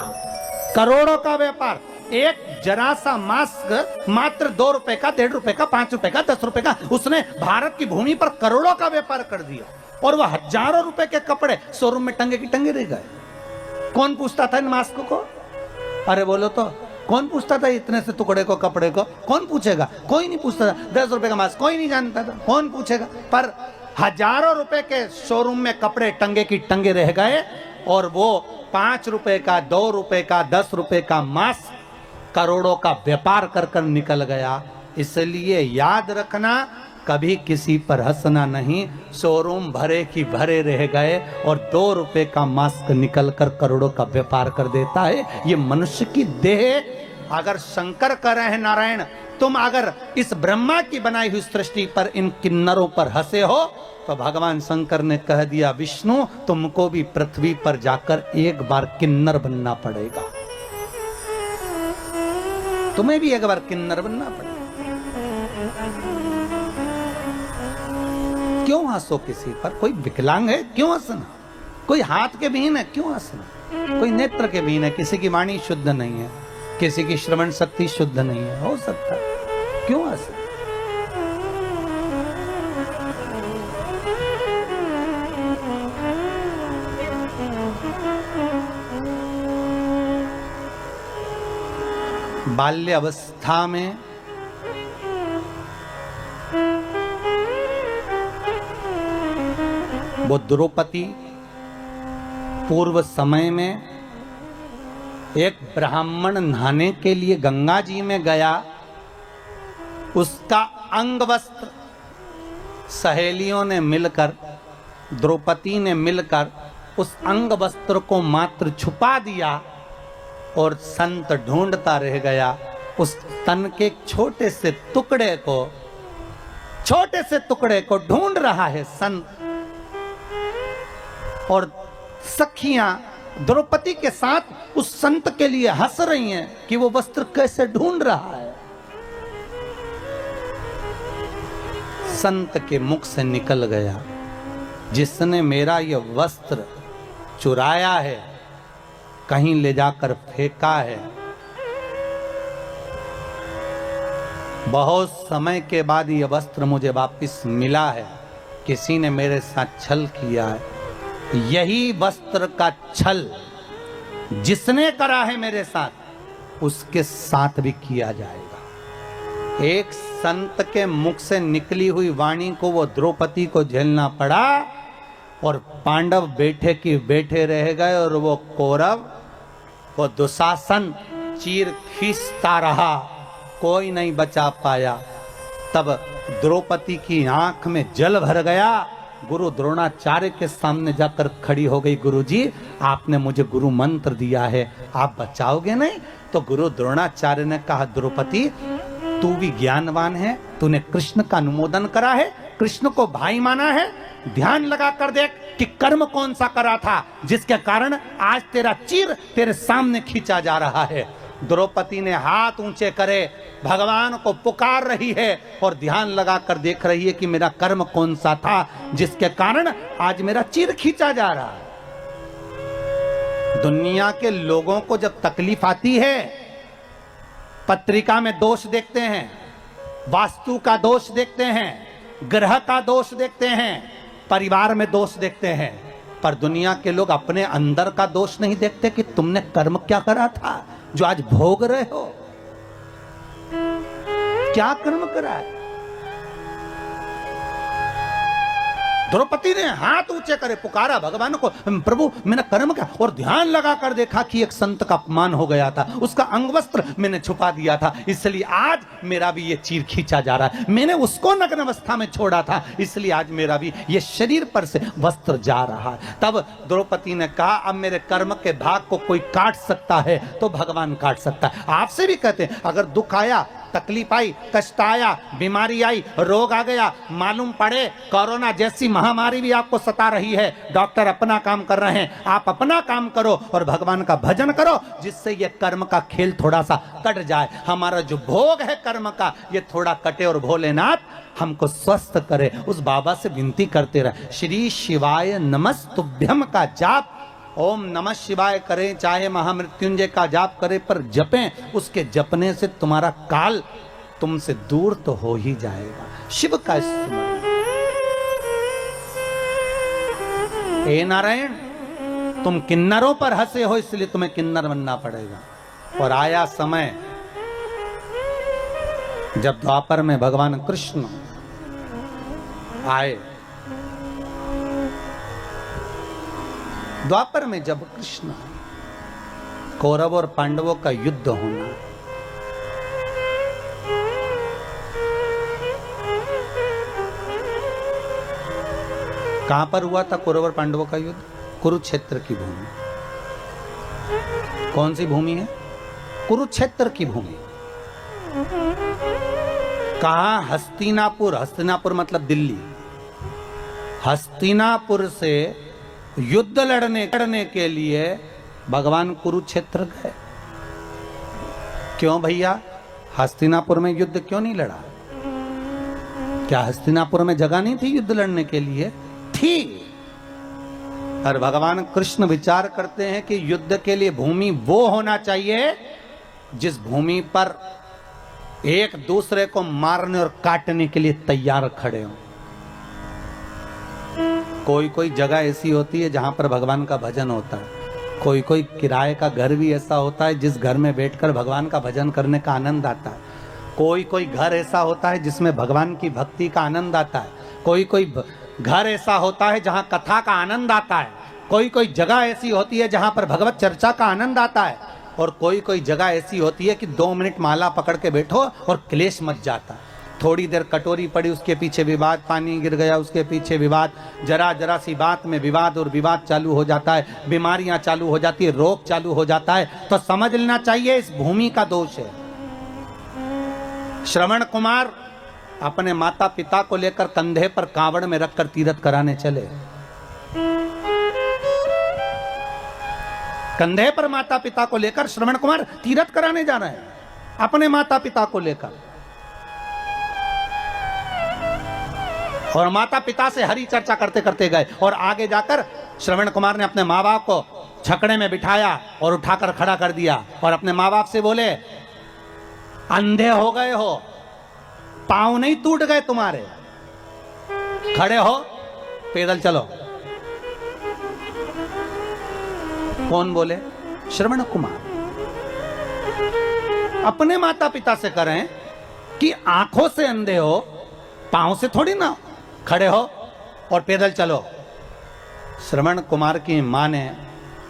करोड़ों का व्यापार, एक जरा सा मास्क मात्र 2 रुपए का, 1.5 रुपए का, 5 रुपए का, 10 रुपए का, उसने भारत की भूमि पर करोड़ों का व्यापार कर दिया और वह हजारों रुपए के कपड़े शोरूम में टंगे की टंगे रह गए। कौन पूछता था इन मास्क को? अरे बोलो तो, कौन पूछता था इतने से टुकड़े को, कपड़े को? कौन पूछेगा? कोई नहीं पूछता था। 10 रुपए का मास्क कोई नहीं जानता था, कौन पूछेगा? पर हजारों रुपए के शोरूम में कपड़े टंगे की टंगे रह गए और वो 5 रुपए का, 2 रुपए का, 10 रुपए का मास्क करोड़ों का व्यापार कर कर निकल गया। इसलिए याद रखना, कभी किसी पर हंसना नहीं। शोरूम भरे की भरे रह गए और 2 रुपए का मास्क निकल कर करोड़ों का व्यापार कर देता है। ये मनुष्य की देह। अगर शंकर कह रहे हैं नारायण, तुम अगर इस ब्रह्मा की बनाई हुई सृष्टि पर इन किन्नरों पर हंसे हो, तो भगवान शंकर ने कह दिया, विष्णु तुमको भी पृथ्वी पर जाकर एक बार किन्नर बनना पड़ेगा, तुम्हें भी एक बार किन्नर बनना पड़ेगा। क्यों हंसो किसी पर? कोई विकलांग है, क्यों हंसना? कोई हाथ के विहीन है, क्यों हंसना? कोई नेत्र के विहीन है, किसी की वाणी शुद्ध नहीं है, किसी की श्रवण शक्ति शुद्ध नहीं है, हो सकता है, क्यों हंसना? बाल्य अवस्था में वो द्रौपदी पूर्व समय में एक ब्राह्मण नहाने के लिए गंगा जी में गया, उसका अंग वस्त्र सहेलियों ने मिलकर, द्रौपदी ने मिलकर उस अंग वस्त्र को मात्र छुपा दिया और संत ढूंढता रह गया उस तन के छोटे से टुकड़े को ढूंढ रहा है संत। और सखियां द्रौपदी के साथ उस संत के लिए हंस रही हैं कि वो वस्त्र कैसे ढूंढ रहा है। संत के मुख से निकल गया, जिसने मेरा यह वस्त्र चुराया है, कहीं ले जाकर फेंका है। बहुत समय के बाद यह वस्त्र मुझे वापस मिला है। किसी ने मेरे साथ छल किया है। यही वस्त्र का छल जिसने करा है मेरे साथ, उसके साथ भी किया जाएगा। एक संत के मुख से निकली हुई वाणी को वो द्रौपदी को झेलना पड़ा और पांडव बैठे की बैठे रह गए और वो कौरव, वो दुशासन चीर खींचता रहा, कोई नहीं बचा पाया। तब द्रौपदी की आंख में जल भर गया। गुरु द्रोणाचार्य के सामने जाकर खड़ी हो गई, गुरुजी आपने मुझे गुरु मंत्र दिया है, आप बचाओगे नहीं? तो गुरु द्रोणाचार्य ने कहा, द्रौपदी तू भी ज्ञानवान है, तूने कृष्ण का अनुमोदन करा है, कृष्ण को भाई माना है, ध्यान लगा कर देख कि कर्म कौन सा करा था जिसके कारण आज तेरा चीर तेरे सामने खींचा जा रहा है। द्रौपदी ने हाथ ऊंचे करे, भगवान को पुकार रही है और ध्यान लगा कर देख रही है कि मेरा कर्म कौन सा था जिसके कारण आज मेरा चीर खींचा जा रहा है। दुनिया के लोगों को जब तकलीफ आती है, पत्रिका में दोष देखते हैं, वास्तु का दोष देखते हैं, ग्रह का दोष देखते हैं, परिवार में दोष देखते हैं, पर दुनिया के लोग अपने अंदर का दोष नहीं देखते कि तुमने कर्म क्या करा था जो आज भोग रहे हो। क्या कर्म करा है? द्रौपदी ने हाथ ऊंचे करे, पुकारा भगवान को, प्रभु मैंने कर्म क्या, और ध्यान लगा कर देखा कि एक संत का अपमान हो गया था, उसका अंग वस्त्र मैंने छुपा दिया था, इसलिए आज मेरा भी ये चीर खींचा जा रहा है। मैंने उसको नग्न अवस्था में छोड़ा था, इसलिए आज मेरा भी ये शरीर पर से वस्त्र जा रहा है। तब द्रौपदी ने कहा, अब मेरे कर्म के भाग को कोई काट सकता है तो भगवान काट सकता है। आपसे भी कहते हैं, अगर दुख आया, तकलीफ आई, कष्ट आया, बीमारी आई, रोग आ गया, मालूम पड़े कोरोना जैसी महामारी भी आपको सता रही है, डॉक्टर अपना काम कर रहे हैं, आप अपना काम करो और भगवान का भजन करो, जिससे ये कर्म का खेल थोड़ा सा कट जाए। हमारा जो भोग है कर्म का, ये थोड़ा कटे और भोलेनाथ हमको स्वस्थ करे। उस बाबा से विनती करते रहे, श्री शिवाय नमस्तुभ्यम का जाप, ओम नमः शिवाय करें, चाहे महामृत्युंजय का जाप करें, पर जपें, उसके जपने से तुम्हारा काल तुमसे दूर तो हो ही जाएगा। शिव का स्मरण। हे नारायण, तुम किन्नरों पर हंसे हो, इसलिए तुम्हें किन्नर बनना पड़ेगा। और आया समय जब द्वापर में भगवान कृष्ण आए, द्वापर में जब कृष्ण, कौरव और पांडवों का युद्ध होना, कहां पर हुआ था कौरव और पांडवों का युद्ध? कुरुक्षेत्र की भूमि। कौन सी भूमि है? कुरुक्षेत्र की भूमि। कहां? हस्तिनापुर। हस्तिनापुर मतलब दिल्ली। हस्तिनापुर से युद्ध लड़ने के लिए भगवान कुरुक्षेत्र गए। क्यों भैया? हस्तिनापुर में युद्ध क्यों नहीं लड़ा? क्या हस्तिनापुर में जगह नहीं थी युद्ध लड़ने के लिए? थी। और भगवान कृष्ण विचार करते हैं कि युद्ध के लिए भूमि वो होना चाहिए जिस भूमि पर एक दूसरे को मारने और काटने के लिए तैयार खड़े हों। कोई कोई जगह ऐसी होती है जहां पर भगवान का भजन होता है, कोई कोई किराए का घर भी ऐसा होता है जिस घर में बैठकर भगवान का भजन करने का आनंद आता है, कोई कोई घर ऐसा होता है जिसमें भगवान की भक्ति का आनंद आता है, कोई कोई घर ऐसा होता है जहां कथा का आनंद आता है, कोई कोई जगह ऐसी होती है जहां पर भगवत चर्चा का आनंद आता है, और कोई कोई जगह ऐसी होती है कि 2 मिनट माला पकड़ के बैठो और क्लेश मच जाता है। थोड़ी देर कटोरी पड़ी, उसके पीछे विवाद, पानी गिर गया उसके पीछे विवाद, जरा जरा सी बात में विवाद और विवाद चालू हो जाता है, बीमारियां चालू हो जाती है, रोग चालू हो जाता है। तो समझ लेना चाहिए इस भूमि का दोष है। श्रवण कुमार अपने माता पिता को लेकर कंधे पर कांवड़ में रखकर तीर्थ कराने चले। कंधे पर माता पिता को लेकर श्रवण कुमार तीर्थ कराने जा रहे हैं, अपने माता पिता को लेकर। और माता पिता से हरी चर्चा करते करते गए और आगे जाकर श्रवण कुमार ने अपने माँ बाप को छकड़े में बिठाया और उठाकर खड़ा कर दिया और अपने माँ बाप से बोले, अंधे हो गए हो, पांव नहीं टूट गए तुम्हारे, खड़े हो, पैदल चलो। कौन बोले? श्रवण कुमार अपने माता पिता से करें कि आंखों से अंधे हो, पांव से थोड़ी ना, खड़े हो और पैदल चलो। श्रवण कुमार की मां ने,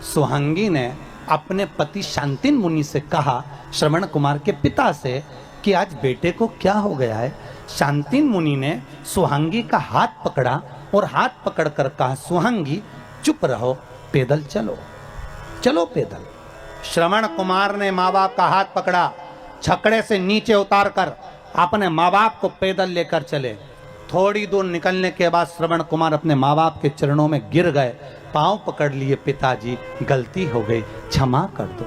सुहांगी ने अपने पति शांतिन मुनि से कहा, श्रवण कुमार के पिता से, कि आज बेटे को क्या हो गया है। शांतिन मुनि ने सुहांगी का हाथ पकड़ा और हाथ पकड़कर कहा, सुहांगी चुप रहो, पैदल चलो, चलो पैदल। श्रवण कुमार ने माँ बाप का हाथ पकड़ा, छकड़े से नीचे उतारकर अपने माँ बाप को पैदल लेकर चले। थोड़ी दूर निकलने के बाद श्रवण कुमार अपने माँ बाप के चरणों में गिर गए, पांव पकड़ लिए, पिताजी गलती हो गई, क्षमा कर दो,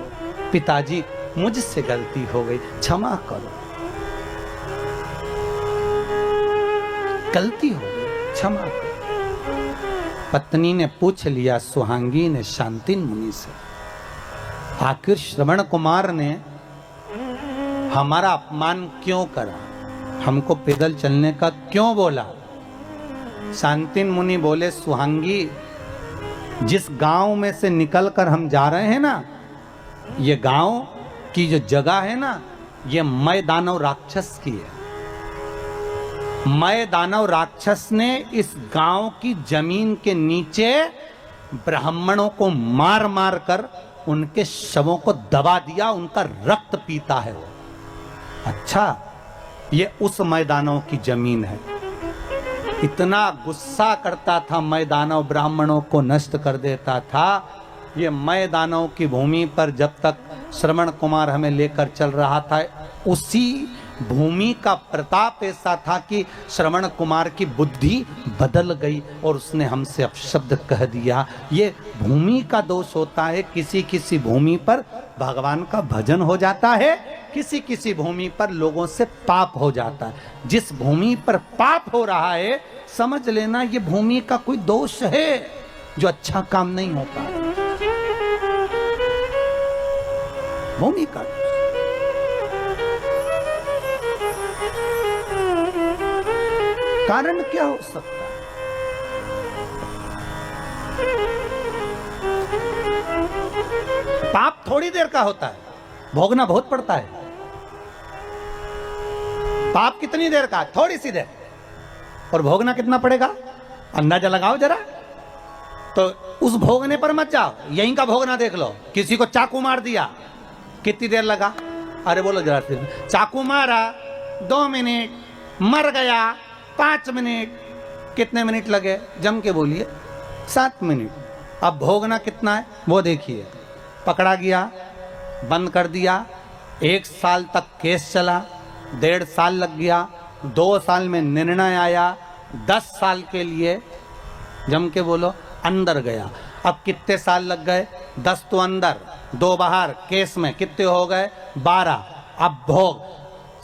पिताजी मुझसे गलती हो गई, क्षमा करो, गलती हो गई, क्षमा करो। पत्नी ने पूछ लिया, सुहांगी ने शांतिन मुनि से, आखिर श्रवण कुमार ने हमारा अपमान क्यों करा, हमको पैदल चलने का क्यों बोला। शांतिन मुनि बोले, सुहांगी जिस गांव में से निकलकर हम जा रहे हैं ना, ये गांव की जो जगह है ना, ये मय दानव राक्षस की है। मय दानव राक्षस ने इस गांव की जमीन के नीचे ब्राह्मणों को मार मार कर उनके शवों को दबा दिया, उनका रक्त पीता है वो। अच्छा, ये उस मैदानों की जमीन है। इतना गुस्सा करता था, मैदानों ब्राह्मणों को नष्ट कर देता था। ये मैदानों की भूमि पर जब तक श्रवण कुमार हमें लेकर चल रहा था, उसी भूमि का प्रताप ऐसा था कि श्रवण कुमार की बुद्धि बदल गई और उसने हमसे अपशब्द कह दिया। ये भूमि का दोष होता है। किसी किसी भूमि पर भगवान का भजन हो जाता है, किसी किसी भूमि पर लोगों से पाप हो जाता है। जिस भूमि पर पाप हो रहा है, समझ लेना ये भूमि का कोई दोष है जो अच्छा काम नहीं होता। भूमि का कारण क्या हो सकता है? पाप थोड़ी देर का होता है, भोगना बहुत पड़ता है। पाप कितनी देर का? थोड़ी सी देर। और भोगना कितना पड़ेगा? अंदाजा लगाओ जरा। तो उस भोगने पर मत जाओ, यहीं का भोगना देख लो। किसी को चाकू मार दिया, कितनी देर लगा? अरे बोलो जरा। चाकू मारा 2 मिनट, मर गया 5 मिनट, कितने मिनट लगे? जम के बोलिए 7 मिनट। अब भोगना कितना है वो देखिए। पकड़ा गया, बंद कर दिया, 1 साल तक केस चला, 1.5 साल लग गया, 2 साल में निर्णय आया, 10 साल के लिए जम के बोलो अंदर गया। अब कितने साल लग गए? 10 तो अंदर, 2 बाहर। केस में कितने हो गए? 12। अब भोग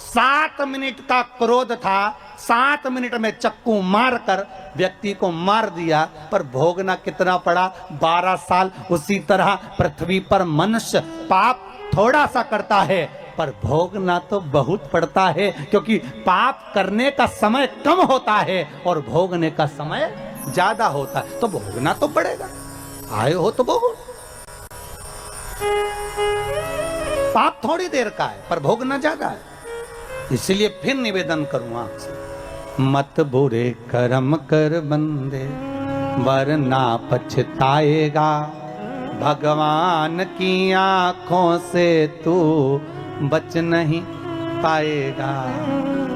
7 मिनट का क्रोध था, 7 मिनट में चक्कू मारकर व्यक्ति को मार दिया, पर भोगना कितना पड़ा? 12 साल। उसी तरह पृथ्वी पर मनुष्य पाप थोड़ा सा करता है, पर भोगना तो बहुत पड़ता है, क्योंकि पाप करने का समय कम होता है और भोगने का समय ज्यादा होता है। तो भोगना तो पड़ेगा, आए हो तो भोगो। पाप थोड़ी देर का है, पर भोगना ज्यादा है। इसलिए फिर निवेदन करूं आपसे, मत बुरे कर्म कर बंदे, वरना पछताएगा। भगवान की आंखों से तू बच नहीं पाएगा,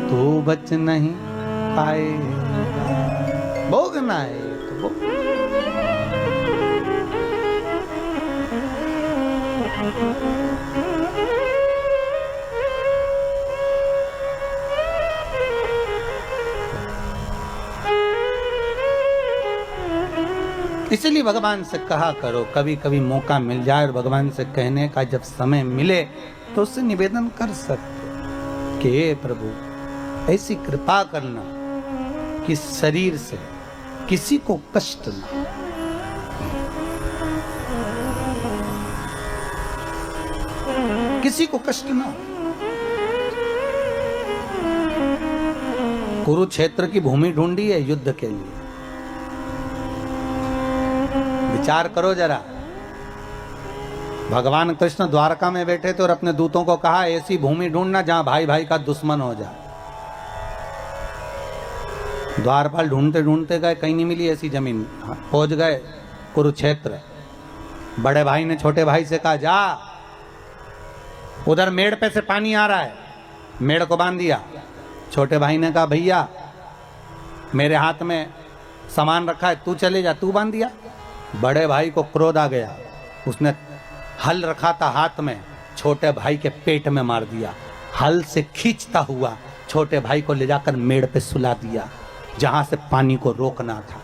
तू बच नहीं पाएगा। भोगना है ये तो भोग। इसीलिए भगवान से कहा करो, कभी कभी मौका मिल जाए और भगवान से कहने का जब समय मिले तो उससे निवेदन कर सकते कि हे प्रभु ऐसी कृपा करना कि शरीर से किसी को कष्ट ना, किसी को कष्ट ना। कुरुक्षेत्र की भूमि ढूंढी है युद्ध के लिए। विचार करो जरा, भगवान कृष्ण द्वारका में बैठे थे और अपने दूतों को कहा ऐसी भूमि ढूंढना जहां भाई भाई का दुश्मन हो जाए। द्वारपाल ढूंढते ढूंढते गए, कहीं नहीं मिली ऐसी जमीन। पहुंच गए कुरुक्षेत्र। बड़े भाई ने छोटे भाई से कहा जा उधर मेड़ पे से पानी आ रहा है, मेड़ को बांध दिया। छोटे भाई ने कहा भैया मेरे हाथ में सामान रखा है, तू चले जा, तू बांध दिया। बड़े भाई को क्रोध आ गया, उसने हल रखा था हाथ में, छोटे भाई के पेट में मार दिया। हल से खींचता हुआ छोटे भाई को ले जाकर मेड़ पे सुला दिया जहां से पानी को रोकना था।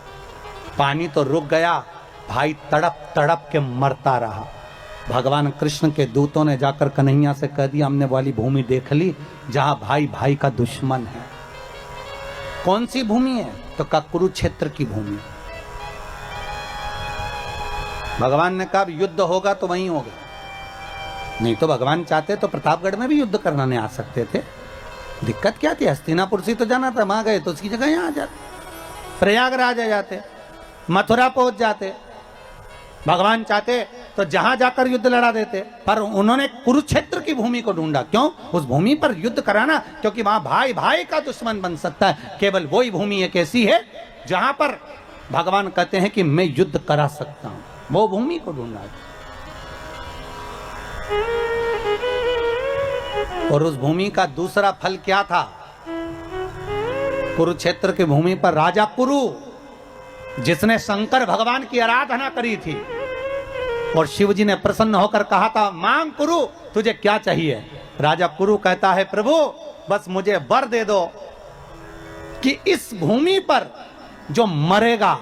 पानी तो रुक गया, भाई तड़प तड़प के मरता रहा। भगवान कृष्ण के दूतों ने जाकर कन्हैया से कह दिया हमने वाली भूमि देख ली जहां भाई भाई का दुश्मन है। कौन सी भूमि है? तो का कुरुक्षेत्र की भूमि। भगवान ने कहा युद्ध होगा तो वहीं होगा, नहीं तो भगवान चाहते तो प्रतापगढ़ में भी युद्ध करने आ सकते थे। दिक्कत क्या थी? हस्तिनापुर से तो जाना था, वहां गए तो उसकी जगह यहां आ जाते, प्रयागराज आ जाते, मथुरा पहुंच जाते। भगवान चाहते तो जहां जाकर युद्ध लड़ा देते, पर उन्होंने कुरुक्षेत्र की भूमि को ढूंढा। क्यों? उस भूमि पर युद्ध कराना, क्योंकि वहां भाई भाई का दुश्मन बन सकता है। केवल वही भूमि एक ऐसी है जहां पर भगवान कहते हैं कि मैं युद्ध करा सकता हूं, वो भूमि को ढूंढा। और उस भूमि का दूसरा फल क्या था? कुरुक्षेत्र की भूमि पर राजा कुरु, जिसने शंकर भगवान की आराधना करी थी, और शिव जी ने प्रसन्न होकर कहा था मांग कुरु तुझे क्या चाहिए। राजा कुरु कहता है प्रभु बस मुझे वर दे दो कि इस भूमि पर जो मरेगा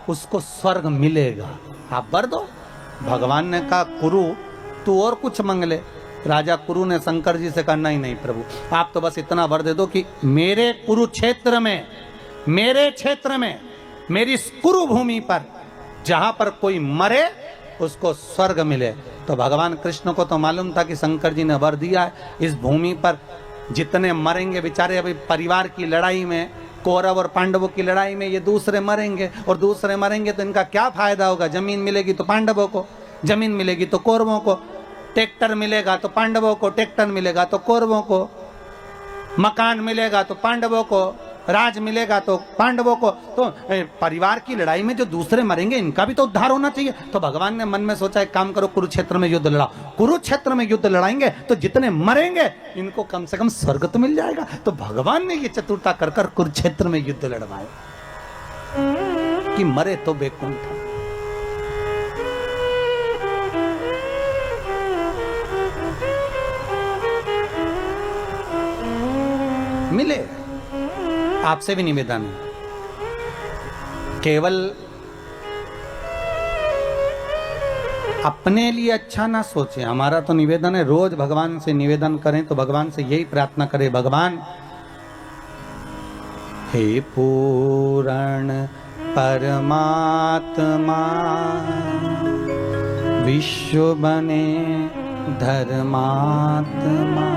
उसको स्वर्ग मिलेगा, आप वर दो। भगवान ने कहा कुरु तू और कुछ मांग ले। राजा कुरु ने शंकर जी से कहा नहीं नहीं प्रभु, आप तो बस इतना वर दे दो कि मेरे कुरुक्षेत्र में, मेरे क्षेत्र में, मेरी इस कुरु भूमि पर जहां पर कोई मरे उसको स्वर्ग मिले। तो भगवान कृष्ण को तो मालूम था कि शंकर जी ने वर दिया है, इस भूमि पर जितने मरेंगे बेचारे, अभी परिवार की लड़ाई में, कौरव और पांडवों की लड़ाई में ये दूसरे मरेंगे, और दूसरे मरेंगे तो इनका क्या फायदा होगा? जमीन मिलेगी तो पांडवों को, जमीन मिलेगी तो कौरवों को, ट्रैक्टर मिलेगा तो पांडवों को, ट्रैक्टर मिलेगा तो कौरवों को, मकान मिलेगा तो पांडवों को, राज मिलेगा तो पांडवों को। तो परिवार की लड़ाई में जो दूसरे मरेंगे इनका भी तो उद्धार होना चाहिए। तो भगवान ने मन में सोचा एक काम करो कुरुक्षेत्र में युद्ध लड़ाओ। कुरुक्षेत्र में युद्ध लड़ाएंगे तो जितने मरेंगे इनको कम से कम स्वर्ग तो मिल जाएगा। तो भगवान ने ये चतुरता कर कर कुरुक्षेत्र में युद्ध लड़वाए कि मरे तो बैकुंठ। मिले। आपसे भी निवेदन है, केवल अपने लिए अच्छा ना सोचें। हमारा तो निवेदन है रोज भगवान से निवेदन करें, तो भगवान से यही प्रार्थना करें भगवान हे पूर्ण परमात्मा विश्व बने धर्मात्मा,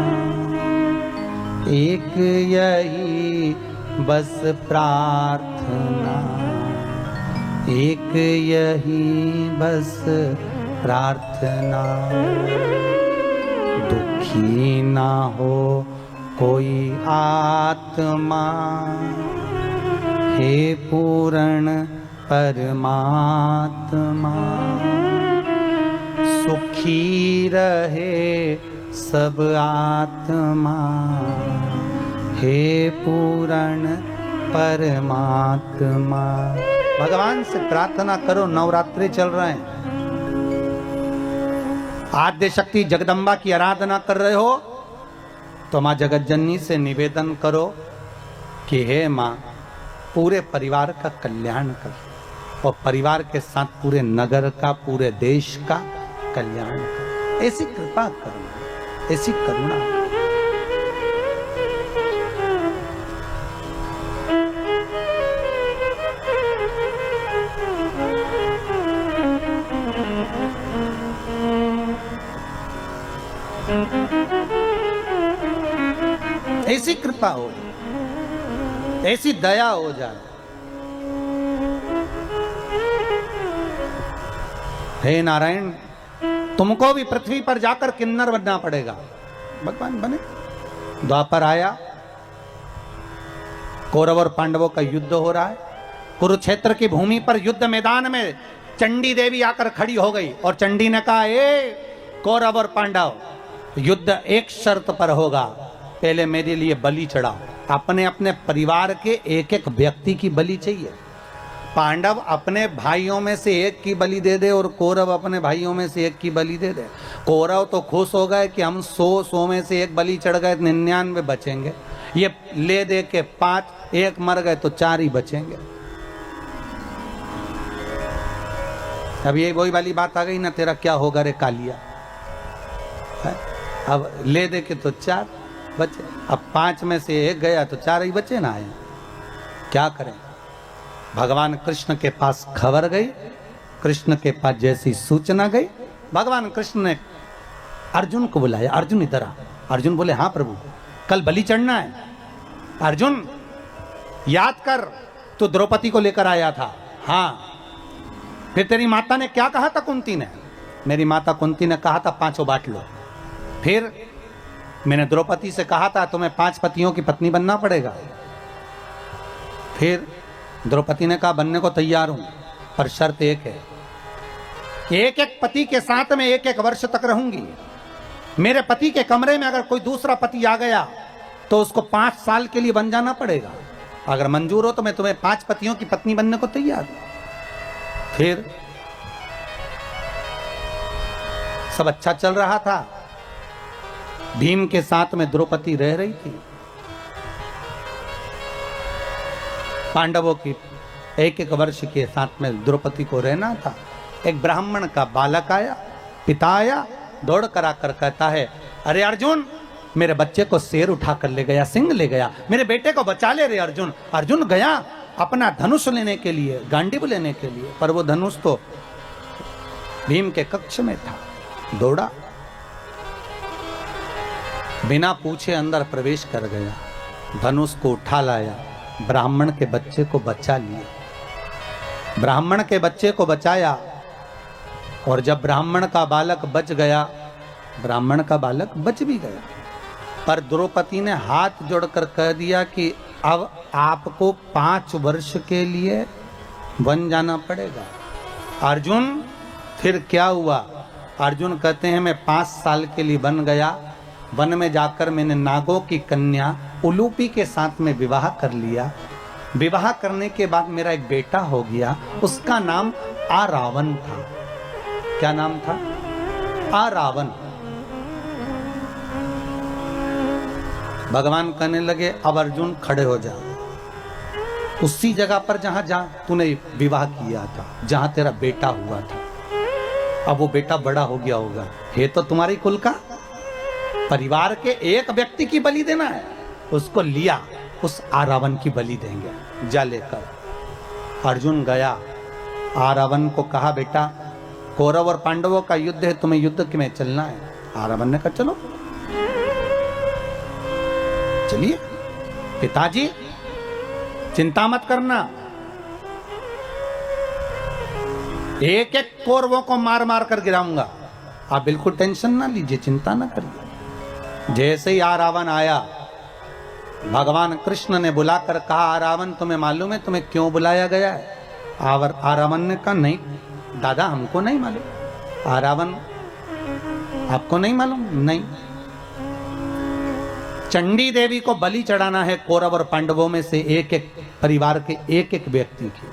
एक यही बस प्रार्थना, एक यही बस प्रार्थना, दुखी ना हो कोई आत्मा, हे पूर्ण परमात्मा, सुखी रहे सब आत्मा हे पूर्ण परमात्मा। भगवान से प्रार्थना करो, नवरात्रि चल रहे हैं, आद्य शक्ति जगदम्बा की आराधना कर रहे हो तो मां जगत जननी से निवेदन करो कि हे मां पूरे परिवार का कल्याण कर, और परिवार के साथ पूरे नगर का, पूरे देश का कल्याण कर। ऐसी कृपा करो, ऐसी करुणा। ऐसी कृपा हो, ऐसी दया हो जाए। हे नारायण, तुमको भी पृथ्वी पर जाकर किन्नर बनना पड़ेगा। भगवान बने। द्वापर आया, कौरव और पांडवों का युद्ध हो रहा है। कुरुक्षेत्र की भूमि पर युद्ध मैदान में चंडी देवी आकर खड़ी हो गई और चंडी ने कहा, ए कौरव और पांडव, युद्ध एक शर्त पर होगा, पहले मेरे लिए बलि चढ़ाओ। अपने अपने परिवार के एक एक व्यक्ति की बलि चाहिए। पांडव अपने भाइयों में से एक की बलि दे दे और कौरव अपने भाइयों में से एक की बलि दे दे। कौरव तो खुश हो गए कि हम 100 में से एक बलि चढ़ गए, 99 बचेंगे। ये ले दे के 5, एक मर गए तो 4 ही बचेंगे। अब ये वही वाली बात आ गई ना, तेरा क्या होगा रे कालिया। अब ले दे के तो 4 बचे, अब 5 में से एक गया तो 4 ही बचे ना। आए क्या करें। भगवान कृष्ण के पास खबर गई, कृष्ण के पास जैसी सूचना गई, भगवान कृष्ण ने अर्जुन को बुलाया। अर्जुन इधर आ। अर्जुन बोले, हाँ प्रभु, कल बलि चढ़ना है। अर्जुन याद कर, तू द्रौपदी को लेकर आया था। हाँ, फिर तेरी माता ने क्या कहा था कुंती ने? मेरी माता कुंती ने कहा था 5 बांट लो। फिर मैंने द्रौपदी से कहा था तुम्हें 5 पतियों की पत्नी बनना पड़ेगा। फिर द्रौपदी ने कहा बनने को तैयार हूं, पर शर्त एक है, एक एक पति के साथ में 1-1 वर्ष तक रहूंगी। मेरे पति के कमरे में अगर कोई दूसरा पति आ गया तो उसको 5 साल के लिए बन जाना पड़ेगा। अगर मंजूर हो तो मैं तुम्हें 5 पतियों की पत्नी बनने को तैयार हूं। फिर सब अच्छा चल रहा था। भीम के साथ में द्रौपदी रह रही थी। पांडवों की 1-1 वर्ष के साथ में द्रौपदी को रहना था। एक ब्राह्मण का बालक आया, पिता आया, दौड़ कर आकर कहता है, अरे अर्जुन, मेरे बच्चे को शेर उठा कर ले गया, सिंह ले गया, मेरे बेटे को बचा ले रे अर्जुन। अर्जुन गया अपना धनुष लेने के लिए, गांडीव लेने के लिए, पर वो धनुष तो भीम के कक्ष में था। दौड़ा, बिना पूछे अंदर प्रवेश कर गया, धनुष को उठा लाया, ब्राह्मण के बच्चे को बचा लिया। ब्राह्मण के बच्चे को बचाया, और जब ब्राह्मण का बालक बच गया, ब्राह्मण का बालक बच भी गया, पर द्रौपदी ने हाथ जोड़कर कह दिया कि अब आपको 5 वर्ष के लिए वन जाना पड़ेगा। अर्जुन, फिर क्या हुआ? अर्जुन कहते हैं मैं 5 साल के लिए बन गया। वन में जाकर मैंने नागों की कन्या उलूपी के साथ में विवाह कर लिया। विवाह करने के बाद मेरा एक बेटा हो गया, उसका नाम आरावन था। क्या नाम था? आरावन। भगवान कहने लगे अब अर्जुन खड़े हो जा, उसी जगह पर जहां तूने विवाह किया था, जहां तेरा बेटा हुआ था। अब वो बेटा बड़ा हो गया होगा, ये तो तुम्हारी कुल का, परिवार के एक व्यक्ति की बलि देना है, उसको लिया, उस आरावन की बलि देंगे, जा लेकर। अर्जुन गया, आरावन को कहा बेटा कौरव और पांडवों का युद्ध है, तुम्हें युद्ध में चलना है। आरावन ने कहा चलो, चलिए पिताजी चिंता मत करना, एक एक कौरवों को मार मार कर गिराऊंगा, आप बिल्कुल टेंशन ना लीजिए, चिंता ना करिए। जैसे ही आरावन आया, भगवान कृष्ण ने बुलाकर कहा आरावन तुम्हें मालूम है तुम्हें क्यों बुलाया गया है? आरावन ने कहा नहीं दादा, हमको नहीं मालूम। आरावन, आपको नहीं मालूम? नहीं। चंडी देवी को बलि चढ़ाना है कौरव और पांडवों में से एक एक परिवार के एक एक व्यक्ति की,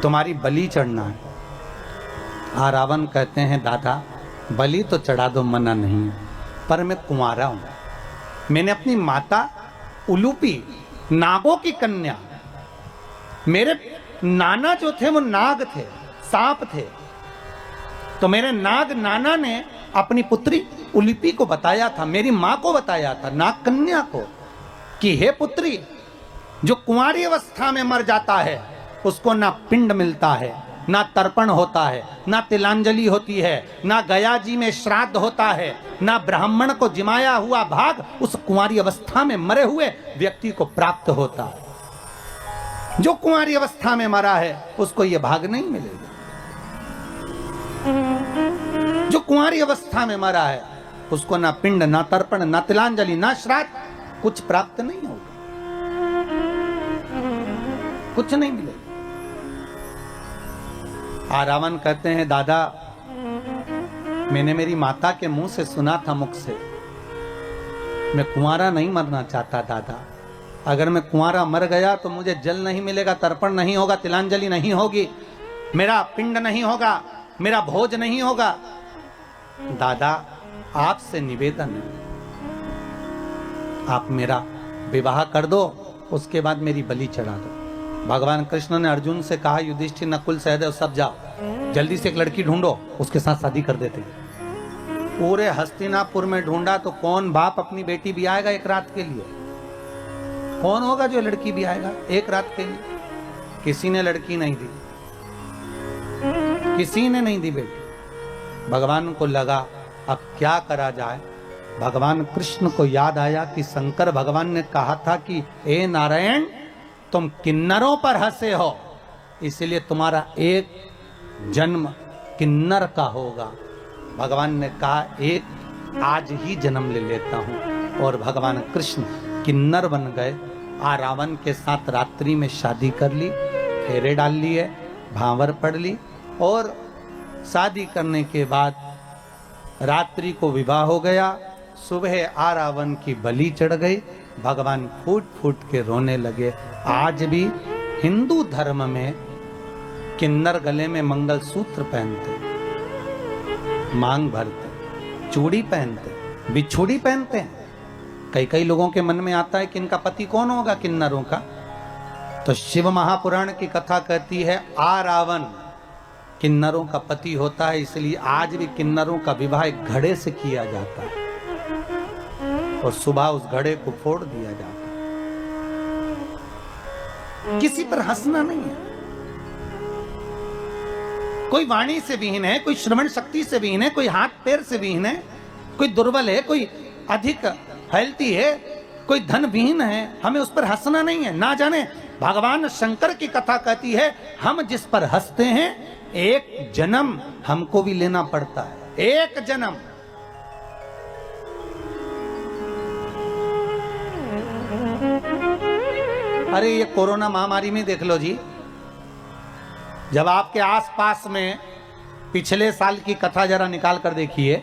तुम्हारी बलि चढ़ना है। रावण कहते हैं दादा बलि तो चढ़ा दो, मना नहीं है, पर मैं कुंवारा हूं, मैंने अपनी माता उलूपी नागों की कन्या, मेरे नाना जो थे वो नाग थे, सांप थे, तो मेरे नाग नाना ने अपनी पुत्री उलूपी को बताया था, मेरी मां को बताया था, नाग कन्या को, कि हे पुत्री, जो कुंवारी अवस्था में मर जाता है उसको ना पिंड मिलता है, ना तर्पण होता है, ना तिलांजलि होती है, ना गया जी में श्राद्ध होता है, ना ब्राह्मण को जिमाया हुआ भाग उस कुंवारी अवस्था में मरे हुए व्यक्ति को प्राप्त होता है। जो कुंवारी अवस्था में मरा है उसको यह भाग नहीं मिलेगा। जो कुंवारी अवस्था में मरा है उसको ना पिंड, ना तर्पण, ना तिलांजलि, ना श्राद्ध, कुछ प्राप्त नहीं होगा, कुछ नहीं मिलेगा। रावण कहते हैं दादा मैंने मेरी माता के मुंह से सुना था, मुख से, मैं कुंवारा नहीं मरना चाहता दादा, अगर मैं कुंवारा मर गया तो मुझे जल नहीं मिलेगा, तर्पण नहीं होगा, तिलांजलि नहीं होगी, मेरा पिंड नहीं होगा, मेरा भोज नहीं होगा। दादा आपसे निवेदन है, आप मेरा विवाह कर दो, उसके बाद मेरी बलि चढ़ा दो। भगवान कृष्ण ने अर्जुन से कहा युधिष्ठिर, नकुल, सहदेव सब जाओ, जल्दी से एक लड़की ढूंढो, उसके साथ शादी कर देते हैं। पूरे हस्तिनापुर में ढूंढा तो कौन बाप अपनी बेटी भी आएगा एक रात के लिए? कौन होगा जो लड़की भी आएगा एक रात के लिए? किसी ने लड़की नहीं दी, किसी ने नहीं दी बेटी। भगवान को लगा अब क्या करा जाए। भगवान कृष्ण को याद आया कि शंकर भगवान ने कहा था कि ए नारायण, तुम किन्नरों पर हंसे हो, इसलिए तुम्हारा एक जन्म किन्नर का होगा। भगवान ने कहा एक आज ही जन्म ले लेता हूं, और भगवान कृष्ण किन्नर बन गए। रावण के साथ रात्रि में शादी कर ली, फेरे डाल लिए, भांवर पढ़ ली, और शादी करने के बाद रात्रि को विवाह हो गया। सुबह रावण की बलि चढ़ गई। भगवान फूट फूट के रोने लगे। आज भी हिंदू धर्म में किन्नर गले में मंगलसूत्र पहनते, मांग भरते, चूड़ी पहनते, बिछुड़ी पहनते हैं। कई कई लोगों के मन में आता है कि इनका पति कौन होगा किन्नरों का, तो शिव महापुराण की कथा कहती है रावण किन्नरों का पति होता है, इसलिए आज भी किन्नरों का विवाह एक घड़े से किया जाता है, और सुबह उस घड़े को फोड़ दिया जाता है। किसी पर हंसना नहीं है। कोई वाणी से विहीन है, कोई श्रवण शक्ति से विहीन है, कोई हाथ पैर से विहीन है, कोई दुर्बल है, कोई अधिक हेल्थी है, कोई धन विहीन है, हमें उस पर हंसना नहीं है। ना जाने भगवान शंकर की कथा कहती है हम जिस पर हंसते हैं एक जन्म हमको भी लेना पड़ता है, एक जन्म। अरे ये कोरोना महामारी में देख लो जी, जब आपके आसपास में पिछले साल की कथा जरा निकाल कर देखिए,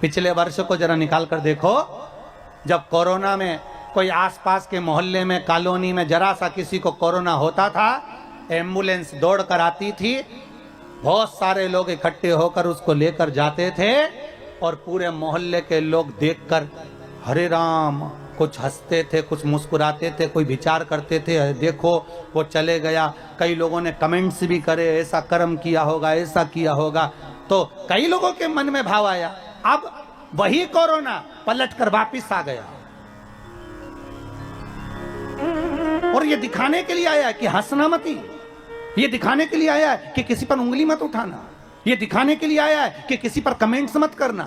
पिछले वर्ष को जरा निकाल कर देखो, जब कोरोना में कोई आसपास के मोहल्ले में, कॉलोनी में जरा सा किसी को कोरोना होता था, एम्बुलेंस दौड़ कर आती थी, बहुत सारे लोग इकट्ठे होकर उसको लेकर जाते थे, और पूरे मोहल्ले के लोग देखकर हरे राम, कुछ हंसते थे, कुछ मुस्कुराते थे, कोई विचार करते थे, देखो वो चले गया। कई लोगों ने कमेंट्स भी करे, ऐसा कर्म किया होगा, ऐसा किया होगा। तो कई लोगों के मन में भाव आया। अब वही कोरोना पलट कर वापिस आ गया, और ये दिखाने के लिए आया है कि हंसना मत ही, ये दिखाने के लिए आया है कि किसी पर उंगली मत उठाना, ये दिखाने के लिए आया है कि किसी पर कमेंट्स मत करना,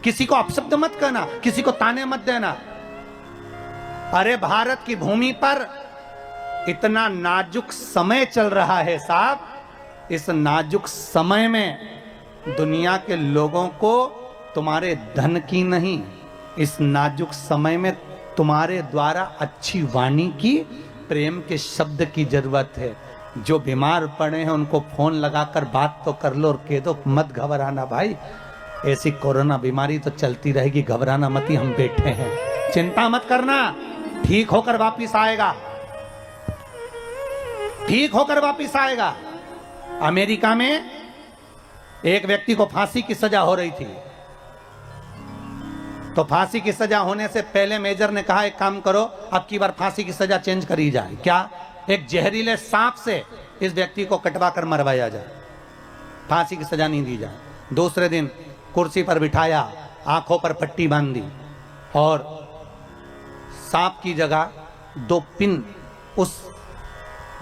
किसी को अपशब्द मत करना, किसी को ताने मत देना। अरे भारत की भूमि पर इतना नाजुक समय चल रहा है साहब, इस नाजुक समय में दुनिया के लोगों को तुम्हारे धन की नहीं, इस नाजुक समय में तुम्हारे द्वारा अच्छी वाणी की, प्रेम के शब्द की जरूरत है। जो बीमार पड़े हैं उनको फोन लगाकर बात तो कर लो और कह दो मत घबराना भाई, ऐसी कोरोना बीमारी तो चलती रहेगी, घबराना मत ही, हम बैठे हैं। चिंता मत करना, ठीक होकर वापिस आएगा, ठीक होकर वापिस आएगा। अमेरिका में एक व्यक्ति को फांसी की सजा हो रही थी, तो फांसी की सजा होने से पहले मेजर ने कहा एक काम करो, अब की बार फांसी की सजा चेंज करी जाए। क्या? एक जहरीले सांप से इस व्यक्ति को कटवा कर मरवाया जाए, फांसी की सजा नहीं दी जाए। दूसरे दिन कुर्सी पर बिठाया, आंखों पर पट्टी बांध दी और सांप की जगह 2 पिन उस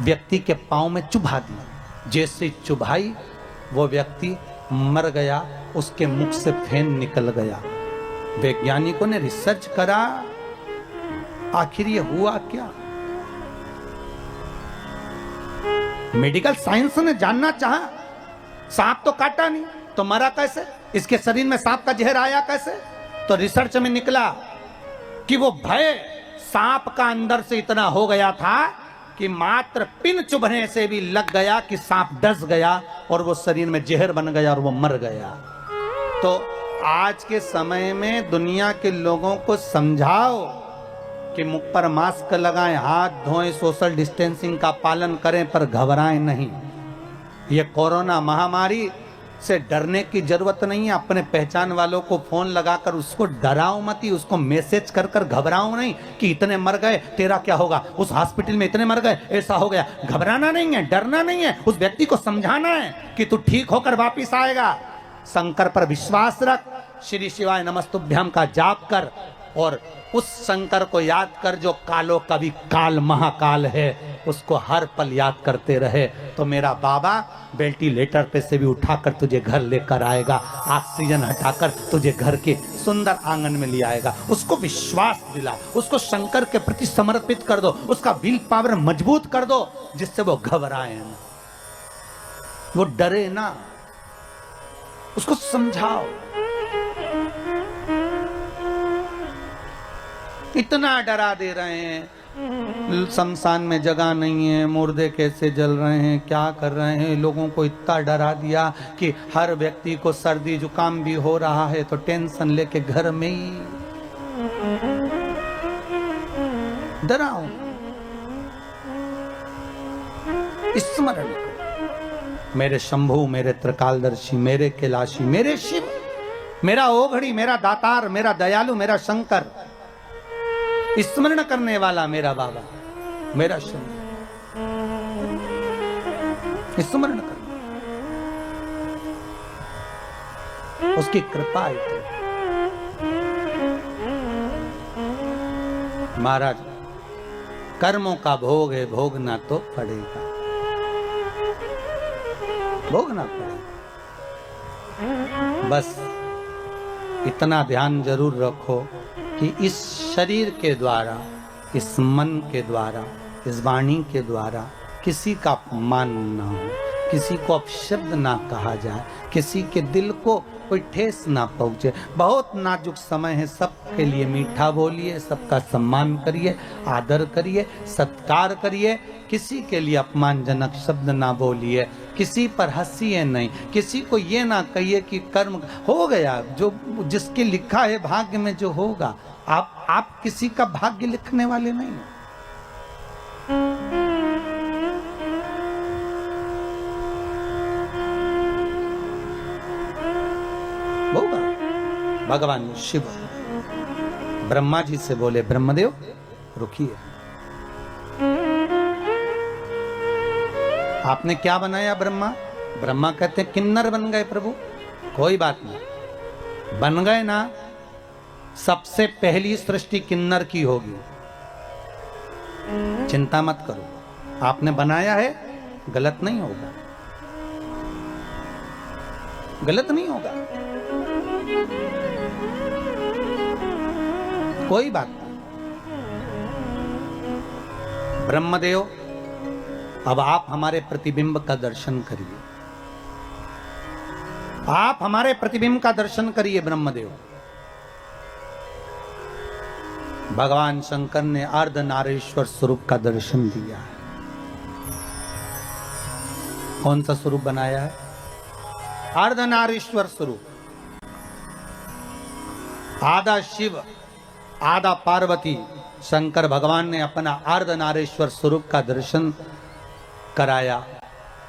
व्यक्ति के पांव में चुभा दी। जैसे चुभाई वो व्यक्ति मर गया, उसके मुख से फेन निकल गया। वैज्ञानिकों ने रिसर्च करा, आखिर ये हुआ क्या? मेडिकल साइंस ने जानना चाहा, सांप तो काटा नहीं तो मरा कैसे, इसके शरीर में सांप का जहर आया कैसे? तो रिसर्च में निकला कि वो भय सांप का अंदर से इतना हो गया था कि मात्र पिन चुभने से भी लग गया कि सांप डस गया और वो शरीर में जहर बन गया और वो मर गया। तो आज के समय में दुनिया के लोगों को समझाओ कि मुख पर मास्क लगाएं, हाथ धोएं, सोशल डिस्टेंसिंग का पालन करें, पर घबराएं नहीं। ये कोरोना महामारी से डरने की जरूरत नहीं है। अपने पहचान वालों को फोन लगाकर उसको डराओ मत, ही उसको मैसेज कर कर घबराओ नहीं कि इतने मर गए, तेरा क्या होगा, उस हॉस्पिटल में इतने मर गए, ऐसा हो गया। घबराना नहीं है, डरना नहीं है, उस व्यक्ति को समझाना है कि तू ठीक होकर वापिस आएगा। शंकर पर विश्वास रख, श्री शिवाय नमस्तुभ्याम का जाप कर और उस शंकर को याद कर जो कालो कवि काल महाकाल है, उसको हर पल याद करते रहे तो मेरा बाबा वेंटिलेटर पे से भी उठाकर तुझे घर लेकर आएगा, ऑक्सीजन हटाकर तुझे घर के सुंदर आंगन में ले आएगा। उसको विश्वास दिला, उसको शंकर के प्रति समर्पित कर दो, उसका विल पावर मजबूत कर दो जिससे वो घबराए ना, वो डरे ना, उसको समझाओ। इतना डरा दे रहे हैं, शमशान में जगह नहीं है, मुर्दे कैसे जल रहे हैं, क्या कर रहे हैं, लोगों को इतना डरा दिया कि हर व्यक्ति को सर्दी जुकाम भी हो रहा है तो टेंशन लेके घर में ही डराओ। स्मरण करो, मेरे शंभु, मेरे त्रिकालदर्शी, मेरे कैलाशी, मेरे शिव, मेरा ओघड़ी, मेरा दातार, मेरा दयालु, मेरा शंकर, स्मरण करने वाला मेरा बाबा, मेरा शंकर, स्मरण कर, उसकी कृपा है। महाराज, कर्मों का भोग है, भोगना तो पड़ेगा, भोगना पड़ेगा। बस इतना ध्यान जरूर रखो कि इस शरीर के द्वारा, इस मन के द्वारा, इस वाणी के द्वारा किसी का अपमान ना हो, किसी को अपशब्द ना कहा जाए, किसी के दिल को कोई ठेस ना पहुंचे। बहुत नाजुक समय है, सबके लिए मीठा बोलिए, सबका सम्मान करिए, आदर करिए, सत्कार करिए, किसी के लिए अपमानजनक शब्द ना बोलिए, किसी पर हंसिए नहीं, किसी को ये ना कहिए कि कर्म हो गया, जो जिसके लिखा है भाग्य में जो होगा। आप किसी का भाग्य लिखने वाले नहीं। होगा। भगवान शिव ब्रह्मा जी से बोले, ब्रह्मदेव रुकिए, आपने क्या बनाया ब्रह्मा? ब्रह्मा कहते हैं किन्नर बन गए प्रभु। कोई बात नहीं, बन गए ना, सबसे पहली सृष्टि किन्नर की होगी, चिंता मत करो। आपने बनाया है, गलत नहीं होगा, गलत नहीं होगा, कोई बात नहीं। ब्रह्मदेव, अब आप हमारे प्रतिबिंब का दर्शन करिए, आप हमारे प्रतिबिंब का दर्शन करिए ब्रह्मदेव। भगवान शंकर ने अर्धनारीश्वर स्वरूप का दर्शन दिया है। कौन सा स्वरूप बनाया है? अर्धनारीश्वर स्वरूप। आधा शिव, आधा पार्वती शंकर भगवान ने अपना अर्धनारीश्वर स्वरूप का दर्शन कराया,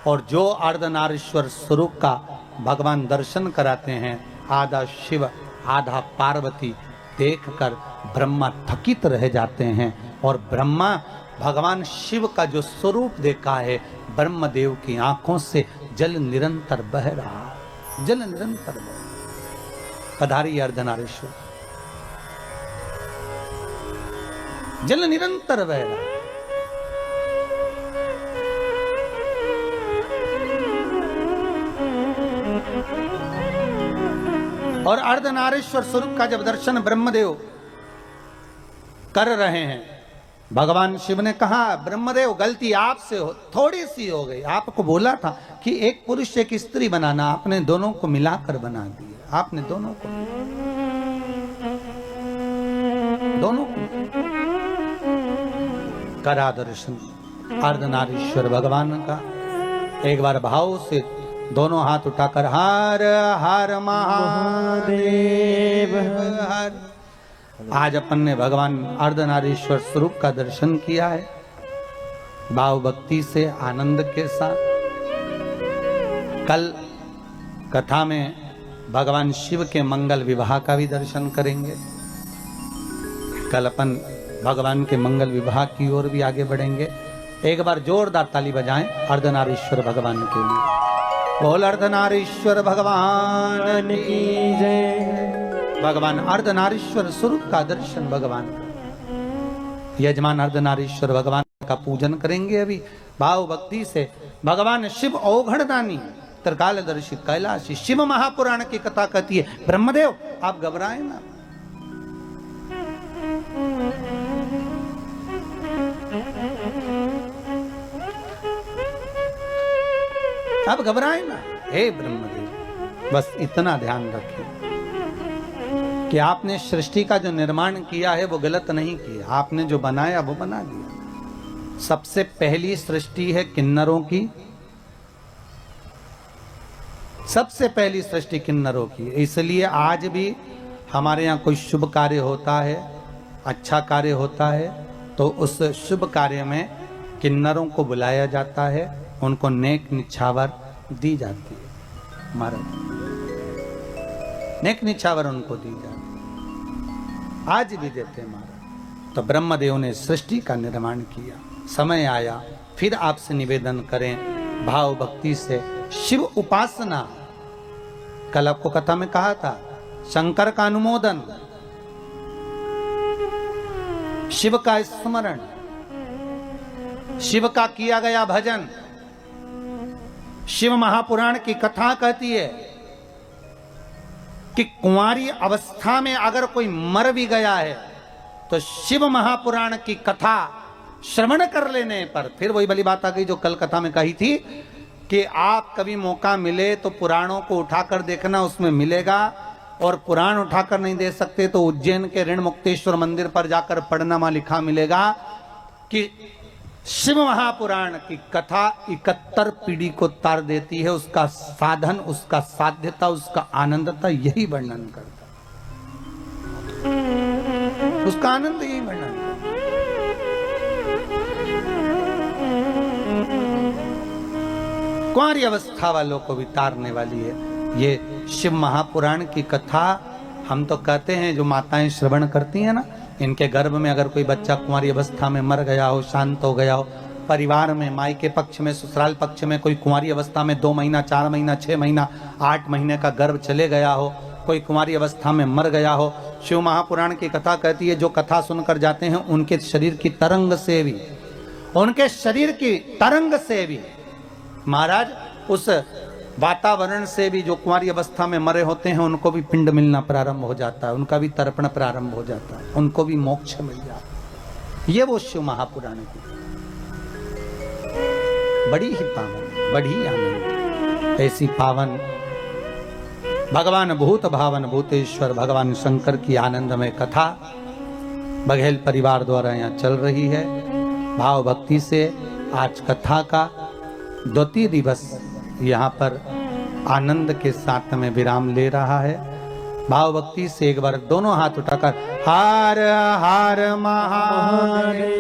और जो अर्धनारीश्वर स्वरूप का भगवान दर्शन कराते हैं, आधा शिव आधा पार्वती देखकर ब्रह्मा थकित रह जाते हैं। और ब्रह्मा भगवान शिव का जो स्वरूप देखा है, ब्रह्मदेव की आंखों से जल निरंतर बह रहा है, जल निरंतर बह रहा है। पधारी अर्धनारीश्वर, जल निरंतर बह रहा है। और अर्धनारीश्वर स्वरूप का जब दर्शन ब्रह्मदेव कर रहे हैं, भगवान शिव ने कहा, ब्रह्मदेव गलती आपसे थोड़ी सी हो गई। आपको बोला था कि एक पुरुष एक स्त्री बनाना, आपने दोनों को मिलाकर बना दिया। आपने दोनों को करा दर्शन अर्धनारीश्वर भगवान का। एक बार भाव से दोनों हाथ उठाकर हर हर महादेव हर। आज अपन ने भगवान अर्धनारीश्वर स्वरूप का दर्शन किया है, भाव भक्ति से आनंद के साथ। कल कथा में भगवान शिव के मंगल विवाह का भी दर्शन करेंगे। कल अपन भगवान के मंगल विवाह की ओर भी आगे बढ़ेंगे। एक बार जोरदार ताली बजाएं अर्धनारीश्वर भगवान के लिए। बोल अर्धनारीश्वर भगवान की जय। भगवान अर्धनारीश्वर स्वरूप का दर्शन भगवान का। यजमान अर्धनारीश्वर भगवान का पूजन करेंगे अभी भाव भक्ति से। भगवान शिव औघड़दानी त्रिकालदर्शी कैलाशी शिव महापुराण की कथा कहती है, ब्रह्मदेव आप घबराए ना, आप घबराए ना। हे ब्रह्मदेव, बस इतना ध्यान रखें कि आपने सृष्टि का जो निर्माण किया है वो गलत नहीं किया। आपने जो बनाया वो बना दिया। सबसे पहली सृष्टि है किन्नरों की, सबसे पहली सृष्टि किन्नरों की। इसलिए आज भी हमारे यहाँ कोई शुभ कार्य होता है, अच्छा कार्य होता है, तो उस शुभ कार्य में किन्नरों को बुलाया जाता है, उनको नेक निछावर दी जाती है। महाराज नेक निछावर उनको दी जाती है, आज भी देते हैं महाराज। तो ब्रह्मदेव ने सृष्टि का निर्माण किया। समय आया फिर आपसे निवेदन करें भाव भक्ति से शिव उपासना। कल आपको कथा में कहा था, शंकर का अनुमोदन, शिव का स्मरण, शिव का किया गया भजन। शिव महापुराण की कथा कहती है कि कुंवारी अवस्था में अगर कोई मर भी गया है तो शिव महापुराण की कथा श्रवण कर लेने पर, फिर वही वाली बात आ गई जो कल कथा में कही थी कि आप कभी मौका मिले तो पुराणों को उठाकर देखना, उसमें मिलेगा। और पुराण उठाकर नहीं दे सकते तो उज्जैन के ऋण मुक्तेश्वर मंदिर पर जाकर पढ़ना, वहां लिखा मिलेगा कि शिव महापुराण की कथा 71 पीढ़ी को तार देती है। उसका साधन, उसका साध्यता, उसका आनंदता यही वर्णन करता, उसका आनंद यही वर्णन करता। कुंवारी अवस्था वालों को भी तारने वाली है ये शिव महापुराण की कथा। हम तो कहते हैं जो माताएं श्रवण करती हैं ना, इनके गर्भ में अगर कोई बच्चा कुंवारी अवस्था में मर गया हो, शांत हो गया हो, परिवार में माई के पक्ष में ससुराल पक्ष में कोई कुंवारी अवस्था में 2 महीना 4 महीना 6 महीना 8 महीने का गर्भ चले गया हो, कोई कुंवारी अवस्था में मर गया हो, शिव महापुराण की कथा कहती है जो कथा सुनकर जाते हैं उनके शरीर की तरंग से भी, उनके शरीर की तरंग से भी महाराज उस वातावरण से भी जो कुंवारी अवस्था में मरे होते हैं उनको भी पिंड मिलना प्रारंभ हो जाता है, उनका भी तर्पण प्रारंभ हो जाता है, उनको भी मोक्ष मिल जाता है। ये वो शिव महापुराण की बड़ी ही पावन, बड़ी आनंद, ऐसी पावन भगवान भूत भावन भूतेश्वर भगवान शंकर की आनंदमय कथा बघेल परिवार द्वारा यहाँ चल रही है। भाव भक्ति से आज कथा का द्वितीय दिवस यहाँ पर आनंद के साथ में विराम ले रहा है। भाव भक्ति से एक बार दोनों हाथ उठाकर हर हर महादेव।